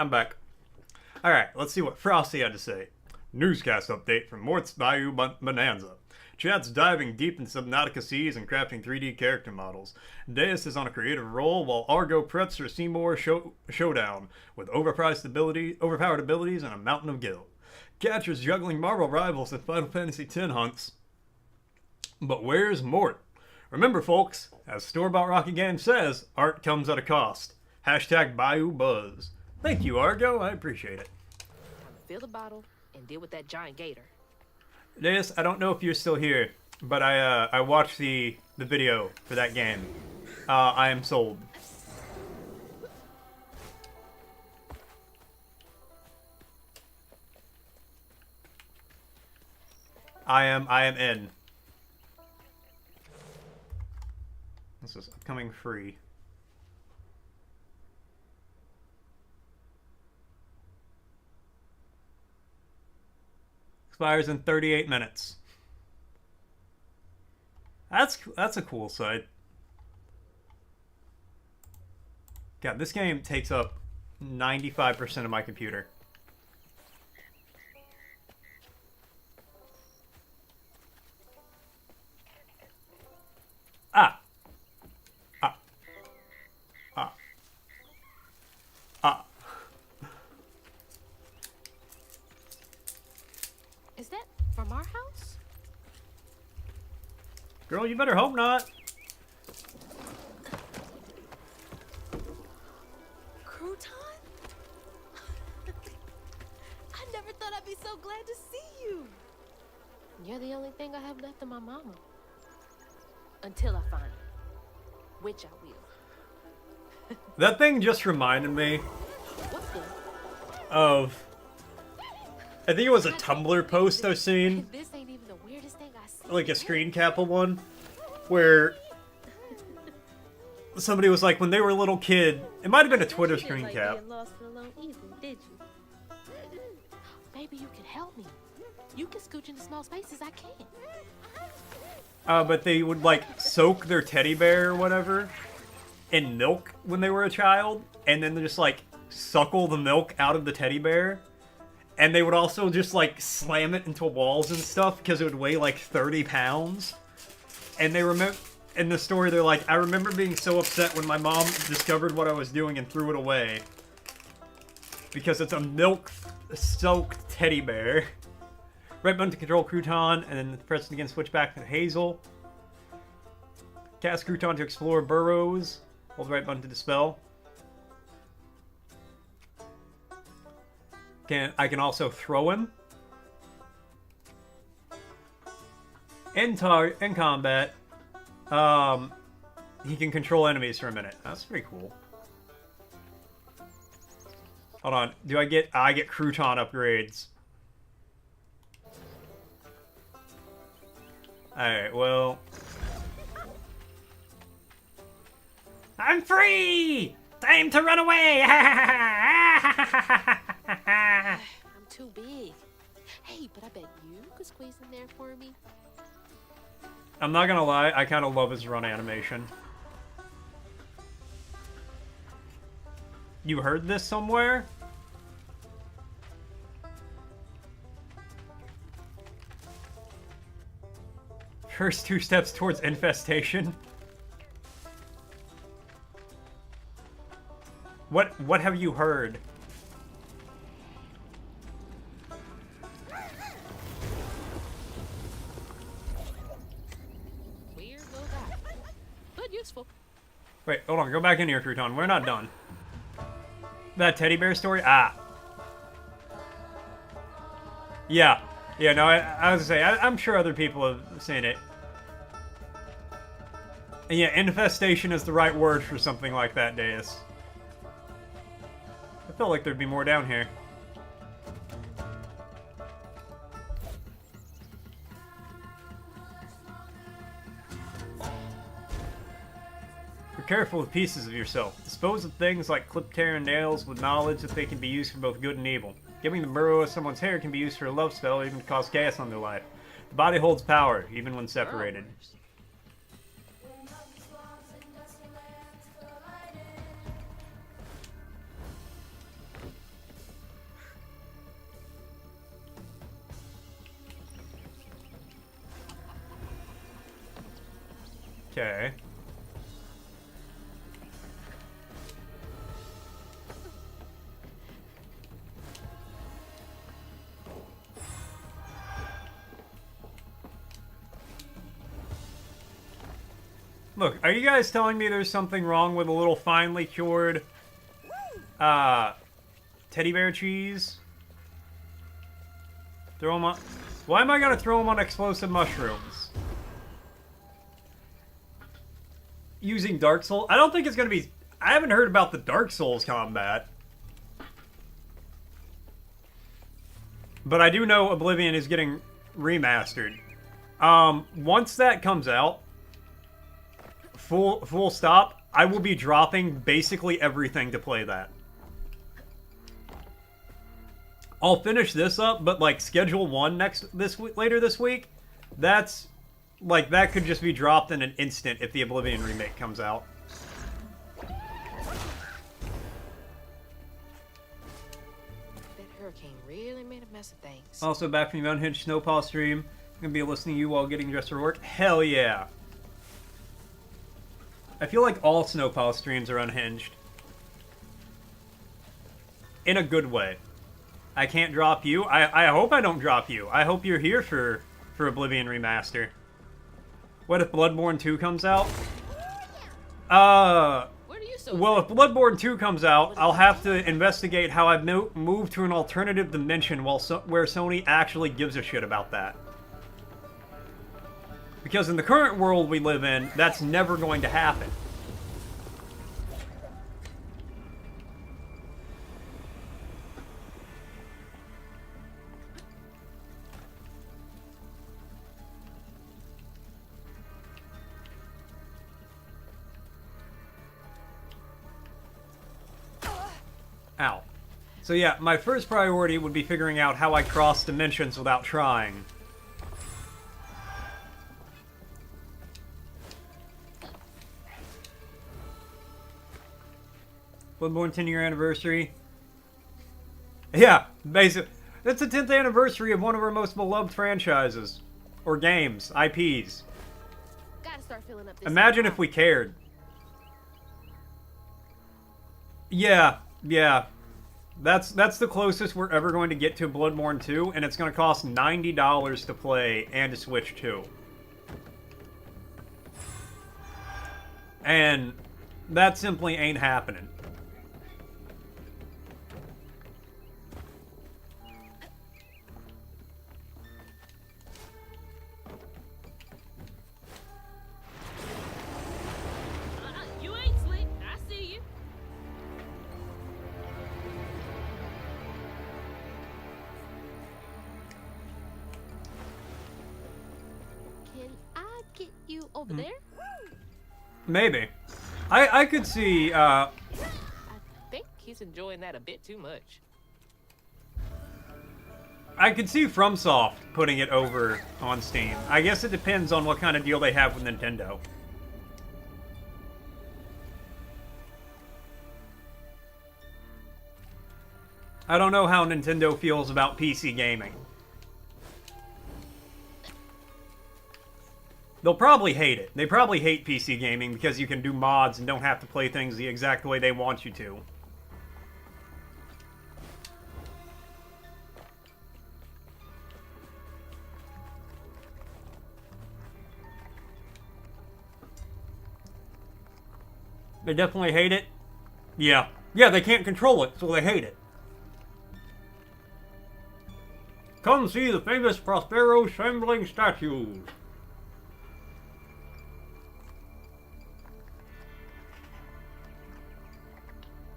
I'm back. Alright, let's see what Frosty had to say. Newscast update from Mort's Bayou Bonanza. Chad's diving deep into Subnautica seas and crafting 3D character models. Deus is on a creative roll while Argo preps for Seymour showdown with overpowered abilities and a mountain of guilt. Catcher's juggling Marvel rivals in Final Fantasy X hunts. But where's Mort? Remember, folks, as Store-Bought Rocket Game says, art comes at a cost. Hashtag Bayou Buzz. Thank you, Argo. I appreciate it. Time to fill the bottle and deal with that giant gator. Deus, I don't know if you're still here, but I watched the video for that game. I am sold. I am in. This is upcoming free. Expires in 38 minutes. That's a cool site. God, this game takes up 95% of my computer. Ah. Ah. Ah. Ah. Is that from our house? Girl, you better hope not. Crouton? I never thought I'd be so glad to see you. You're the only thing I have left of my mama. Until I find her. Which I will. That thing just reminded me What's the... of... I think it was a Tumblr post I've seen. This ain't even the weirdest thing I see. Like a screen cap of one. Where somebody was like, when they were a little kid... It might have been a Twitter screen cap. Maybe you can help me. You can scooch into small spaces I can't. But they would, like, soak their teddy bear or whatever in milk when they were a child, and then just, like, suckle the milk out of the teddy bear. And they would also just, like, slam it into walls and stuff because it would weigh, like, 30 pounds. And they remember, in the story, they're like, I remember being so upset when my mom discovered what I was doing and threw it away. Because it's a milk-soaked teddy bear. Right button to control Crouton, and then press it again, switch back to Hazel. Cast Crouton to explore burrows. Hold the right button to dispel. I can also throw him. In combat, he can control enemies for a minute. That's pretty cool. Hold on, I get Crouton upgrades. Alright, well... I'm free! Time to run away! I'm too big. Hey, but I bet you could squeeze in there for me. I'm not gonna lie, I kind of love his run animation. You heard this somewhere? First 2 steps towards infestation. What have you heard? Weird little guy. But useful. Wait, hold on, go back in here, Crouton. We're not done. That teddy bear story? Ah. Yeah. Yeah, no, I was gonna say, I'm sure other people have seen it. And yeah, infestation is the right word for something like that, Deus. I felt like there'd be more down here. Be careful with pieces of yourself. Dispose of things like clipped hair and nails with knowledge that they can be used for both good and evil. Giving the burrow of someone's hair can be used for a love spell or even to cause chaos on their life. The body holds power, even when separated. Okay. Look, are you guys telling me there's something wrong with a little finely cured teddy bear cheese? Throw them on... Why am I gonna throw them on explosive mushrooms? Using Dark Souls? I don't think it's gonna be... I haven't heard about the Dark Souls combat. But I do know Oblivion is getting remastered. Once that comes out, full stop, I will be dropping basically everything to play that. I'll finish this up, but like schedule 1 later this week, that's like that could just be dropped in an instant if the Oblivion remake comes out. That hurricane really made a mess of things. Also back from the Unhinged Snowpaw stream, I'm gonna be listening to you while getting dressed for work. Hell yeah! I feel like all Snowpaw streams are unhinged. In a good way. I can't drop you. I hope I don't drop you. I hope you're here for Oblivion Remaster. What if Bloodborne 2 comes out? Well, if Bloodborne 2 comes out, I'll have to investigate how I've moved to an alternative dimension where Sony actually gives a shit about that. Because in the current world we live in, that's never going to happen. Ow. So yeah, my first priority would be figuring out how I cross dimensions without trying. Bloodborne 10-year anniversary. Yeah, basically. It's the 10th anniversary of one of our most beloved franchises. Or games, IPs. Gotta start filling up this. Imagine if we cared. Yeah. That's the closest we're ever going to get to Bloodborne 2, and it's going to cost $90 to play and to Switch 2. And that simply ain't happening. You ain't slick. I see you. Can I get you over there? Maybe. I could see, I think he's enjoying that a bit too much. I could see FromSoft putting it over on Steam. I guess it depends on what kind of deal they have with Nintendo. I don't know how Nintendo feels about PC gaming. They'll probably hate it. They probably hate PC gaming because you can do mods and don't have to play things the exact way they want you to. They definitely hate it? Yeah. Yeah, they can't control it, so they hate it. Come see the famous Prospero shambling statues.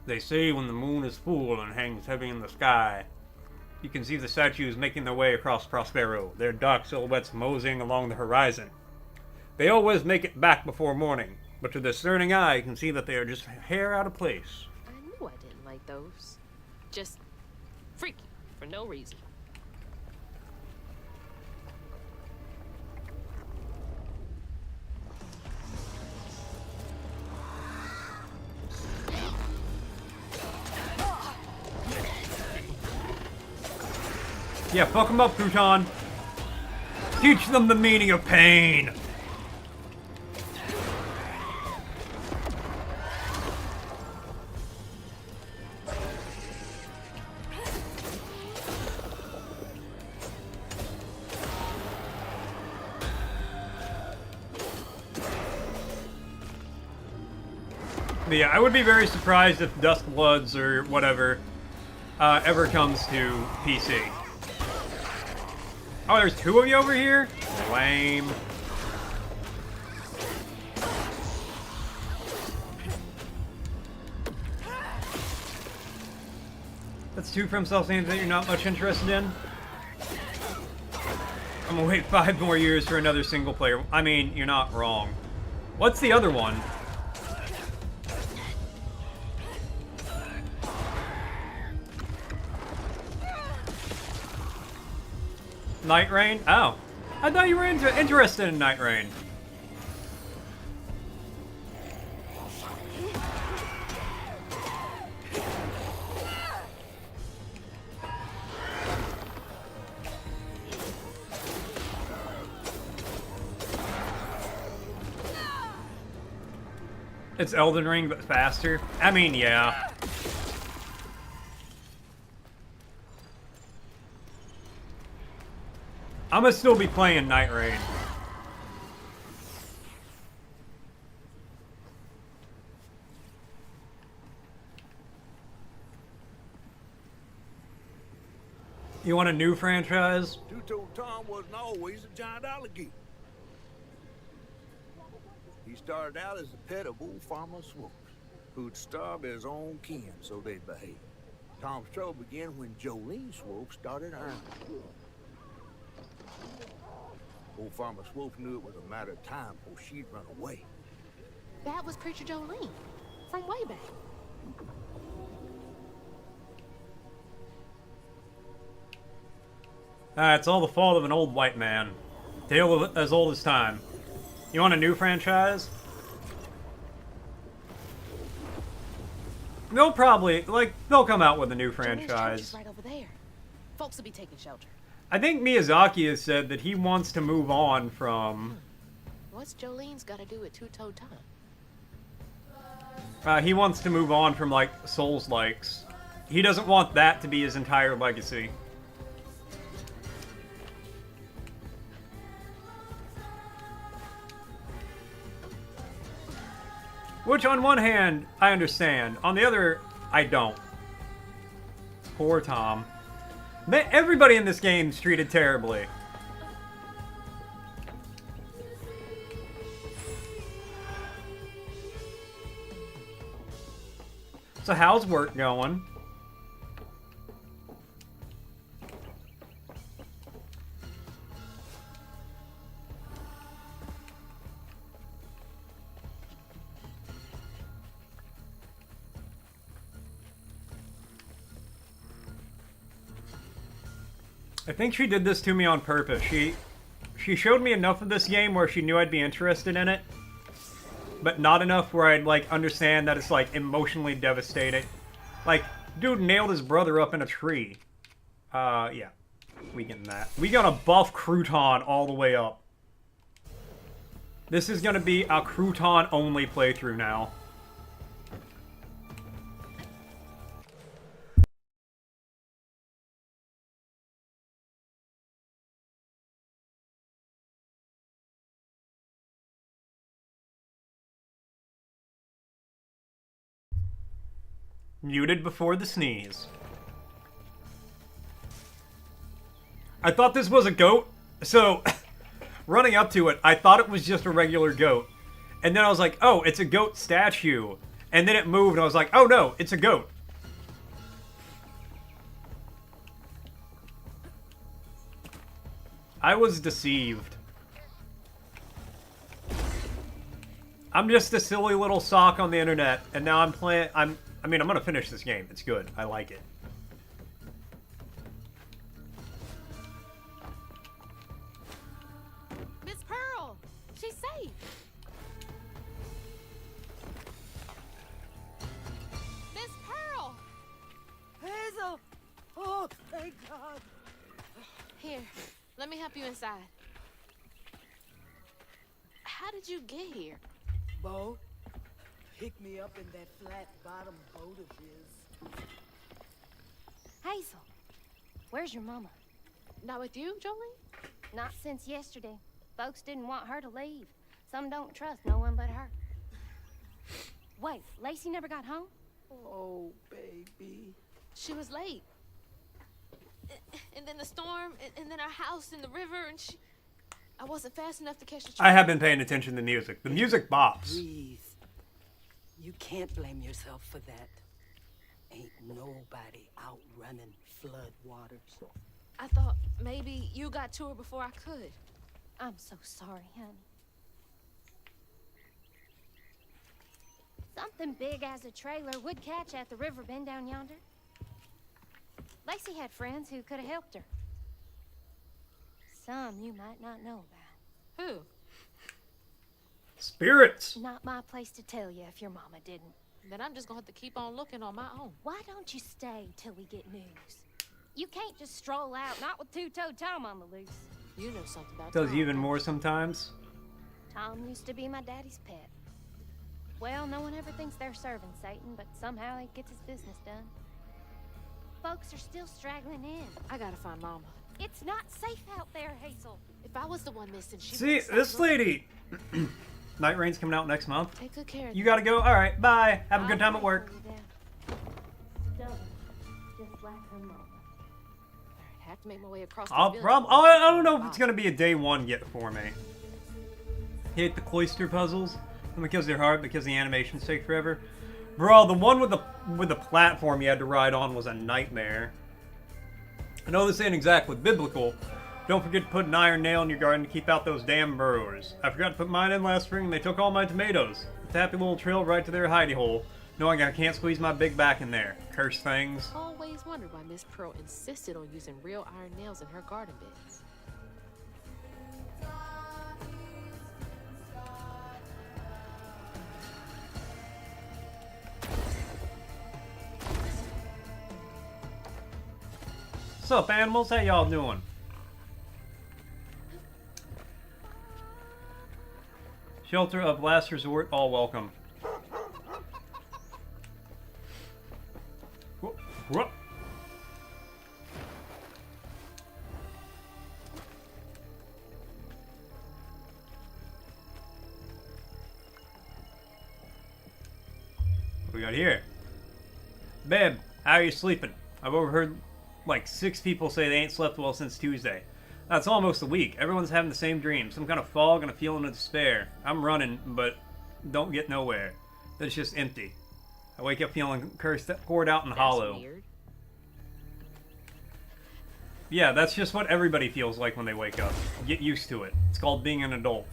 They say when the moon is full and hangs heavy in the sky, you can see the statues making their way across Prospero, their dark silhouettes moseying along the horizon. They always make it back before morning, but to the discerning eye you can see that they are just hair out of place. I knew I didn't like those. Just freaky for no reason. Yeah, fuck them up, Crouton. Teach them the meaning of pain. But yeah, I would be very surprised if Duskbloods or whatever ever comes to PC. Oh, there's 2 of you over here? Lame. That's 2 from self-names that you're not much interested in? I'm gonna wait 5 more years for another single player. I mean, you're not wrong. What's the other one? Night Rain? Oh. I thought you were interested in Night Rain. It's Elden Ring, but faster. I mean, yeah. I'm gonna still be playing Night Rain. You want a new franchise? Two-Toed Tom wasn't always a giant alligator. He started out as a pet of old Farmer Swope's, who'd starve his own kin so they'd behave. Tom's trouble began when Jolene Swope started ironing. Old Farmer Swope knew it was a matter of time before she'd run away. That was Preacher Jolene from way back. It's all the fault of an old white man. Tale of as old as time. You want a new franchise? They'll probably, they'll come out with a new franchise. Jolene's right over there. Folks will be taking shelter. I think Miyazaki has said that he wants to move on from... What's Jolene's got to do with Two-Toed Tom? He wants to move on from, Souls-likes. He doesn't want that to be his entire legacy. Which, on one hand, I understand. On the other, I don't. Poor Tom. Everybody in this game's treated terribly. So how's work going? I think she did this to me on purpose. She showed me enough of this game where she knew I'd be interested in it, but not enough where I'd, understand that it's, emotionally devastating. Dude nailed his brother up in a tree. Yeah. We getting that. We got a buff crouton all the way up. This is gonna be a crouton-only playthrough now. Muted before the sneeze. I thought this was a goat, so running up to it, I thought it was just a regular goat. And then I was like, oh, it's a goat statue. And then it moved, and I was like, oh no, it's a goat. I was deceived. I'm just a silly little sock on the internet, and now I'm playing... I mean, I'm gonna finish this game. It's good. I like it. Miss Pearl! She's safe! Miss Pearl! Hazel! Oh, thank God! Here, let me help you inside. How did you get here? Bo, pick me up in that flat-bottom boat of his. Hazel, where's your mama? Not with you, Jolene? Not since yesterday. Folks didn't want her to leave. Some don't trust no one but her. Wait, Lacey never got home? Oh, baby. She was late. And then the storm, and then our house in the river, and she... I wasn't fast enough to catch the train. I have been paying attention to the music. The music bops. Breathe. You can't blame yourself for that. Ain't nobody outrunning flood waters. I thought maybe you got to her before I could. I'm so sorry, honey. Something big as a trailer would catch at the river bend down yonder. Lacey had friends who could have helped her. Some you might not know about. Who? Spirits. Not my place to tell you if your mama didn't. Then I'm just gonna have to keep on looking on my own. Why don't you stay till we get news? You can't just stroll out, not with two-toed Tom on the loose. You know something about Does Tom, even don't more you? sometimes. Tom used to be my daddy's pet. Well, no one ever thinks they're serving Satan, but somehow he gets his business done. Folks are still straggling in. I gotta find Mama. It's not safe out there, Hazel. If I was the one missing, she See, this lady. Night Rain's coming out next month. Take good care of You them. gotta go. All right, bye. Have a good time at work. Just like her mama. I have to make my way across the I village. don't know if it's gonna be a day one get for me. Hate the cloister puzzles. And because they're hard, because the animations take forever. Bro, the one with the platform you had to ride on was a nightmare. I know this ain't exactly biblical. Don't forget to put an iron nail in your garden to keep out those damn burrowers. I forgot to put mine in last spring and they took all my tomatoes. It's a happy little trail right to their hidey hole, knowing I can't squeeze my big back in there. Curse things. Always wondered why Miss Pearl insisted on using real iron nails in her garden beds. What's up, animals? How y'all doing? Shelter of last resort, all welcome. Whoop, whoop. What we got here? Babe, how are you sleeping? I've overheard like 6 people say they ain't slept well since Tuesday. That's almost a week. Everyone's having the same dream. Some kind of fog and a feeling of despair. I'm running, but don't get nowhere. It's just empty. I wake up feeling cursed, poured out and hollow. Weird. Yeah, that's just what everybody feels like when they wake up. Get used to it. It's called being an adult.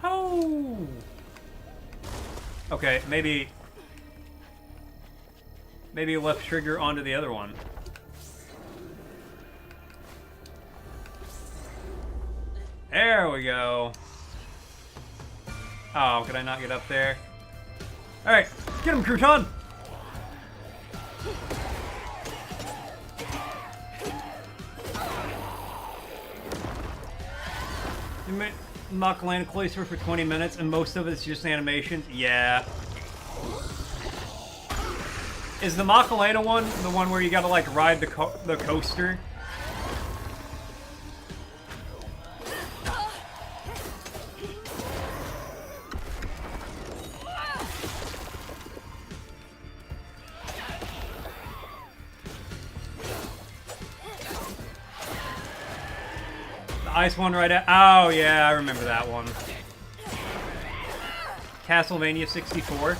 Oh. Okay, maybe left trigger onto the other one. There we go. Oh, could I not get up there? Alright, get him, Crouton! Macarena cloister for 20 minutes and most of it's just animations? Yeah. Is the Macarena one the one where you gotta like ride the coaster? Ice one right at... Oh, yeah, I remember that one. Castlevania 64.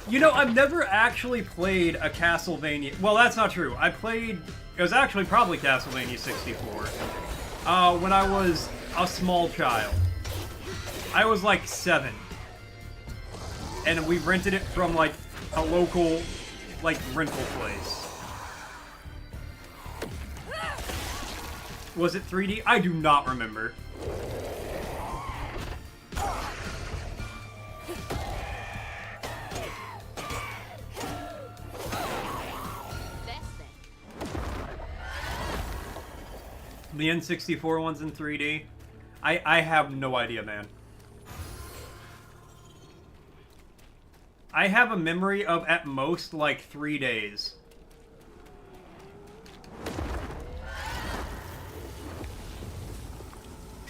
You know, I've never actually played a Castlevania... Well, that's not true. I played... It was actually probably Castlevania 64. When I was a small child. I was like 7. And we rented it from, like, a local, like, rental place. Was it 3D? I do not remember. The N64 one's in 3D? I have no idea, man. I have a memory of at most like 3 days.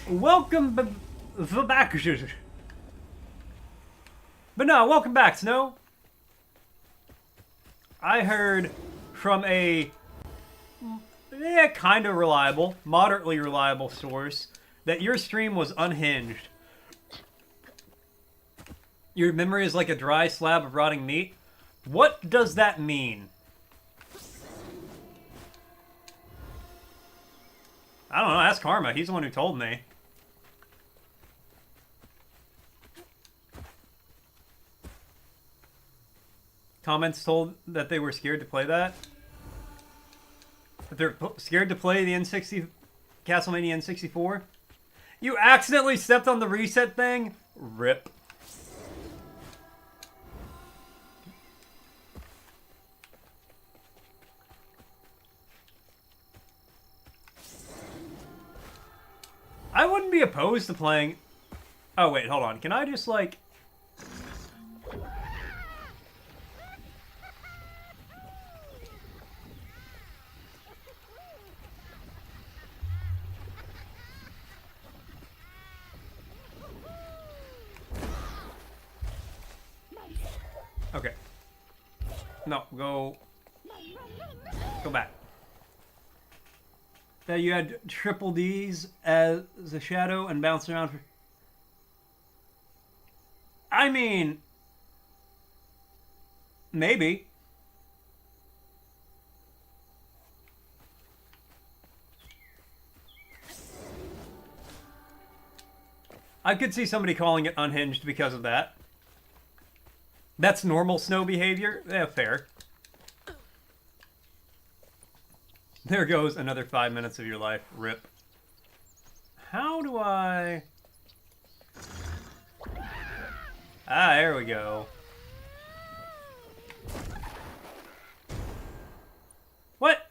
Welcome back. But no, welcome back, Snow. I heard from a kind of reliable, moderately reliable source that your stream was unhinged. Your memory is like a dry slab of rotting meat. What does that mean? I don't know, ask Karma. He's the one who told me. Comments told that they were scared to play that. That they're scared to play the N60 Castlevania N64. You accidentally stepped on the reset thing? Rip. I wouldn't be opposed to playing... Oh, wait, hold on. Can I just, like... Okay. No, go back. That you had triple D's as a shadow and bounce around for... I mean... Maybe. I could see somebody calling it unhinged because of that. That's normal Snow behavior? Yeah, fair. There goes another 5 minutes of your life. Rip. How do I... Ah, there we go. What?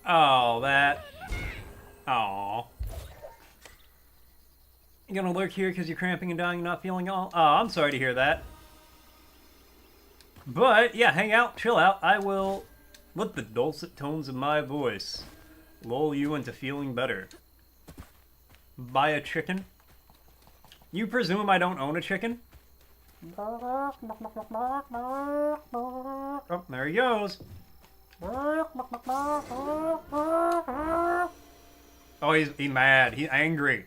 Oh, that... Aw. You gonna lurk here because you're cramping and dying and not feeling all... Oh, I'm sorry to hear that. But, yeah, hang out, chill out. I will let the dulcet tones of my voice lull you into feeling better. Buy a chicken? You presume I don't own a chicken? Oh, there he goes. Oh, he's mad. He's angry.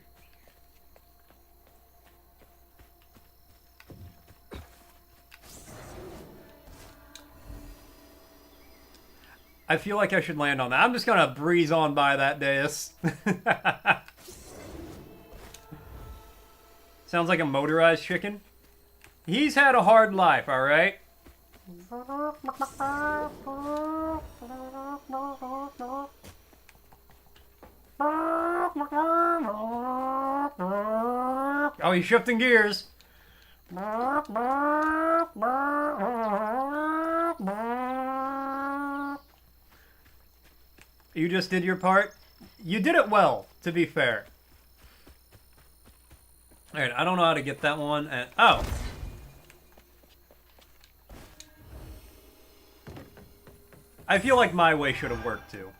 I feel like I should land on that. I'm just gonna breeze on by that dais. Sounds like a motorized chicken. He's had a hard life, alright? Oh, he's shifting gears. You just did your part. You did it well, to be fair. Alright, I don't know how to get that one. And oh! I feel like my way should have worked too.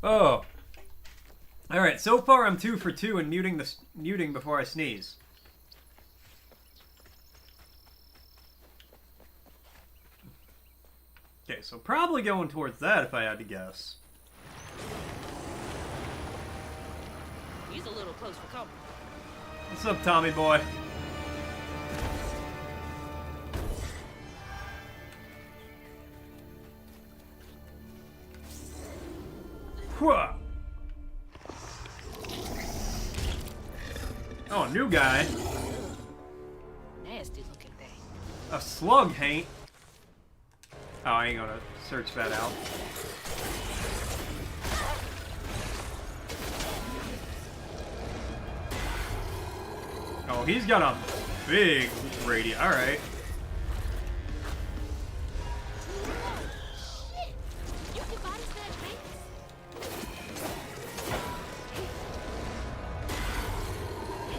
Oh. Alright, so far I'm 2 for 2 in muting before I sneeze. Okay, so probably going towards that if I had to guess. He's a little close for comfort. What's up, Tommy boy? Whoa. Oh, a new guy. Nasty looking thing. A slug haint. Oh, I ain't gonna search that out. Oh, he's got a big radius. Alright. You can body snatch Hanks.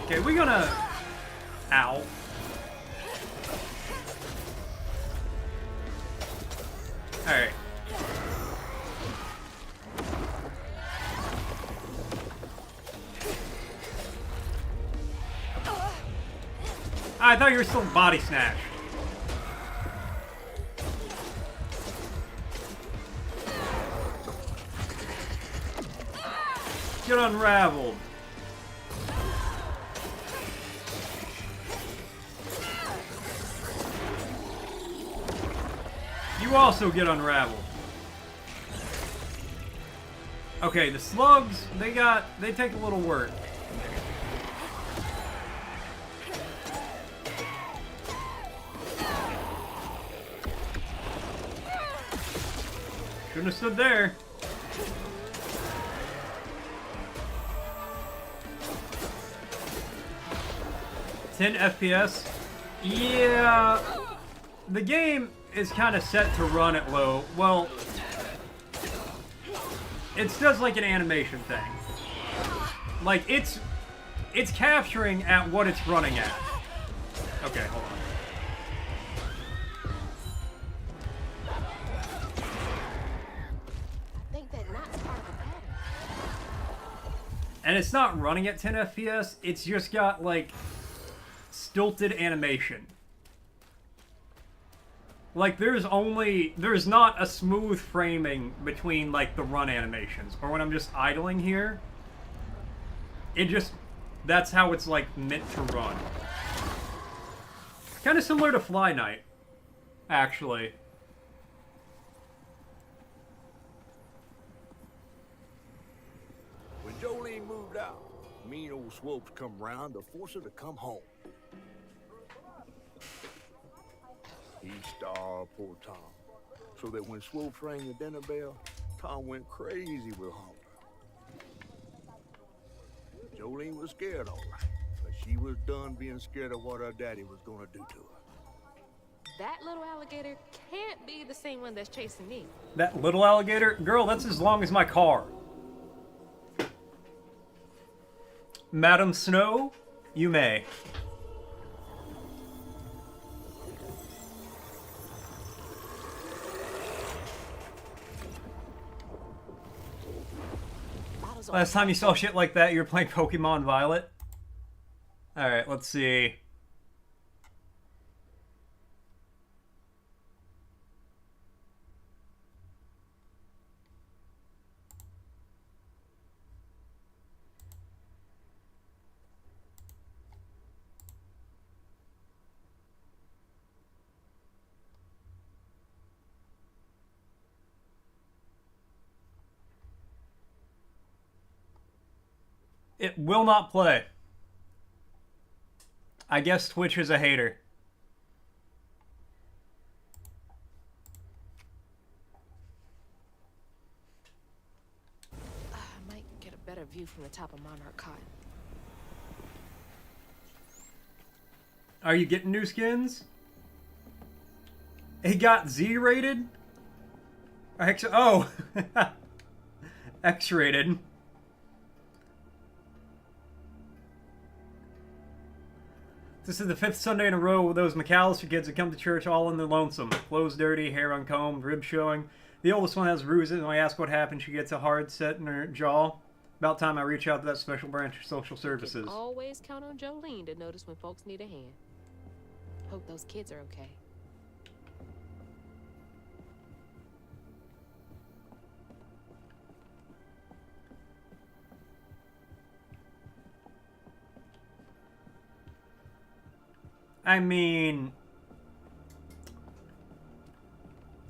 Okay, we're gonna... Ow. Alright. I thought you were still body snatch. Get unraveled. You also get unraveled. Okay, the slugs, they take a little work. Shouldn't have stood there. $10 FPS. Yeah, the game is kind of set to run at low. Well, it does like an animation thing. Like it's capturing at what it's running at. Okay, hold on. And it's not running at 10 FPS, it's just got, like, stilted animation. Like, there's not a smooth framing between, like, the run animations. Or when I'm just idling here, that's how it's, like, meant to run. Kind of similar to Fly Night, actually. When Jolene moved out, mean old Swopes come round to force her to come home. He starved poor Tom, so that when Swopes rang the dinner bell, Tom went crazy with hunger. Jolene was scared, all right, but she was done being scared of what her daddy was gonna do to her. That little alligator can't be the same one that's chasing me. That little alligator? Girl, that's as long as my car. Madam Snow, you may. Last time you saw shit like that, you were playing Pokemon Violet? Alright, let's see. It will not play. I guess Twitch is a hater. I might get a better view from the top of Monarch Cotton. Are you getting new skins? He got Z-rated? Oh! X-rated. This is the 5th Sunday in a row with those McAllister kids that come to church all in their lonesome. Clothes dirty, hair uncombed, ribs showing. The oldest one has bruises, and when I ask what happened, she gets a hard set in her jaw. About time I reach out to that special branch of social services. Always count on Jolene to notice when folks need a hand. Hope those kids are okay. I mean,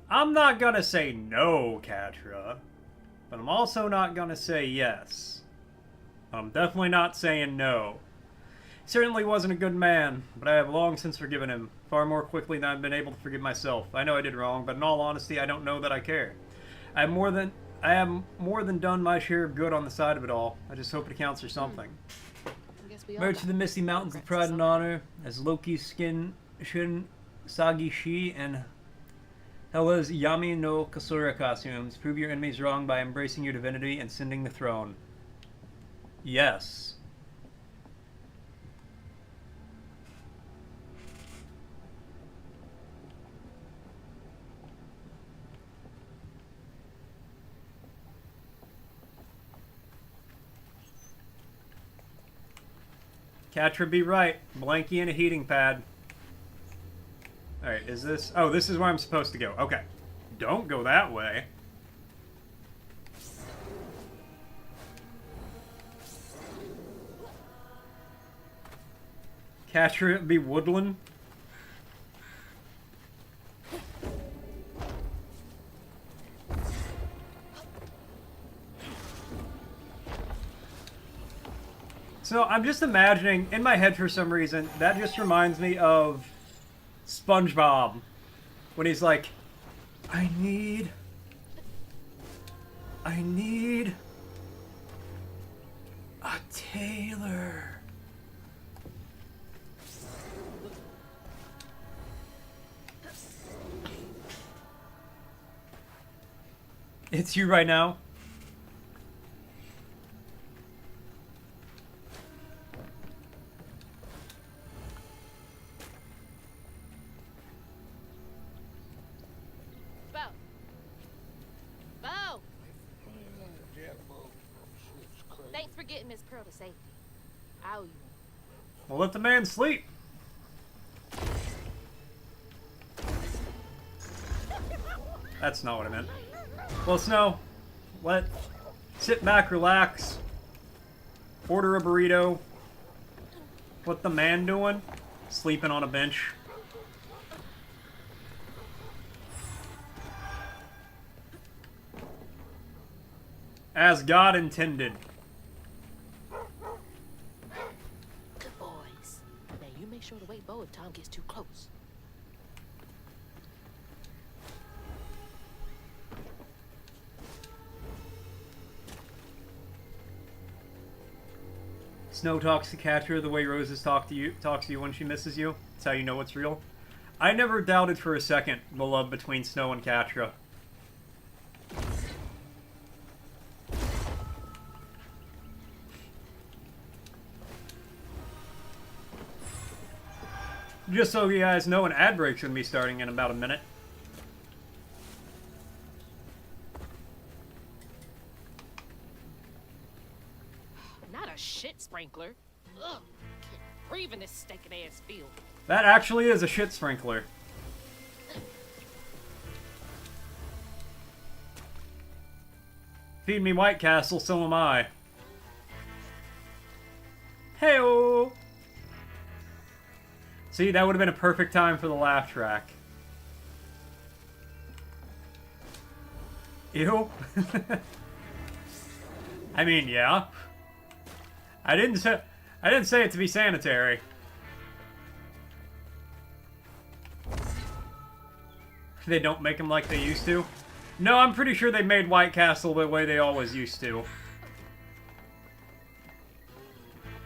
I'm not gonna say no, Katra, but I'm also not gonna say yes. I'm definitely not saying no. Certainly wasn't a good man, but I have long since forgiven him, far more quickly than I've been able to forgive myself. I know I did wrong, but in all honesty, I don't know that I care. I have more than done my share of good on the side of it all. I just hope it counts for something. March to the misty mountains of pride and honor, as Loki's skin Shin Sagishi and Hela's Yami no Kasura costumes. Prove your enemies wrong by embracing your divinity and sending the throne. Yes. Catcher be right. Blanky and a heating pad. Alright, is this... Oh, this is where I'm supposed to go. Okay. Don't go that way. Catcher be woodland. So I'm just imagining, in my head for some reason, that just reminds me of SpongeBob. When he's like, I need a tailor. It's you right now. Thanks for getting Miss Pearl to safety. I owe you one. Well, let the man sleep. That's not what I meant. Well, Snow, sit back, relax, order a burrito. What the man doing? Sleeping on a bench. As God intended. Good boys. Now you make sure to wait Bo if Tom gets too close. Snow talks to Catcher the way Roses talks to you when she misses you. That's how you know it's real. I never doubted for a second the love between Snow and Catra. Just so you guys know, an ad break's gonna be starting in about a minute. Not a shit sprinkler. Ugh, can't breathe in this stinking ass field. That actually is a shit sprinkler. Feed me White Castle, so am I. Hey-oh! See, that would have been a perfect time for the laugh track. Ew. I mean, yeah. I didn't say it to be sanitary. They don't make them like they used to. No, I'm pretty sure they made White Castle the way they always used to.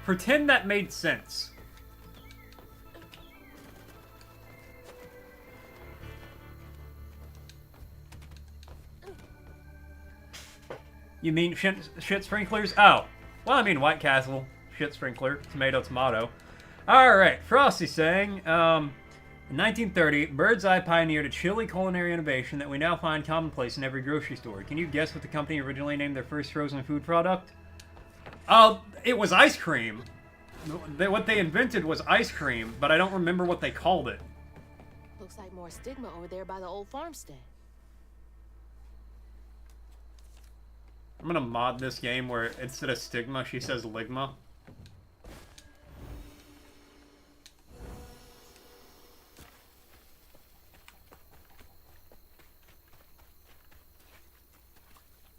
Pretend that made sense. You mean shit sprinklers? Oh. Well, I mean White Castle. Shit sprinkler. Tomato, tomato. Alright, Frosty saying, in 1930, Bird's Eye pioneered a chilly culinary innovation that we now find commonplace in every grocery store. Can you guess what the company originally named their first frozen food product? It was ice cream. What they invented was ice cream, but I don't remember what they called it. Looks like more stigma over there by the old farmstead. I'm gonna mod this game where instead of stigma, she says ligma.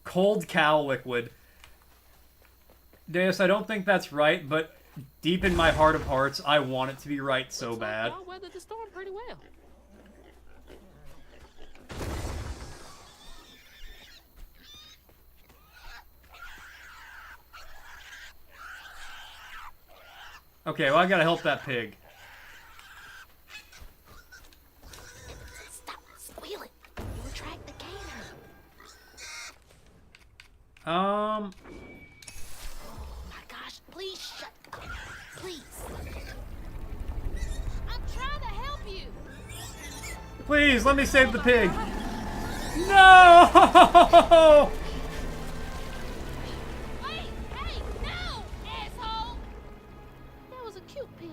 Cold cow liquid. Deus, I don't think that's right, but deep in my heart of hearts, I want it to be right so bad. Y'all weathered the storm pretty well. Okay, well I gotta help that pig. Stop squealing. You attract the gator. Um. Oh my gosh, please shut up. Please. I'm trying to help you. Please, let me save the pig. No! Wait, hey, no, asshole. That was a cute pig.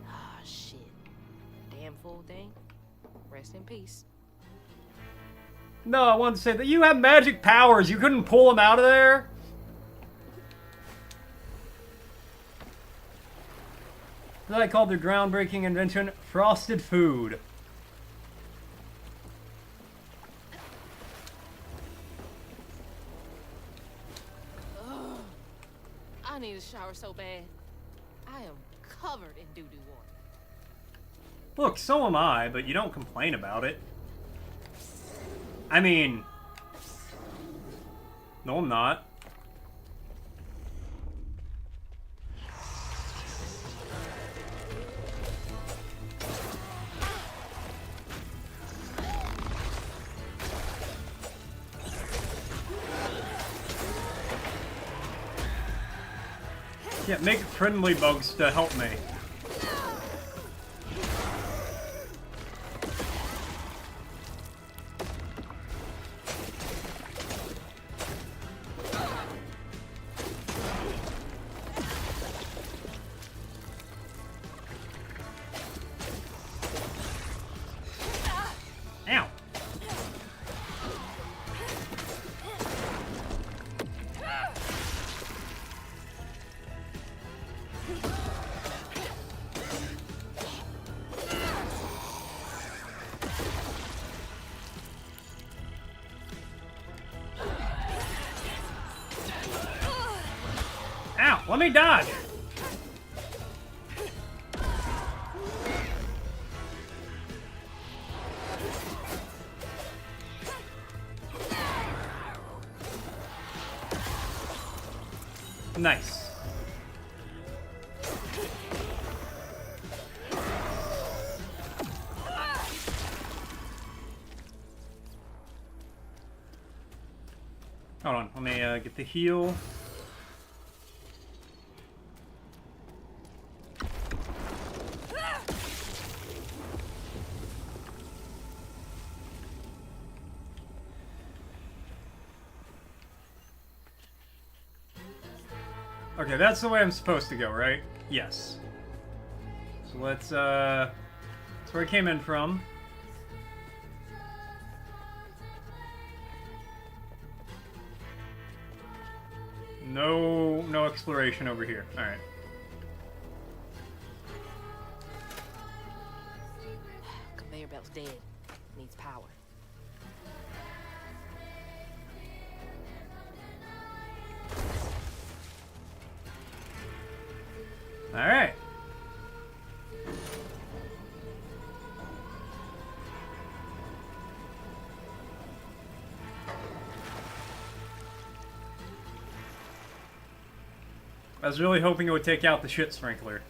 Ah, shit. Damn fool thing. Rest in peace. No, I wanted to say that you have magic powers. You couldn't pull him out of there? That I called their groundbreaking invention frosted food. Ugh. I need a shower so bad. I am covered in doo-doo water. Look, so am I, but you don't complain about it. I mean... No, I'm not. Yeah, make friendly bugs to help me. Ow. Ow, let me dodge. Nice. Hold on, let me get the heal. Okay, that's the way I'm supposed to go, right? Yes. So let's, that's where I came in from. No exploration over here. Alright. Conveyor belt's dead. Needs power. Alright. I was really hoping it would take out the shit sprinkler.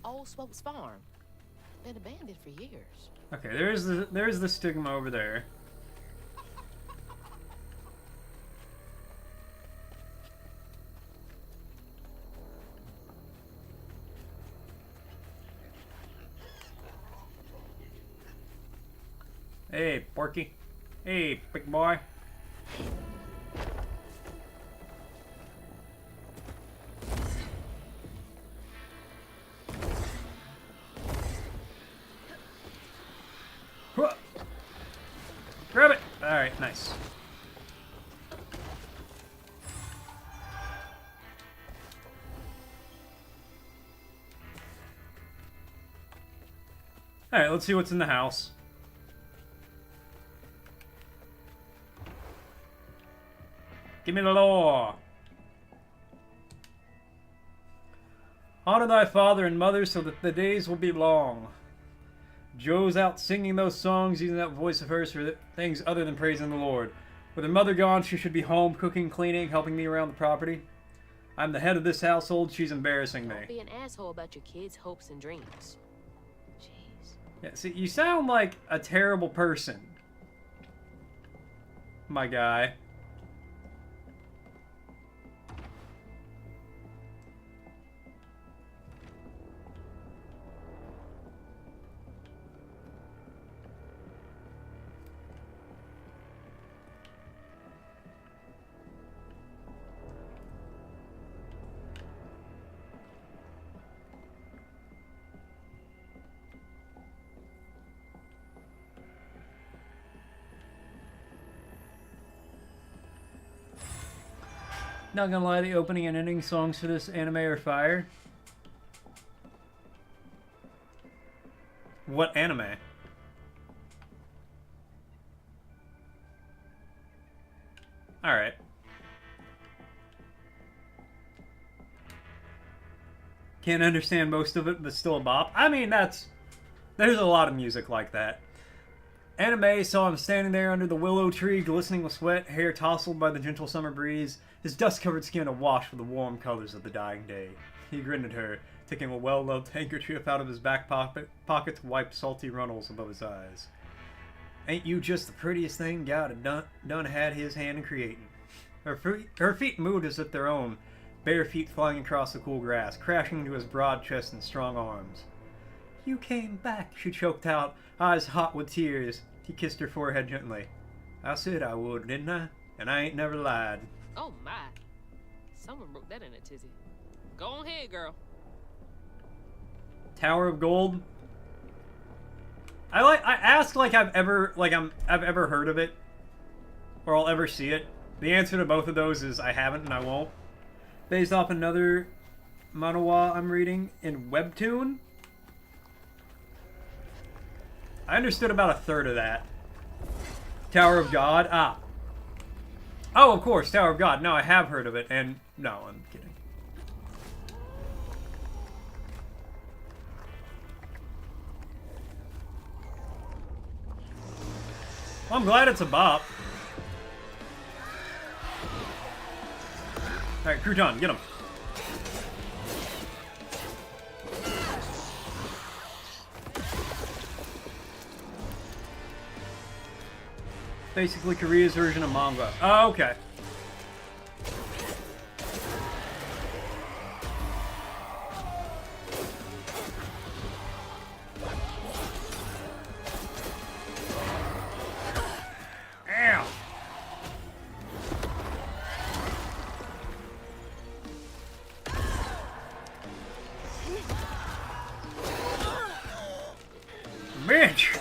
Old Swope's farm. Been abandoned for years. Okay, there's the stigma over there. Hey, Porky. Hey, big boy. Grab it! Alright, nice. Alright, let's see what's in the house. Give me the law. Honor thy father and mother so that the days will be long. Joe's out singing those songs, using that voice of hers for things other than praising the Lord. With her mother gone, she should be home, cooking, cleaning, helping me around the property. I'm the head of this household, she's embarrassing me. Don't be an asshole about your kids' hopes and dreams. Jeez. Yeah, see, you sound like a terrible person, my guy. Not gonna lie, the opening and ending songs for this anime are fire. What anime? Alright. Can't understand most of it, but still a bop. I mean, there's a lot of music like that. Anime saw him standing there under the willow tree, glistening with sweat, hair tousled by the gentle summer breeze, his dust-covered skin awash with the warm colors of the dying day. He grinned at her, taking a well-loved handkerchief out of his back pocket to wipe salty runnels above his eyes. Ain't you just the prettiest thing God had done had his hand in creating? Her feet moved as if their own, bare feet flying across the cool grass, crashing into his broad chest and strong arms. You came back, she choked out, eyes hot with tears. He kissed her forehead gently. I said I would, didn't I? And I ain't never lied. Oh my. Someone wrote that in a tizzy. Go ahead, girl. Tower of Gold. I ask like I've ever heard of it, or I'll ever see it. The answer to both of those is I haven't and I won't. Based off another manhwa I'm reading in Webtoon. I understood about a third of that. Tower of God. Ah. Oh, of course, Tower of God. No, I have heard of it, and no, I'm kidding. Well, I'm glad it's a bop. Alright, Crouton, get him. Basically Korea's version of manga. Oh, okay. Ow. Bitch.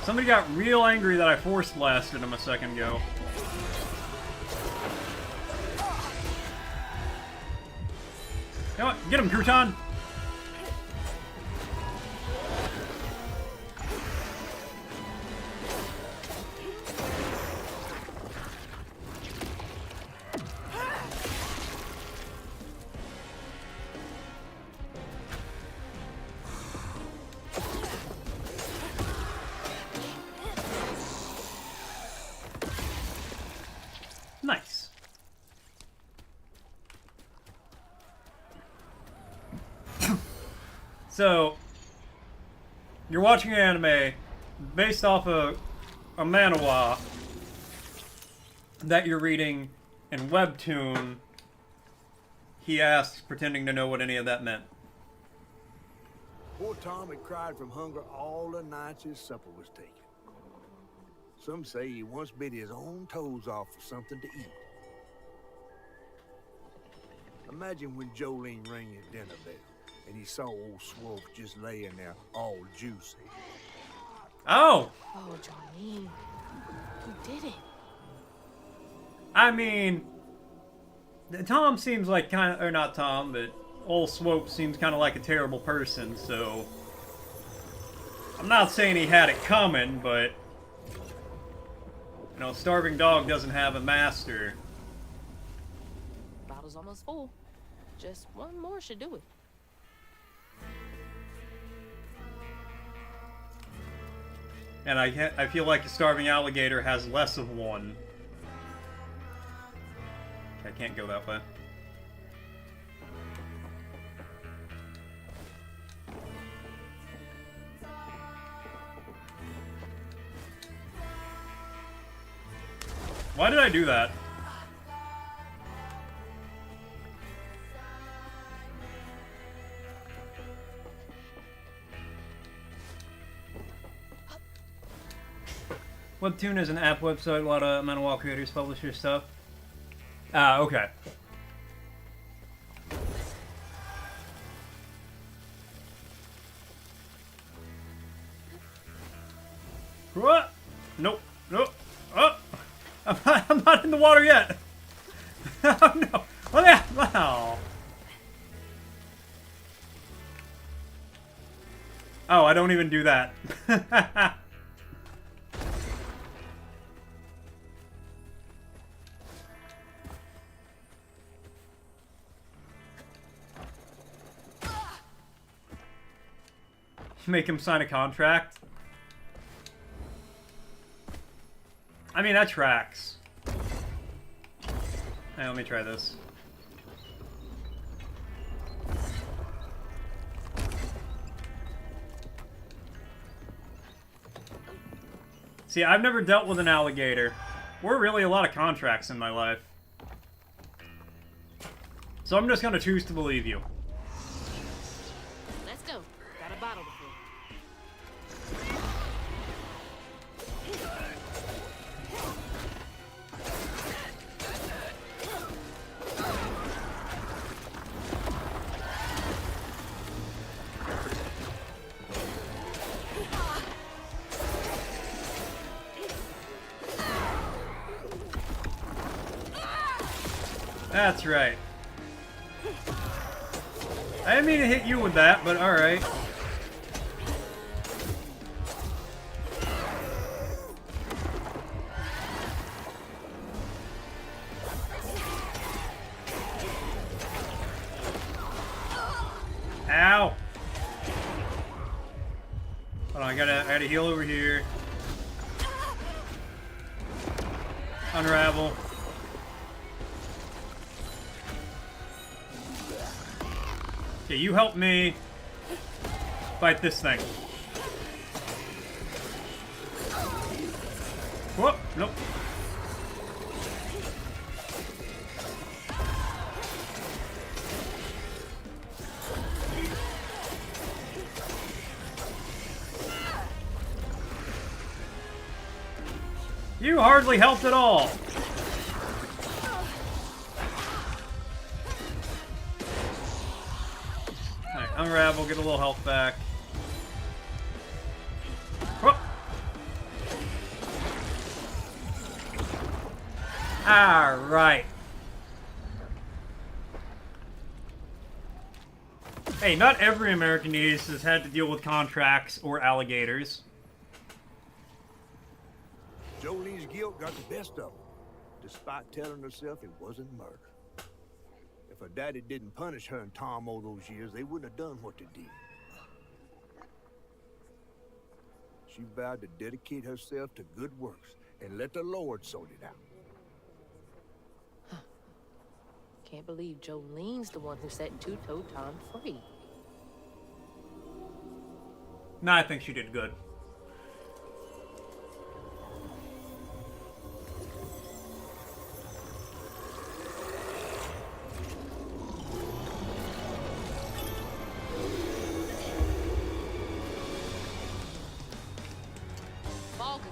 Somebody got real angry that I force blasted him a second ago. You know what? Get him, Crouton! Nice. So, you're watching an anime based off a manhwa that you're reading in Webtoon. He asks, pretending to know what any of that meant. Poor Tom had cried from hunger all the nights his supper was taken. Some say he once bit his own toes off for something to eat. Imagine when Jolene rang his dinner bell and he saw old Swolf just laying there all juicy. Oh! Oh, Jolene. Who did it? I mean, Tom seems like kind of, or not Tom, but old Swope seems kind of like a terrible person, so I'm not saying he had it coming, but you know, starving dog doesn't have a master. Bottle's almost full. Just one more should do it. And I feel like a starving alligator has less of one. I can't go that way. Why did I do that? Webtoon is an app website. A lot of Manowar creators publish your stuff. Ah, okay. What? Nope. Nope. Oh! I'm not in the water yet. Oh no! Oh. Oh, I don't even do that. Make him sign a contract. I mean, that tracks. Hey, let me try this. See, I've never dealt with an alligator. Or really a lot of contracts in my life. So I'm just gonna choose to believe you. Let's go. Got a bottle to fill. That's right. I didn't mean to hit you with that, but alright. Ow! Hold on, I gotta heal over here. Unravel. Okay, you help me fight this thing. Whoop, nope. You hardly helped at all. Unravel, get a little health back. Whoop. Alright. Hey, not every American East has had to deal with contracts or alligators. Jolene's guilt got the best of her, despite telling herself it wasn't murder. If her daddy didn't punish her and Tom all those years, they wouldn't have done what they did. She vowed to dedicate herself to good works and let the Lord sort it out. Huh. Can't believe Jolene's the one who set Two-Toe Tom free. No, I think she did good. Fog again.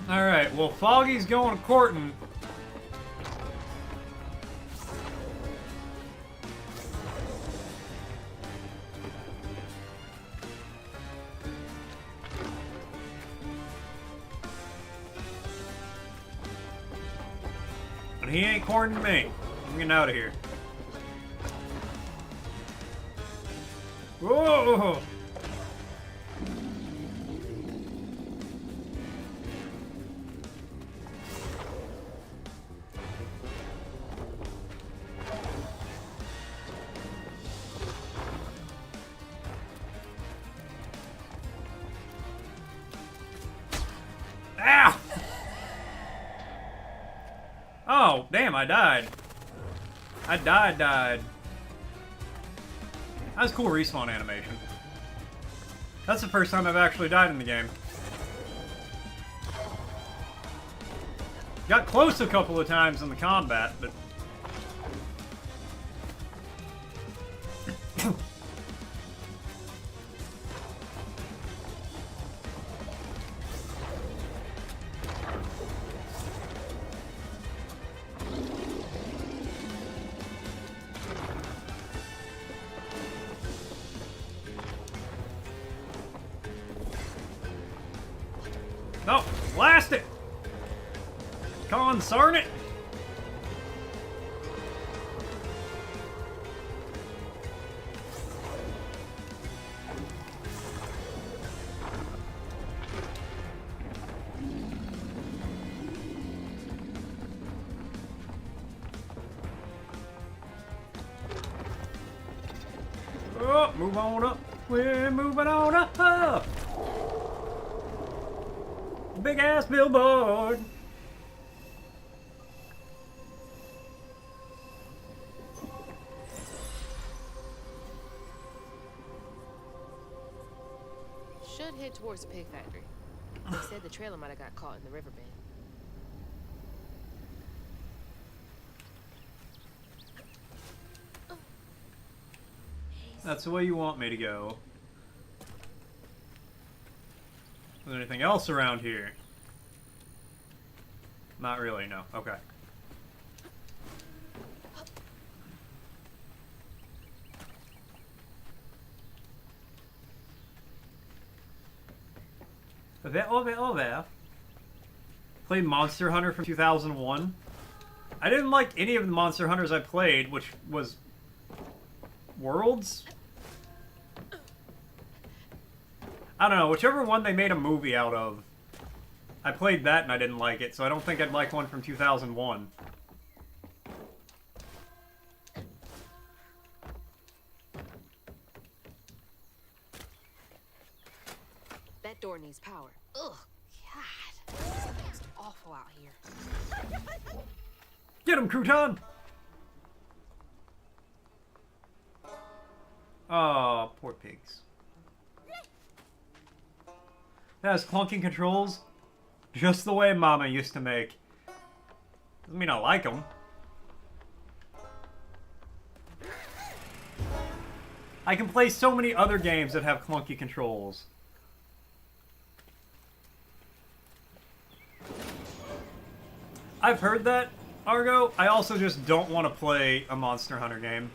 Alright, well, Foggy's going courting. But he ain't cornered me. I'm getting out of here. Whoa! Ow! Oh, damn, I died. I died. That was a cool respawn animation. That's the first time I've actually died in the game. Got close a couple of times in the combat, but... No! Blast it! Consarn it! Oh, move on up. We're moving on up. Big ass billboard. Should head towards the pig factory. They said the trailer might have got caught in the riverbed. That's the way you want me to go. Is there anything else around here? Not really, no. Okay. Over. Played Monster Hunter from 2001. I didn't like any of the Monster Hunters I played, which was Worlds? I don't know, whichever one they made a movie out of. I played that and I didn't like it, so I don't think I'd like one from 2001. That door needs power. Ugh, God. It's awful out here. Get him, Crouton! Oh, poor pigs. That has clunky controls, just the way Mama used to make. Doesn't mean I like them. I can play so many other games that have clunky controls. I've heard that, Argo. I also just don't want to play a Monster Hunter game.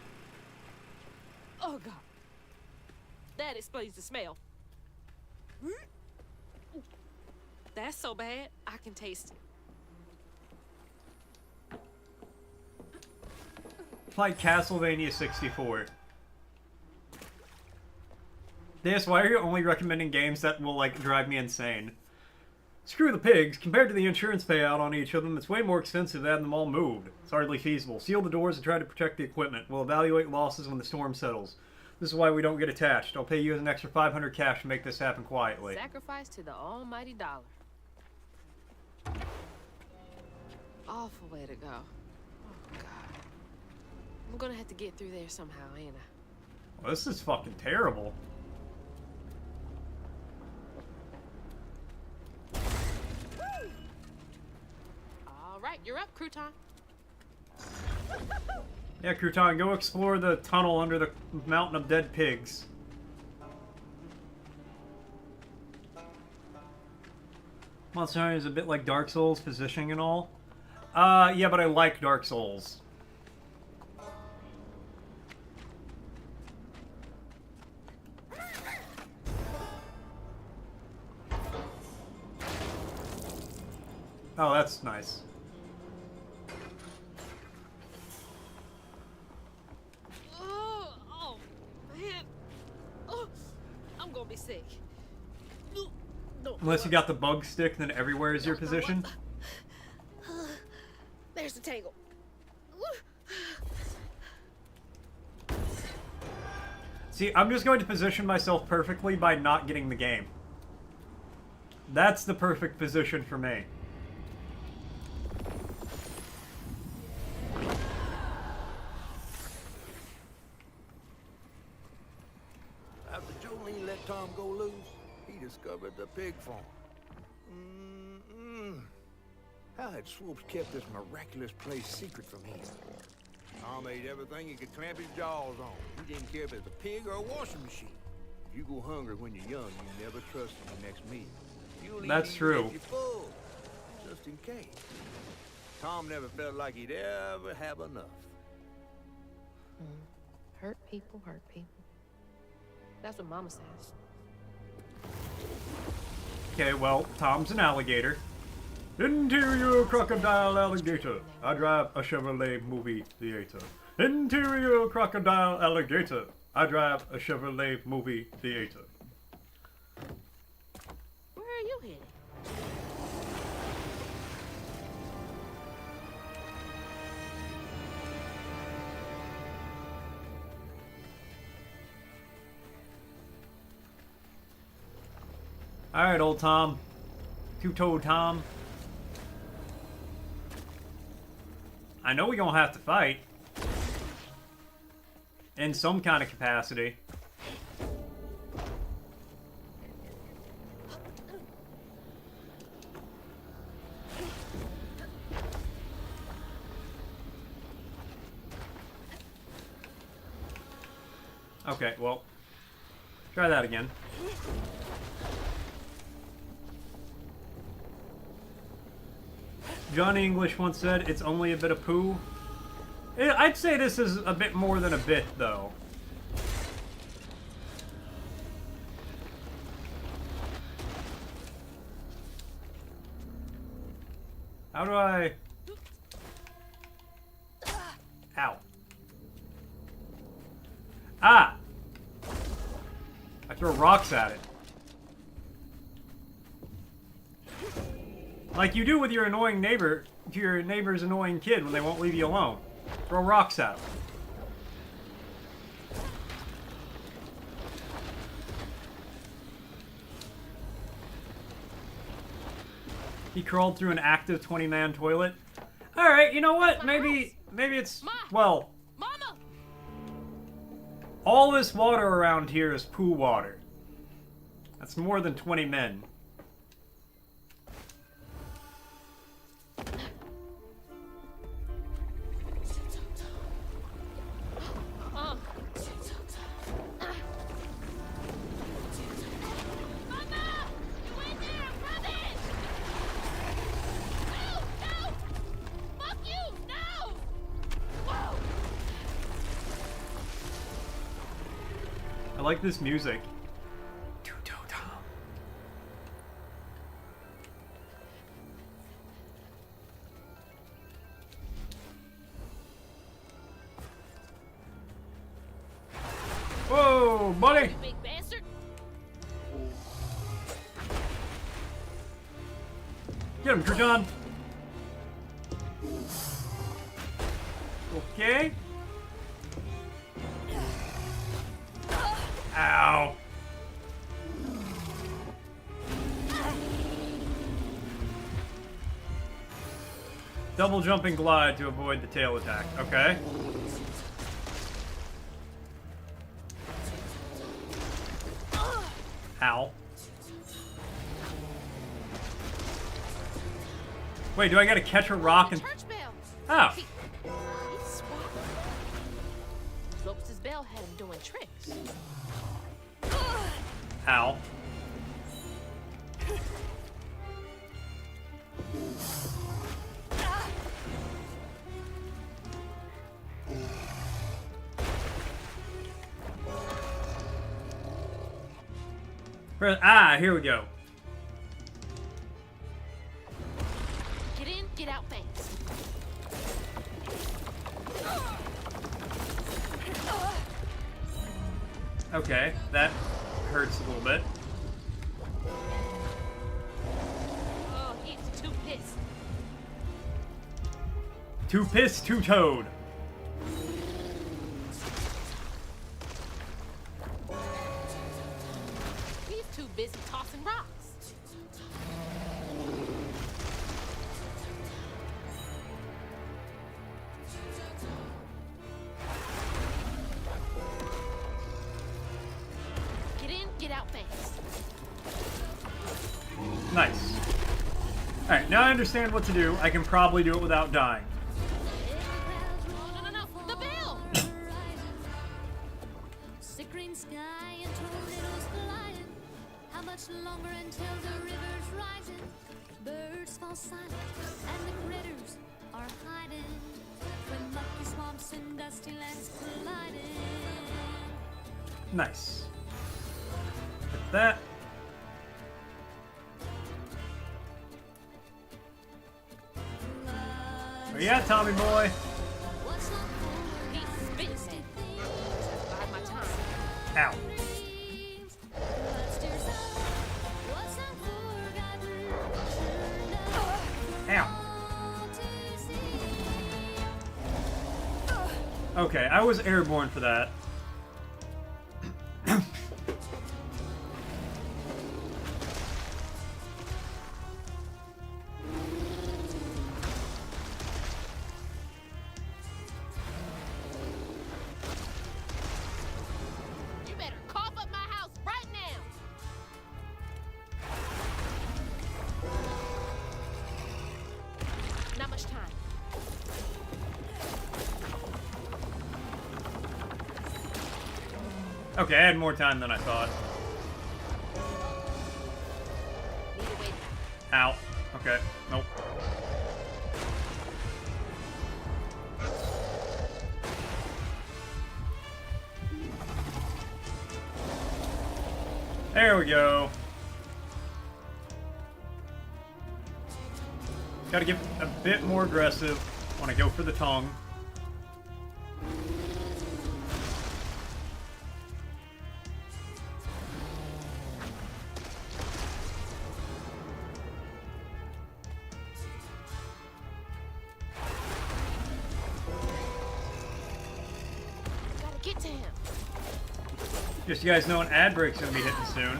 Oh, God. That explains the smell. That's so bad, I can taste it. Like Castlevania 64. This, why are you only recommending games that will, like, drive me insane? Screw the pigs. Compared to the insurance payout on each of them, it's way more expensive to have them all moved. It's hardly feasible. Seal the doors and try to protect the equipment. We'll evaluate losses when the storm settles. This is why we don't get attached. I'll pay you an extra $500 cash to make this happen quietly. Sacrifice to the almighty dollar. Awful way to go. Oh, God. I'm gonna have to get through there somehow, ain't I? Well, this is fucking terrible. All right, you're up, Crouton. Yeah, Crouton, go explore the tunnel under the mountain of dead pigs. Monster Hunter is a bit like Dark Souls, positioning and all. Yeah, but I like Dark Souls. Oh, that's nice. Unless you got the bug stick, then everywhere is your position. There's the tangle. See, I'm just going to position myself perfectly by not getting the game. That's the perfect position for me. After Jolene let Tom go loose, he discovered the pig farm. How had Swoops kept this miraculous place secret from him? Tom ate everything he could clamp his jaws on. He didn't care if it was a pig or a washing machine. If you go hungry when you're young, you never trust your next meal. You'll That's eat true. if you're full, just in case. Tom never felt like he'd ever have enough. Hurt people, hurt people. That's what Mama says. Okay, well, Tom's an alligator. Interior crocodile alligator. I drive a Chevrolet movie theater. Interior crocodile alligator. I drive a Chevrolet movie theater. Where are you headed? Alright, old Tom. Two-toed Tom. I know we're gonna have to fight. In some kind of capacity. Okay, well, try that again. Johnny English once said, it's only a bit of poo. I'd say this is a bit more than a bit, though. How do I... Ow. Ah! I throw rocks at it. Like you do with your annoying neighbor, your neighbor's annoying kid when they won't leave you alone. Throw rocks at them. He crawled through an active 20-man toilet. Alright, you know what? Maybe it's... Well... Mama! All this water around here is poo water. That's more than 20 men. I like this music. Two-toe Tom. Whoa, buddy! You big bastard! Get him, Krajan! Okay. Ow. Double jumping glide to avoid the tail attack. Okay. Ow. Wait, do I gotta catch a rock and... Church bell. Oh. He's swap. Slopes' bell had him doing tricks. Ow. Ah, here we go. Get in, get out fast. Okay, that hurts a little bit. piss. Two piss, two toad. He's too busy tossing rocks. Get in, get out fast. Nice. Alright, now I understand what to do. I can probably do it without dying. No, the bell! Sick green sky and tornadoes flying. How much longer until the river's rising? Birds fall silent and the critters are hiding. When mucky swamps and dusty lands colliding. Nice. Get that. Where you at, Tommy boy? He's spitting. Bide my time. Ow. Ow. Okay, I was airborne for that. You better cough up my house right now. Not much time. Okay, I had more time than I thought. Need to wait. Ow. Okay. Nope. There we go. Gotta get a bit more aggressive. Wanna go for the tongue. Gotta get to him. Just so you guys know, an ad break's gonna be hitting soon.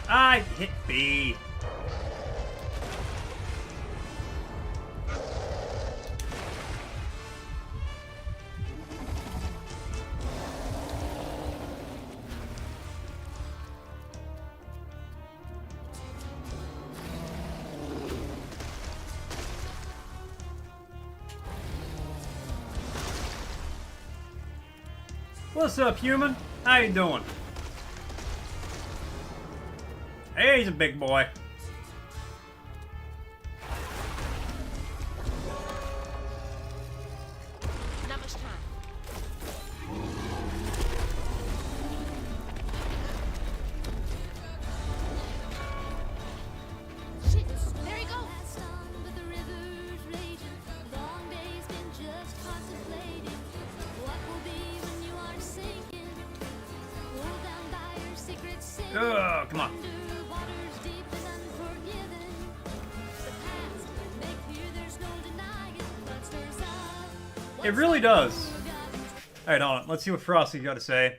I hit B. What's up, human? How you doing? Hey, he's a big boy. Not much time. Shit, there he goes. But the river's raging. Long day's been just contemplating. What will be when you are sinking? Pulled down by your secret sin. Ugh, come on. Waters deep and unforgiven. The past may clear, there's no denying, but stirs up. It really does. Alright, hold on. Let's see what Frosty's got to say.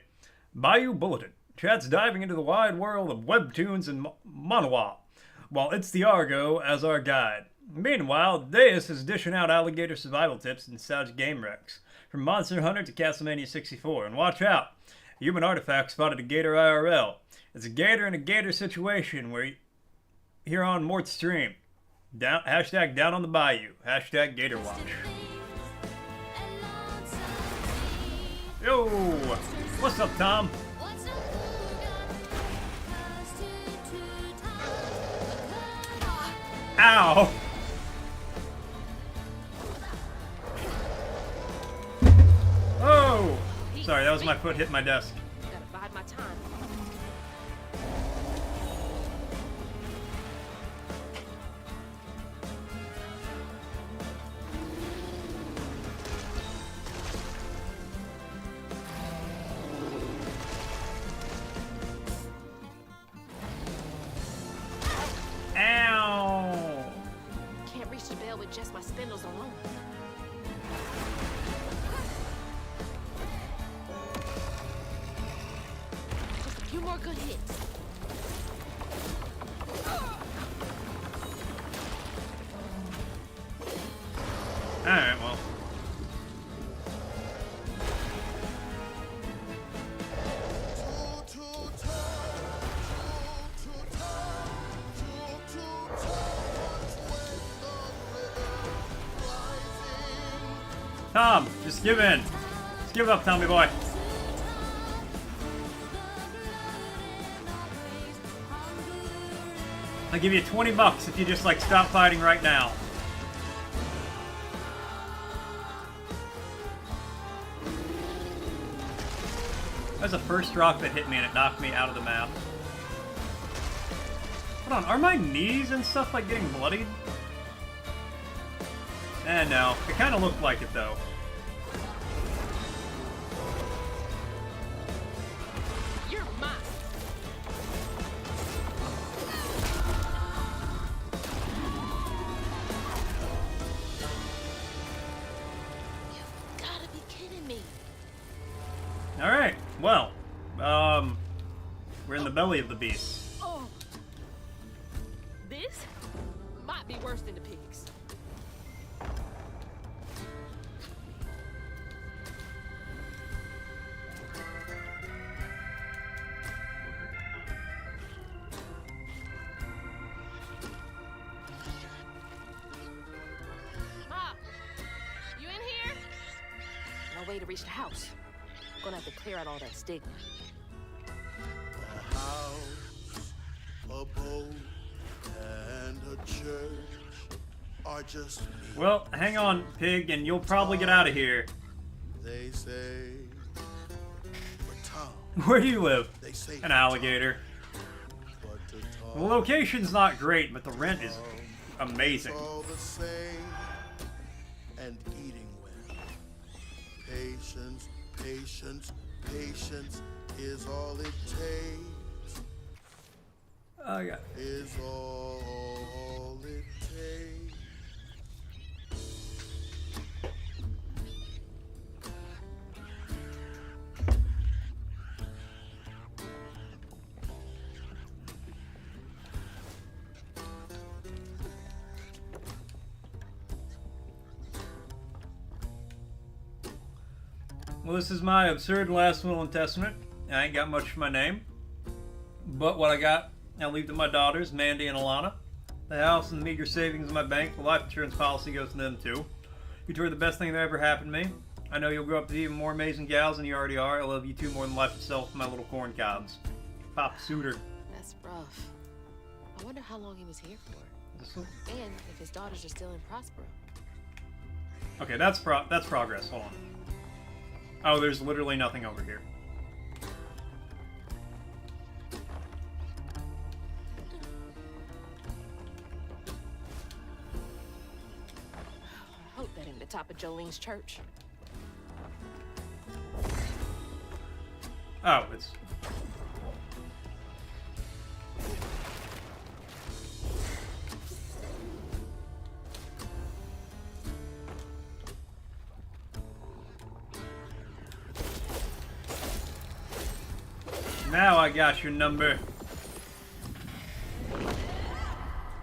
Bayou Bulletin. Chat's diving into the wide world of webtoons and manhwa, while it's the Argo as our guide. Meanwhile, Deus is dishing out alligator survival tips and nostalgic game wrecks, from Monster Hunter to Castlevania 64. And watch out! Human artifact spotted a gator IRL. It's a gator in a gator situation where here on Mort's stream. Hashtag down on the bayou. Hashtag gator watch. Yo! What's up, Tom? Ow! Oh! Sorry, that was my foot hitting my desk. Gotta bide my time. just my spindles alone. Just a few more good hits. Alright, well. Tom, just give in. Just give up, Tommy boy. I'll give you 20 bucks if you just, like, stop fighting right now. That was the first rock that hit me and it knocked me out of the map. Hold on, are my knees and stuff, like, getting bloodied? No. It kind of looked like it, though. You're mine. You've gotta be kidding me. Alright, well, we're in the belly of the beast. Oh. This might be worse than the pigs. Ma, you in here? No way to reach the house. Gonna have to clear out all that stigma. A house, a boat, and a church are just me. Well, hang on, pig, and you'll probably get out of here. They say, but Tom, Where do you live? they say An alligator. but to The Tom, location's not great, but the rent is amazing. it's all the same. And eating well. Patience, patience, patience is all it takes. Oh, yeah. Is all it takes. Well, this is my absurd last will and testament. I ain't got much for my name. But what I got, I'll leave to my daughters, Mandy and Alana. The house and the meager savings in my bank, the life insurance policy goes to them too. You two are the best thing that ever happened to me. I know you'll grow up to be even more amazing gals than you already are. I love you two more than life itself, my little corn cobs. Papa Suitor. That's rough. I wonder how long he was here for. This one? And if his daughters are still in Prospero. Okay, that's progress. Hold on. Oh, there's literally nothing over here. I hope that ain't the top of Jolene's church. Oh, it's... Now I got your number.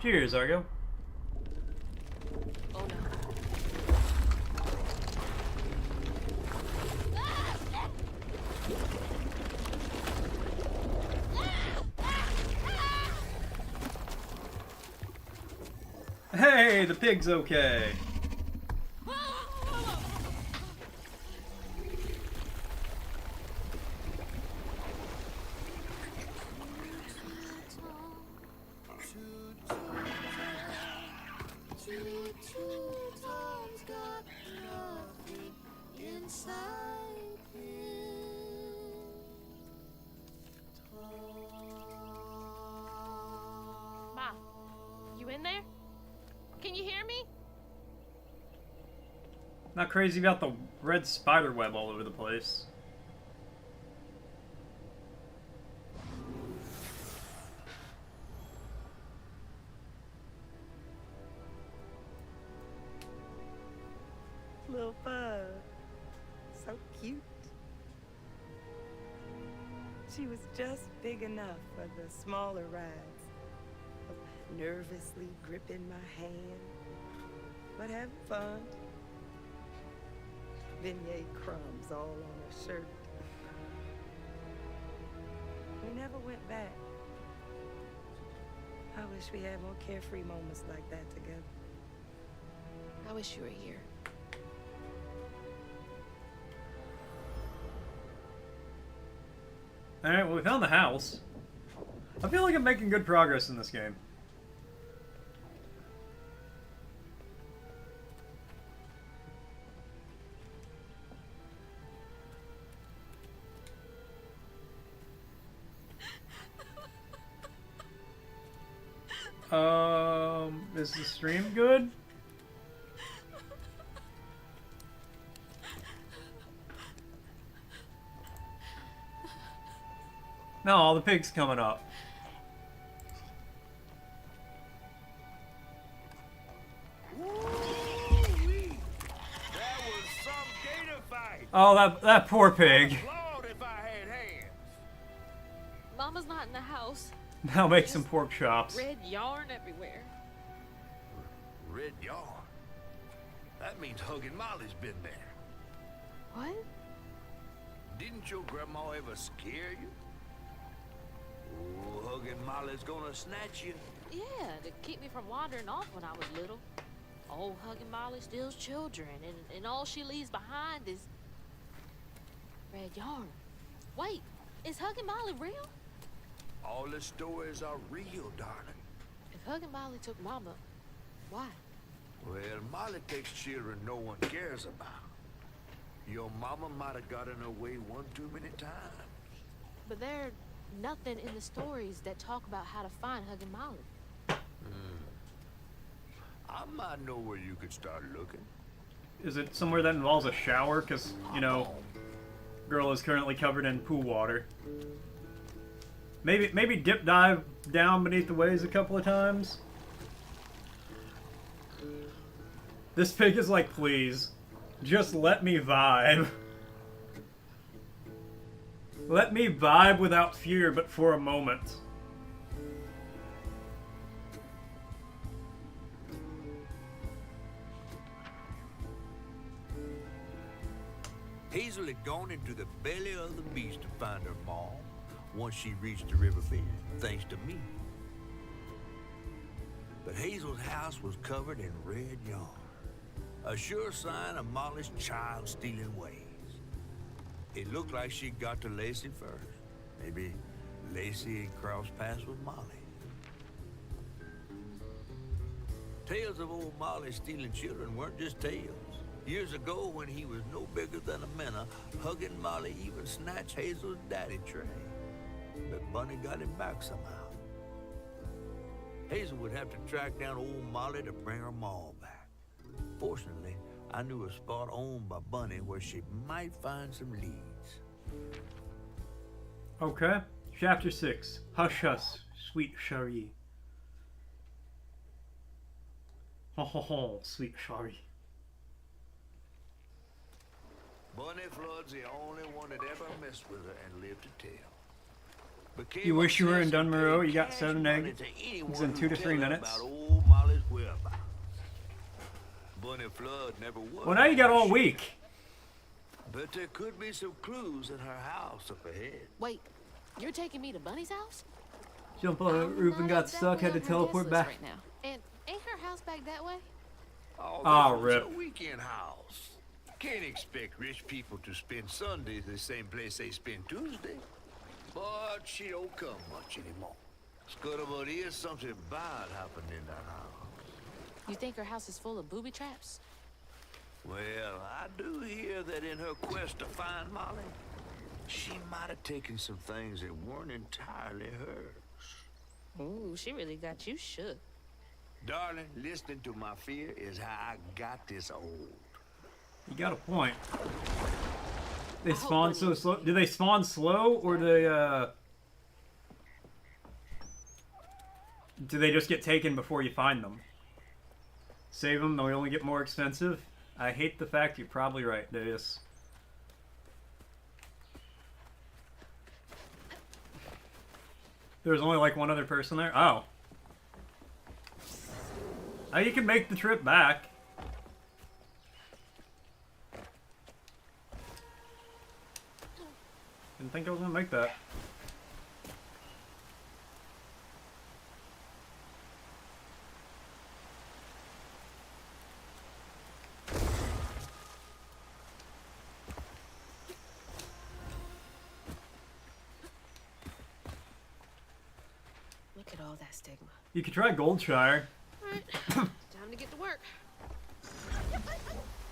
Cheers, Argo. Oh no. Hey, the pig's okay. Ma, you in there? Can you hear me? Not crazy about the red spider web all over the place. She was just big enough for the smaller rides, nervously gripping my hand, but having fun. Beignet crumbs all on her shirt. We never went back. I wish we had more carefree moments like that together. I wish you were here. Alright, well, we found the house. I feel like I'm making good progress in this game. Is the stream good? No, all the pigs coming up. Woo-wee. That was some gator fight. Oh, that poor pig. Lord, if I had hands. Mama's not in the house. Now make some pork chops. Red yarn everywhere. Red yarn. That means Huggin' Molly's been there. What? Didn't your grandma ever scare you? Oh, Huggin' Molly's gonna snatch you. Yeah, to keep me from wandering off when I was little. Old Huggin' Molly steals children, and all she leaves behind is red yarn. Wait, is Huggin' Molly real? All the stories are real, darling. If Huggin' Molly took Mama, why? Well, Molly takes children no one cares about. Your mama might have gotten away one too many times. But there's nothing in the stories that talk about how to find Huggin' Molly. I might know where you could start looking. Is it somewhere that involves a shower? Because, you know, girl is currently covered in pool water. Maybe dip dive down beneath the waves a couple of times. This pig is like, please, just let me vibe. Let me vibe without fear, but for a moment. Hazel had gone into the belly of the beast to find her mom once she reached the riverbed, thanks to me. But Hazel's house was covered in red yarn, a sure sign of Molly's child-stealing ways. It looked like she got to Lacey first. Maybe Lacey had crossed paths with Molly. Tales of old Molly stealing children weren't just tales. Years ago, when he was no bigger than a minnow, Huggin' Molly even snatched Hazel's daddy Trey. But Bunny got him back somehow. Hazel would have to track down old Molly to bring her mom back. Fortunately, I knew a spot owned by Bunny where she might find some leads. Okay. Chapter 6. Hush Hush, Sweet Cherie. Ho ho ho, Sweet Cherie. Bunny Flood's the only one that ever messed with her and lived to tell. You wish you were in Dunmore. You got 7 eggs in 2 to 3 minutes. Old Molly's whereabouts. Bunny Flood never was. Well, now you got all week. But there could be some clues in her house up ahead. Wait, you're taking me to Bunny's house? Jump on a roof and got stuck. Had to teleport back. Right now. And ain't her house back that way? Oh, rip. It's a weekend house. Can't expect rich people to spend Sundays the same place they spend Tuesday. But she don't come much anymore. Scuttlebutt is something bad happened in that house. You think her house is full of booby traps? Well, I do hear that in her quest to find Molly, she might have taken some things that weren't entirely hers. Ooh, she really got you shook. Darling, listening to my fear is how I got this old. You got a point. They spawn so slow. Do they spawn slow, or do they just get taken before you find them? Save them, they'll only get more expensive. I hate the fact you're probably right, Deus. There's only like one other person there? Oh. Oh, you can make the trip back. Didn't think I was gonna make that. Look at all that stigma. You could try Goldshire. Alright, time to get to work.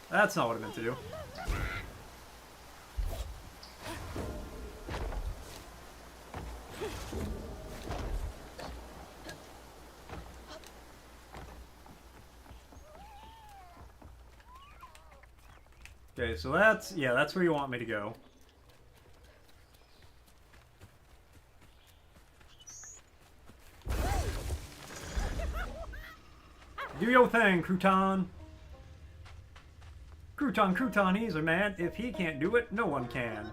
That's not what I meant to do. Okay, so that's, yeah, that's where you want me to go. Do your thing, Crouton. Crouton, he's a man. If he can't do it, no one can.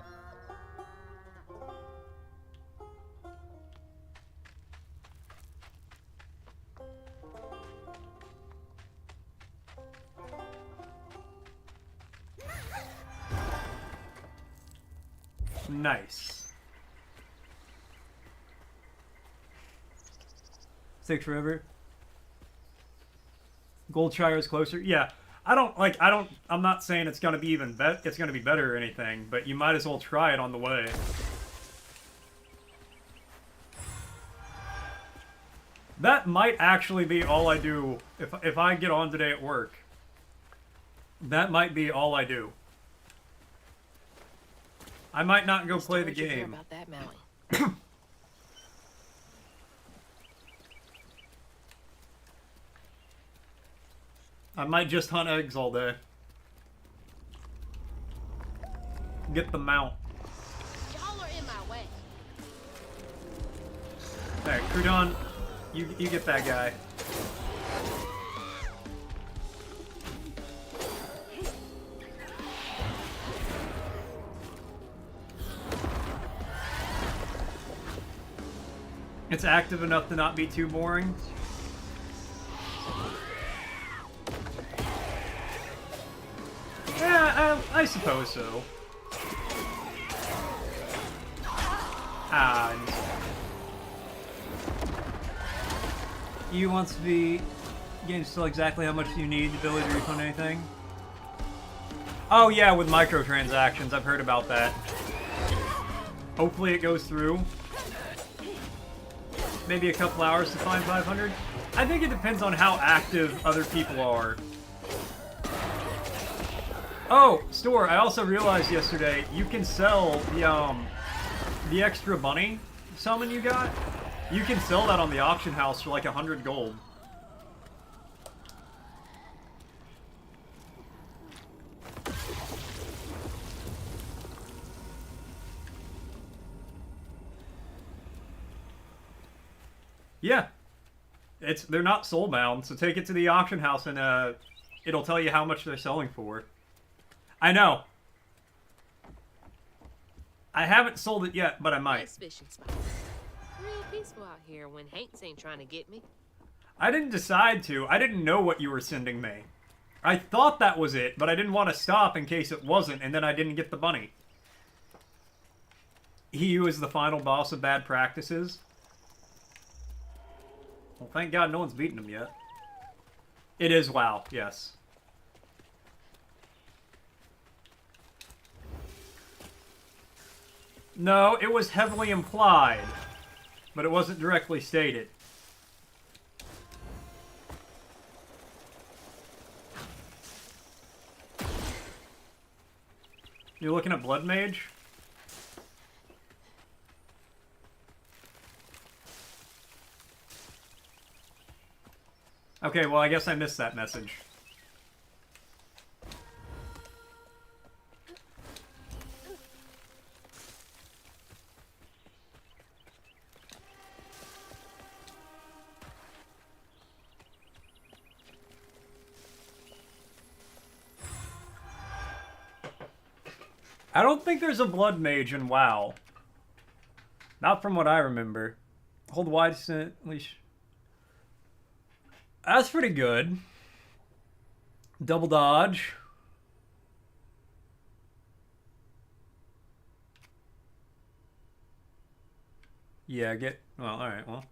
Nice. Takes forever. Goldshire is closer. Yeah, I'm not saying it's gonna be it's gonna be better or anything, but you might as well try it on the way. That might actually be all I do if I get on today at work. That might be all I do. I might not go play the game. About that, Maui. I might just hunt eggs all day. Get the mount. Y'all are in my way. Alright, Crouton, you get that guy. It's active enough to not be too boring. Yeah, I suppose so. You wants to be getting still exactly how much you need the ability to refund anything? Oh yeah, with microtransactions, I've heard about that. Hopefully it goes through. Maybe a couple hours to find 500. I think it depends on how active other people are. Oh, store, I also realized yesterday you can sell the extra bunny summon you got. You can sell that on the auction house for like 100 gold. Yeah. They're not soul-bound, so take it to the auction house and it'll tell you how much they're selling for. I know. I haven't sold it yet, but I might. Nice fishing spot. Real peaceful out here when Hanks ain't trying to get me. I didn't decide to. I didn't know what you were sending me. I thought that was it, but I didn't want to stop in case it wasn't, and then I didn't get the bunny. He who is the final boss of bad practices. Well, thank God no one's beaten him yet. It is WoW, yes. No, it was heavily implied, but it wasn't directly stated. You're looking at Blood Mage? Okay, well, I guess I missed that message. I don't think there's a Blood Mage in WoW. Not from what I remember. Hold wide leash. That's pretty good. Double dodge. Yeah, well, alright, well.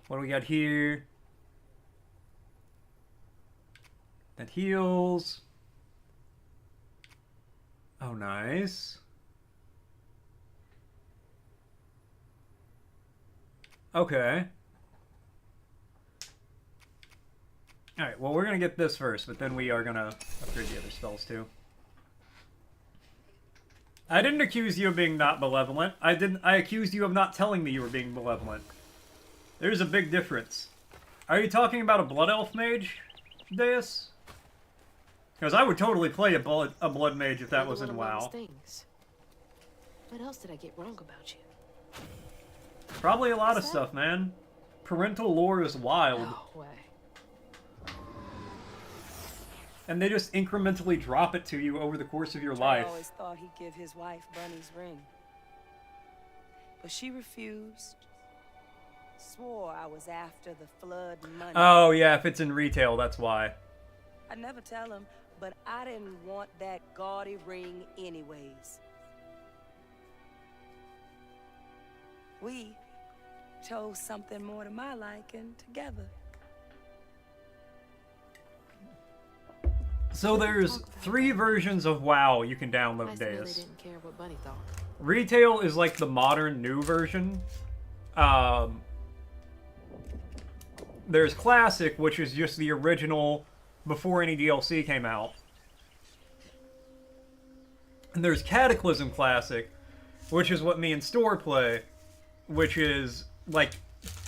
What do we got here? That heals. Oh, nice. Okay. Alright, well, we're gonna get this first, but then we are gonna upgrade the other spells, too. I didn't accuse you of being not malevolent. I accused you of not telling me you were being malevolent. There's a big difference. Are you talking about a Blood Elf Mage, Deus? Because I would totally play a Blood Mage if that was in WoW. What else did I get wrong about you? Probably a lot of stuff, man. Parental lore is wild. No way. And they just incrementally drop it to you over the course of your life. I always thought he'd give his wife Bunny's ring. But she refused. Swore I was after the flood money. Oh, yeah, if it's in retail, that's why. I'd never tell him, but I didn't want that gaudy ring anyways. We chose something more to my liking together. So there's 3 versions of WoW you can download, I really Deus. didn't care what Bunny thought. Retail is like the modern new version. There's Classic, which is just the original before any DLC came out. And there's Cataclysm Classic, which is what me and Store play, which is like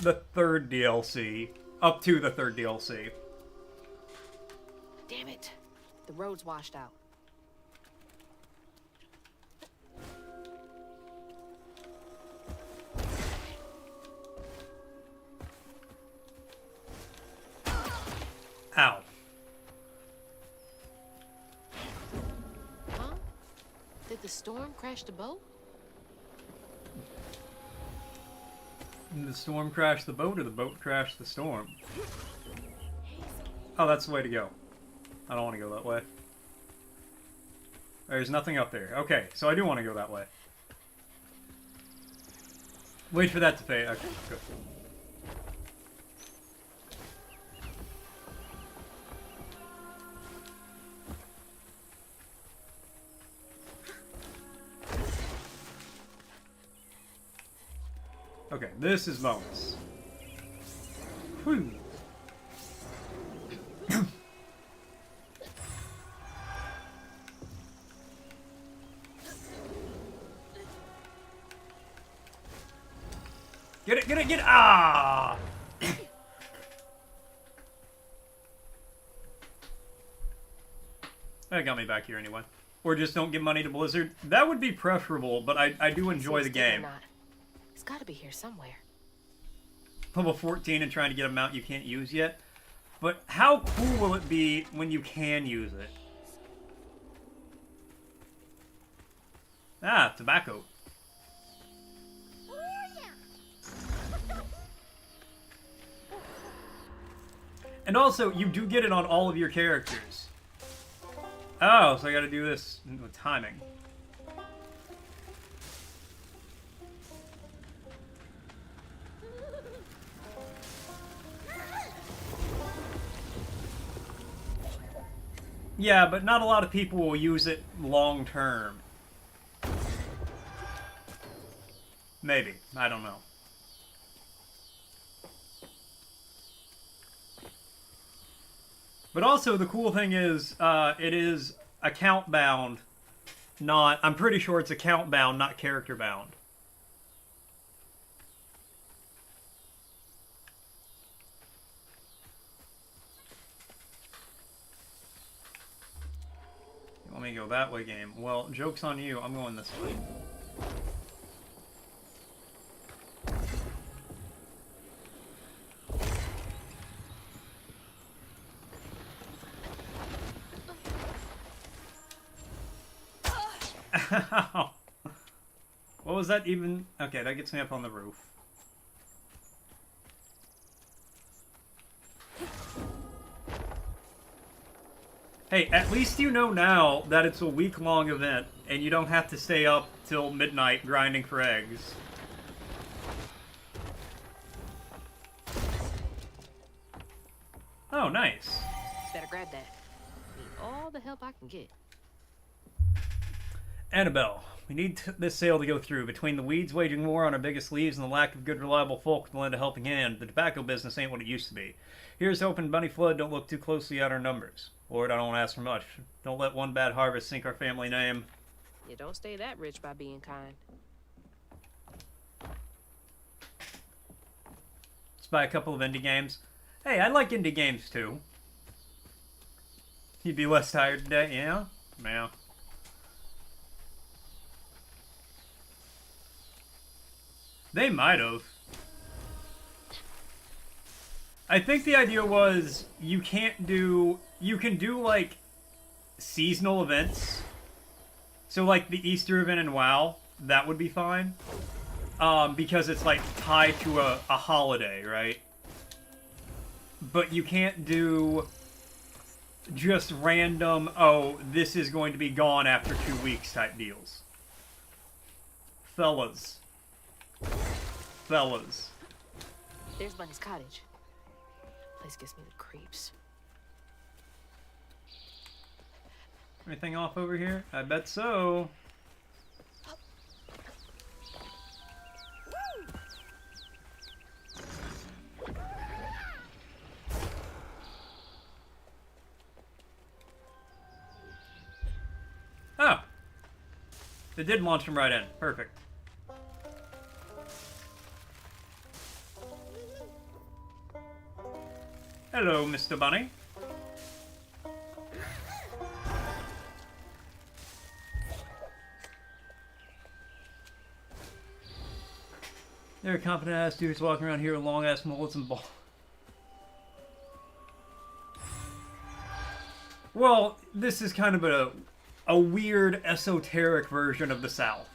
the 3rd DLC, up to the 3rd DLC. Damn it. The road's washed out. Ow. Huh? Did the storm crash the boat? Did the storm crash the boat, or the boat crashed the storm? Oh, that's the way to go. I don't want to go that way. There's nothing up there. Okay, so I do want to go that way. Wait for that to fade. Okay, good. Okay, this is bonus. Whew. Get it, get it, get it! Ah! That got me back here anyway. Or just don't give money to Blizzard. That would be preferable, but I do enjoy the game. It's gotta be here somewhere. Level 14 and trying to get a mount you can't use yet. But how cool will it be when you can use it? Ah, tobacco. And also, you do get it on all of your characters. Oh, so I gotta do this with timing. Yeah, but not a lot of people will use it long term. Maybe. I don't know. But also, the cool thing is, it is account bound, not... I'm pretty sure it's account bound, not character bound. You want me to go that way, game? Well, joke's on you. I'm going this way. What was that even? Okay, that gets me up on the roof. Hey, at least you know now that it's a week-long event, and you don't have to stay up till midnight grinding for eggs. Oh, nice. Better grab that. Need all the help I can get. Annabelle, we need this sale to go through. Between the weeds waging war on our biggest leaves and the lack of good, reliable folk to lend a helping hand, the tobacco business ain't what it used to be. Here's hoping Bunny Flood don't look too closely at our numbers. Lord, I don't want to ask for much. Don't let one bad harvest sink our family name. You don't stay that rich by being kind. Let's buy a couple of indie games. Hey, I like indie games too. You'd be less tired today, yeah? Yeah. They might have. I think the idea was you can do like seasonal events. So like the Easter event in WoW, that would be fine. Because it's like tied to a holiday, right? But you can't do just random, oh, this is going to be gone after 2 weeks type deals. Fellas. There's Bunny's cottage. Place gives me the creeps. Anything off over here? I bet so. Oh. They did launch him right in. Perfect. Hello, Mr. Bunny. There are confident ass dudes walking around here with long ass mullets and balls. Well, this is kind of a weird esoteric version of the South.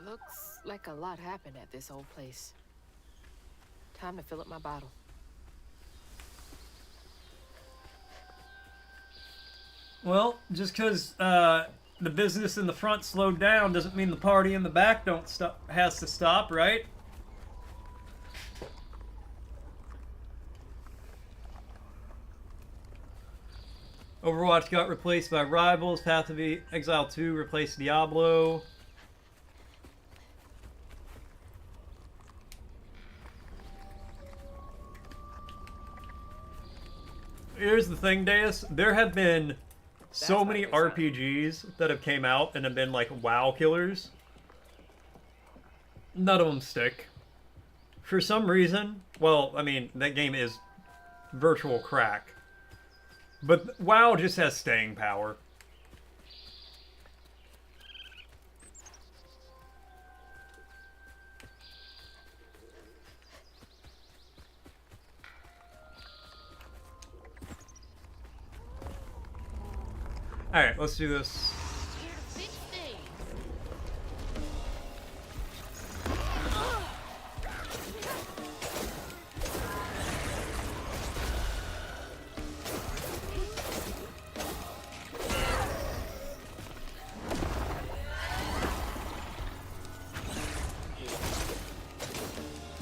Looks like a lot happened at this old place. Time to fill up my bottle. Well, just because the business in the front slowed down doesn't mean the party in the back has to stop, right? Overwatch got replaced by Rivals. Path of Exile 2 replaced Diablo. Here's the thing, Deus. There have been so many RPGs that have came out and have been like WoW killers. None of them stick. For some reason, well, I mean, that game is virtual crack. But WoW just has staying power. Alright, let's do this.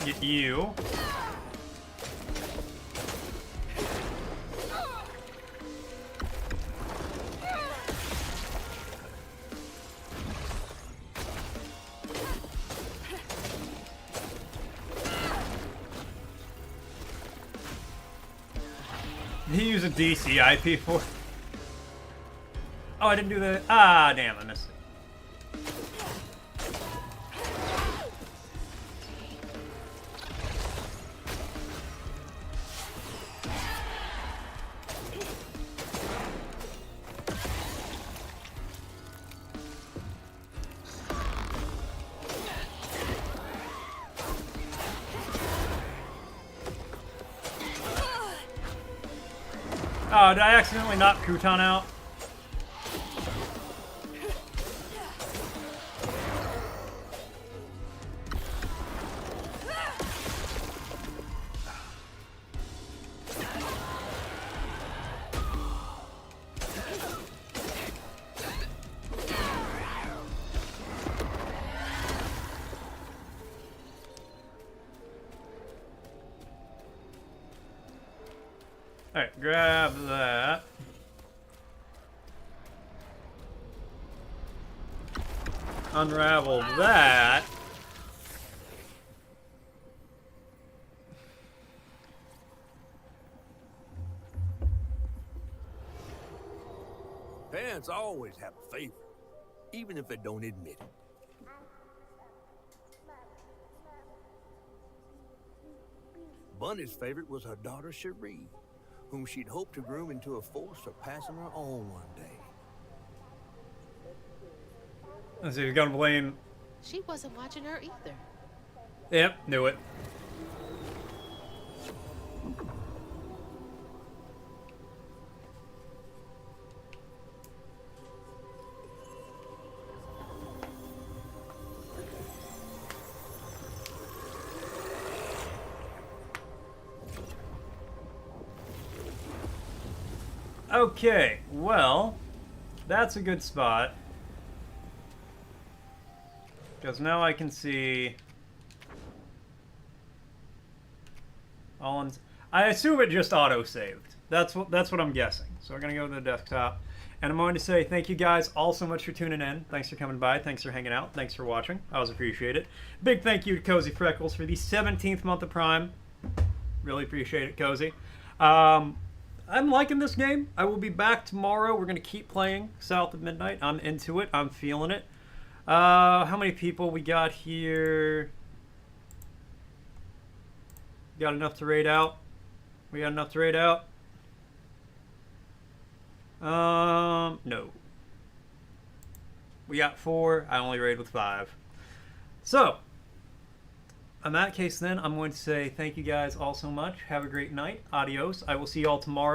Get you. Did he use a DC IP for? Oh, I didn't do the. Ah, damn, I missed it. Oh, did I accidentally knock Kutan out? Alright, grab that. Unravel that. Parents always have a favorite, even if they don't admit it. Bunny's favorite was her daughter Cherie, whom she'd hoped to groom into a force surpassing her own one day. Let's see, you're gonna blame. She wasn't watching her either. Yep, knew it. Okay, well, that's a good spot. Because now I can see all in, I assume it just auto-saved. That's what I'm guessing. So we're gonna go to the desktop. And I'm going to say thank you guys all so much for tuning in. Thanks for coming by. Thanks for hanging out. Thanks for watching. I always appreciate it. Big thank you to Cozy Freckles for the 17th month of Prime. Really appreciate it, Cozy. I'm liking this game. I will be back tomorrow. We're going to keep playing South of Midnight. I'm into it. I'm feeling it. How many people we got here? Got enough to raid out? We got enough to raid out? No. We got 4. I only raid with 5. So, in that case then, I'm going to say thank you guys all so much. Have a great night. Adios. I will see you all tomorrow.